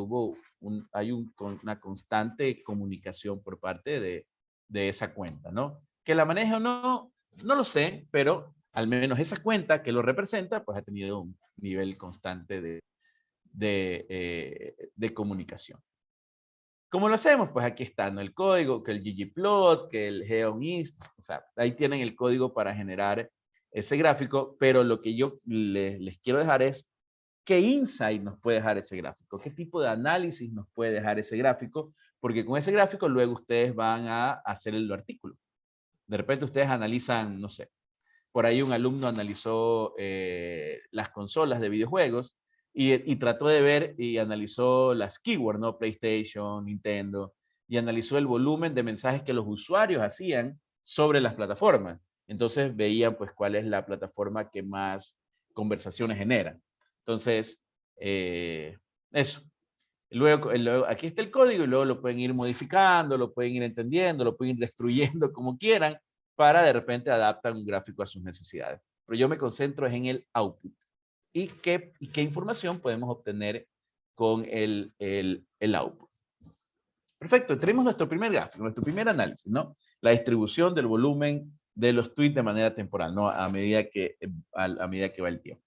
hay una constante comunicación por parte de esa cuenta, ¿no? Que la maneja o no, no lo sé, pero al menos esa cuenta que lo representa, pues ha tenido un nivel constante de comunicación. ¿Cómo lo hacemos? Pues aquí está, ¿no? El código, que el ggplot, que el geonist, o sea, ahí tienen el código para generar ese gráfico, pero lo que yo les quiero dejar es qué insight nos puede dejar ese gráfico, qué tipo de análisis nos puede dejar ese gráfico, porque con ese gráfico luego ustedes van a hacer el artículo. De repente ustedes analizan, no sé, por ahí un alumno analizó las consolas de videojuegos y trató de ver y analizó las keywords, ¿no? PlayStation, Nintendo, y analizó el volumen de mensajes que los usuarios hacían sobre las plataformas. Entonces veían pues cuál es la plataforma que más conversaciones genera. Entonces, eso. Luego, aquí está el código y luego lo pueden ir modificando, lo pueden ir entendiendo, lo pueden ir destruyendo como quieran, para de repente adaptar un gráfico a sus necesidades. Pero yo me concentro en el output. ¿Y qué información podemos obtener con el output? Perfecto, tenemos nuestro primer gráfico, nuestro primer análisis, ¿no? La distribución del volumen de los tweets de manera temporal, ¿no? A medida que va el tiempo.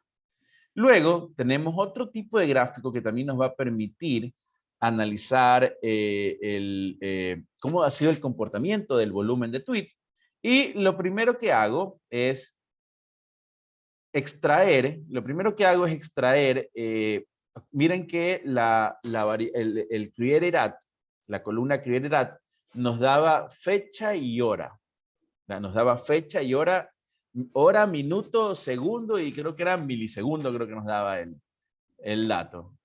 Luego tenemos otro tipo de gráfico que también nos va a permitir analizar cómo ha sido el comportamiento del volumen de tweets. Y lo primero que hago es extraer, miren que el created at, la columna created at, nos daba fecha y hora. Nos daba fecha y hora, minuto, segundo y creo que era milisegundo, creo que nos daba el dato.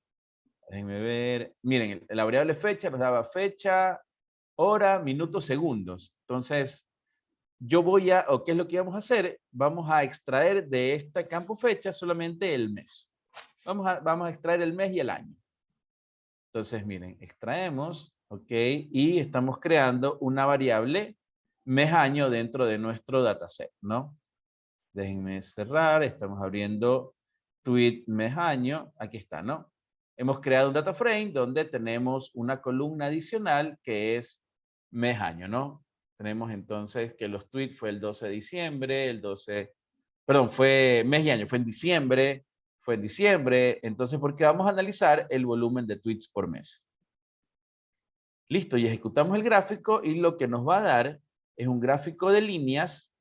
Déjenme ver. Miren, la variable fecha nos daba fecha, hora, minutos, segundos. Entonces, ¿qué es lo que vamos a hacer? Vamos a extraer de este campo fecha solamente el mes. Vamos a extraer el mes y el año. Entonces, miren, extraemos, ok, y estamos creando una variable mes-año dentro de nuestro dataset, ¿no? Déjenme cerrar, estamos abriendo tweet mes-año, aquí está, ¿no? Hemos creado un data frame donde tenemos una columna adicional que es mes-año, ¿no? Tenemos entonces que los tweets fue el 12 de diciembre, fue mes y año, fue en diciembre, entonces porque vamos a analizar el volumen de tweets por mes. Listo, y ejecutamos el gráfico y lo que nos va a dar es un gráfico de líneas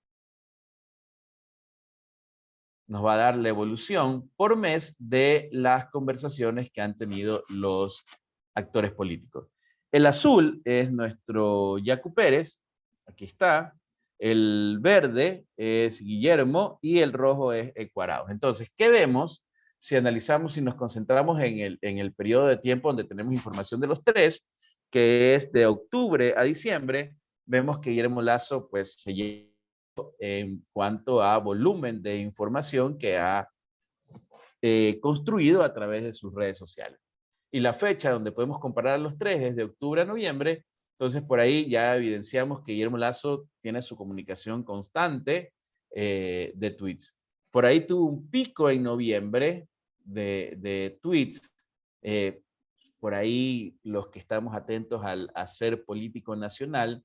nos va a dar la evolución por mes de las conversaciones que han tenido los actores políticos. El azul es nuestro Yacu Pérez, aquí está. El verde es Guillermo y el rojo es Ecuaraos. Entonces, ¿qué vemos si analizamos y nos concentramos en el periodo de tiempo donde tenemos información de los tres, que es de octubre a diciembre? Vemos que Guillermo Lasso pues se lleva en cuanto a volumen de información que ha construido a través de sus redes sociales. Y la fecha donde podemos comparar a los tres es de octubre a noviembre. Entonces, por ahí ya evidenciamos que Guillermo Lasso tiene su comunicación constante de tweets. Por ahí tuvo un pico en noviembre de tweets. Por ahí los que estamos atentos al hacer político nacional,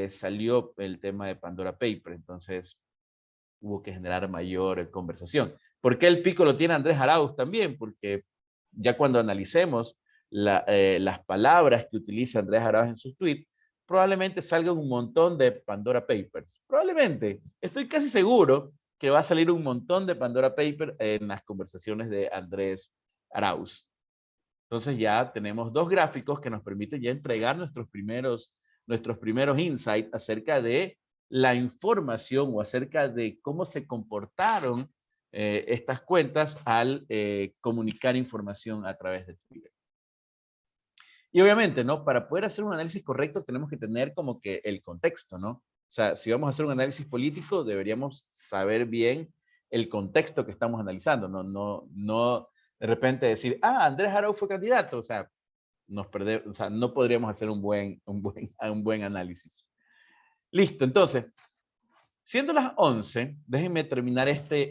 salió el tema de Pandora Paper. Entonces, hubo que generar mayor conversación. ¿Por qué el pico lo tiene Andrés Arauz también? Porque ya cuando analicemos las palabras que utiliza Andrés Arauz en sus tweets, probablemente salga un montón de Pandora Papers. Probablemente. Estoy casi seguro que va a salir un montón de Pandora Papers en las conversaciones de Andrés Arauz. Entonces ya tenemos dos gráficos que nos permiten ya entregar nuestros primeros insights acerca de la información o acerca de cómo se comportaron estas cuentas al comunicar información a través de Twitter. Y obviamente, ¿no? Para poder hacer un análisis correcto tenemos que tener como que el contexto, ¿no? O sea, si vamos a hacer un análisis político, deberíamos saber bien el contexto que estamos analizando, no de repente decir, Andrés Arauz fue candidato, o sea, no podríamos hacer un buen análisis. Listo, entonces, siendo las 11, déjenme terminar estos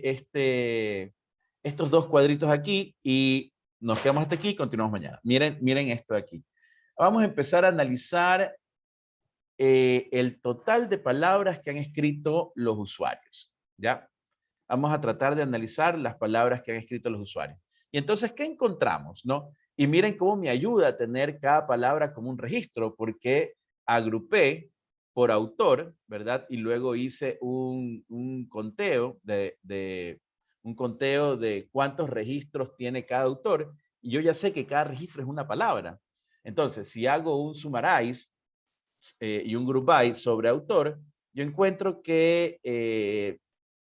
dos cuadritos aquí y nos quedamos hasta aquí y continuamos mañana. Miren esto de aquí. Vamos a empezar a analizar el total de palabras que han escrito los usuarios, ¿ya? Vamos a tratar de analizar las palabras que han escrito los usuarios. Y entonces, ¿qué encontramos, no? Y miren cómo me ayuda a tener cada palabra como un registro, porque agrupé por autor, ¿verdad? Y luego hice un conteo de cuántos registros tiene cada autor, y yo ya sé que cada registro es una palabra. Entonces, si hago un summarize y un group by sobre autor, yo encuentro que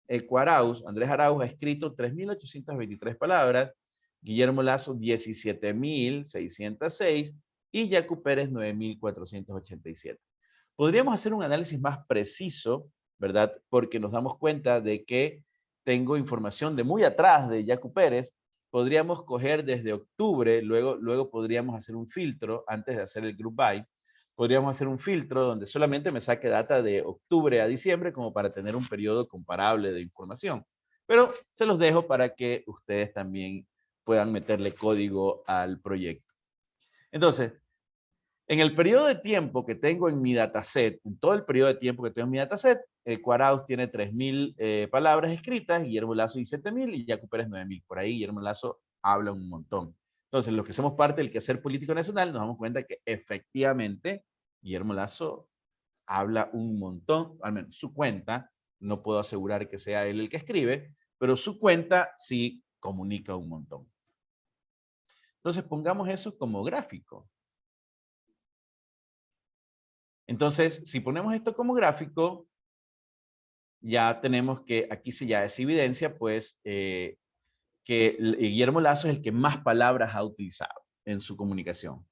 Andrés Arauz ha escrito 3.823 palabras, Guillermo Lasso 17.606 y Yacu Pérez 9.487. Podríamos hacer un análisis más preciso, ¿verdad? Porque nos damos cuenta de que tengo información de muy atrás de Yacu Pérez. Podríamos coger desde octubre, luego podríamos hacer un filtro antes de hacer el group by. Podríamos hacer un filtro donde solamente me saque data de octubre a diciembre como para tener un periodo comparable de información. Pero se los dejo para que ustedes también puedan meterle código al proyecto. Entonces, en el periodo de tiempo que tengo en mi dataset, en todo el periodo de tiempo que tengo en mi dataset, Ecuaraos tiene 3.000 palabras escritas, Guillermo Lasso 17.000 y Yacu Pérez 9.000. Por ahí Guillermo Lasso habla un montón. Entonces, los que somos parte del quehacer político nacional, nos damos cuenta que efectivamente Guillermo Lasso habla un montón, al menos su cuenta, no puedo asegurar que sea él el que escribe, pero su cuenta sí comunica un montón. Entonces, pongamos eso como gráfico. Entonces, si ponemos esto como gráfico, ya tenemos que, aquí sí ya es evidencia, pues, que Guillermo Lasso es el que más palabras ha utilizado en su comunicación.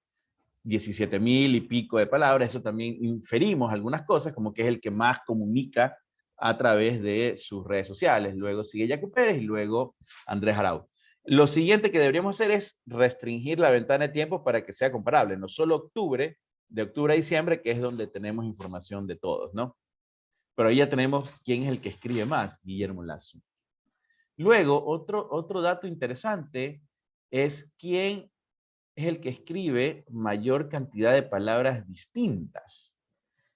17.000 y pico de palabras, eso también inferimos algunas cosas, como que es el que más comunica a través de sus redes sociales. Luego sigue Yacu Pérez y luego Andrés Arauz. Lo siguiente que deberíamos hacer es restringir la ventana de tiempo para que sea comparable, no solo octubre, de octubre a diciembre, que es donde tenemos información de todos, ¿no? Pero ahí ya tenemos quién es el que escribe más, Guillermo Lasso. Luego, otro dato interesante es quién es el que escribe mayor cantidad de palabras distintas.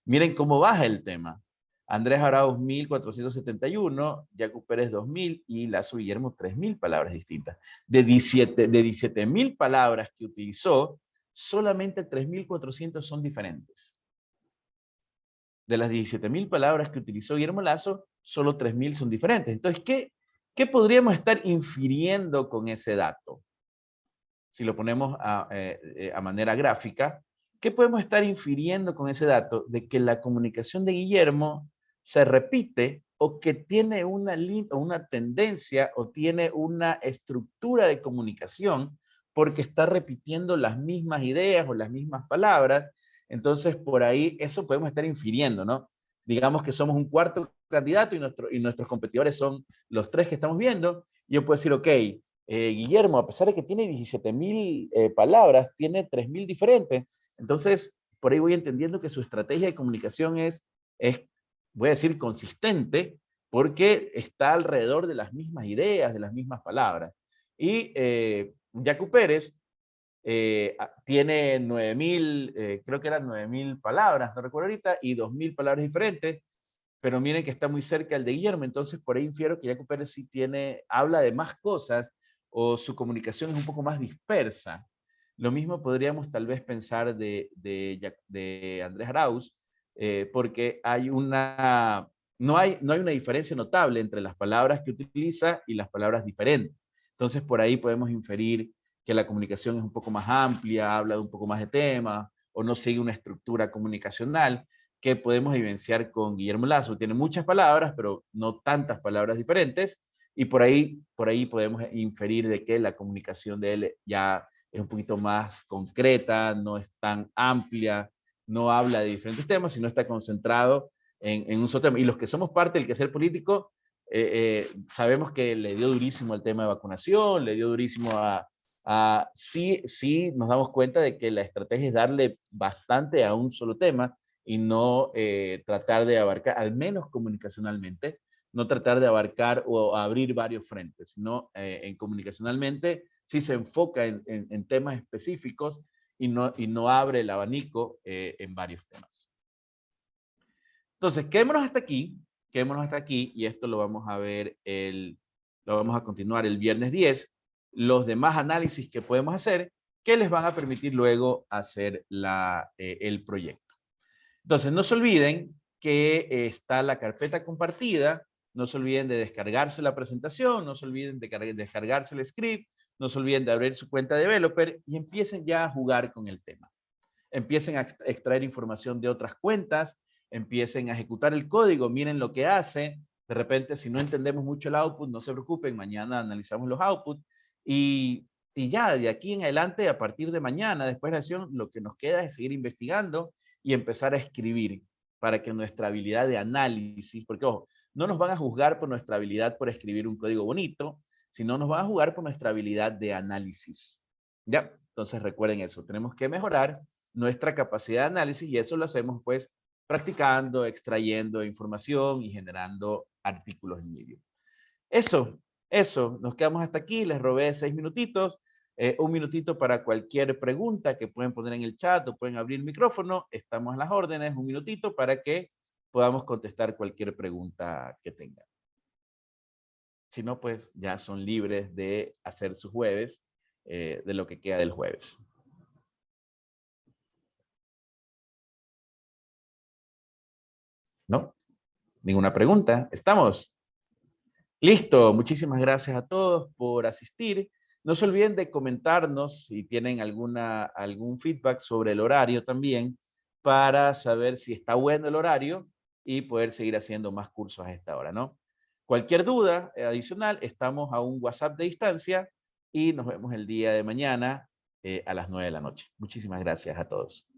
Miren cómo baja el tema. Andrés Arauz 1.471, Yacu Pérez 2.000 y Lasso Guillermo 3.000 palabras distintas. De 17.000 palabras que utilizó, solamente 3.400 son diferentes. De las 17.000 palabras que utilizó Guillermo Lasso, solo 3.000 son diferentes. Entonces, ¿Qué podríamos estar infiriendo con ese dato? Si lo ponemos a manera gráfica, ¿qué podemos estar infiriendo con ese dato? De que la comunicación de Guillermo se repite o que tiene una tendencia o tiene una estructura de comunicación porque está repitiendo las mismas ideas o las mismas palabras. Entonces, por ahí eso podemos estar infiriendo, ¿no? Digamos que somos un cuarto candidato y nuestros competidores son los tres que estamos viendo. Yo puedo decir, ok, Guillermo, a pesar de que tiene 17,000 palabras, tiene 3,000 diferentes. Entonces, por ahí voy entendiendo que su estrategia de comunicación es, voy a decir, consistente, porque está alrededor de las mismas ideas, de las mismas palabras. Y Yacu Pérez tiene 9,000, creo que eran 9,000 palabras, no recuerdo ahorita, y 2,000 palabras diferentes, pero miren que está muy cerca el de Guillermo, entonces por ahí infiero que Yacu Pérez sí habla de más cosas, o su comunicación es un poco más dispersa. Lo mismo podríamos tal vez pensar de Andrés Arauz, porque no hay una diferencia notable entre las palabras que utiliza y las palabras diferentes. Entonces por ahí podemos inferir que la comunicación es un poco más amplia, habla de un poco más de temas, o no sigue una estructura comunicacional que podemos evidenciar con Guillermo Lazo. Tiene muchas palabras, pero no tantas palabras diferentes, y por ahí podemos inferir de que la comunicación de él ya es un poquito más concreta, no es tan amplia, no habla de diferentes temas, sino está concentrado en un solo tema. Y los que somos parte del quehacer político, sabemos que le dio durísimo al tema de vacunación, le dio durísimo sí nos damos cuenta de que la estrategia es darle bastante a un solo tema y no tratar de abarcar, al menos comunicacionalmente, no tratar de abarcar o abrir varios frentes, sino comunicacionalmente sí se enfoca en temas específicos y no abre el abanico en varios temas. Entonces, quedémonos hasta aquí, y esto lo vamos a ver, lo vamos a continuar el viernes 10, los demás análisis que podemos hacer, que les van a permitir luego hacer el proyecto. Entonces, no se olviden que está la carpeta compartida, no se olviden de descargarse la presentación, no se olviden de descargarse el script, no se olviden de abrir su cuenta de developer y empiecen ya a jugar con el tema. Empiecen a extraer información de otras cuentas, empiecen a ejecutar el código, miren lo que hace. De repente, si no entendemos mucho el output, no se preocupen, mañana analizamos los outputs y ya de aquí en adelante, a partir de mañana, después de la sesión, lo que nos queda es seguir investigando y empezar a escribir para que nuestra habilidad de análisis, porque ojo, no nos van a juzgar por nuestra habilidad por escribir un código bonito, sino nos van a juzgar por nuestra habilidad de análisis. ¿Ya? Entonces recuerden eso, tenemos que mejorar nuestra capacidad de análisis y eso lo hacemos pues practicando, extrayendo información y generando artículos en Medium. Eso, nos quedamos hasta aquí, les robé 6 minutitos, un minutito para cualquier pregunta que pueden poner en el chat o pueden abrir el micrófono, estamos a las órdenes, un minutito para que podamos contestar cualquier pregunta que tengan. Si no, pues ya son libres de hacer sus jueves, de lo que queda del jueves. ¿No? ¿Ninguna pregunta? ¿Estamos? Listo, muchísimas gracias a todos por asistir. No se olviden de comentarnos si tienen algún feedback sobre el horario también, para saber si está bueno el horario y poder seguir haciendo más cursos a esta hora, ¿no? Cualquier duda adicional, estamos a un WhatsApp de distancia y nos vemos el día de mañana a las 9 de la noche. Muchísimas gracias a todos.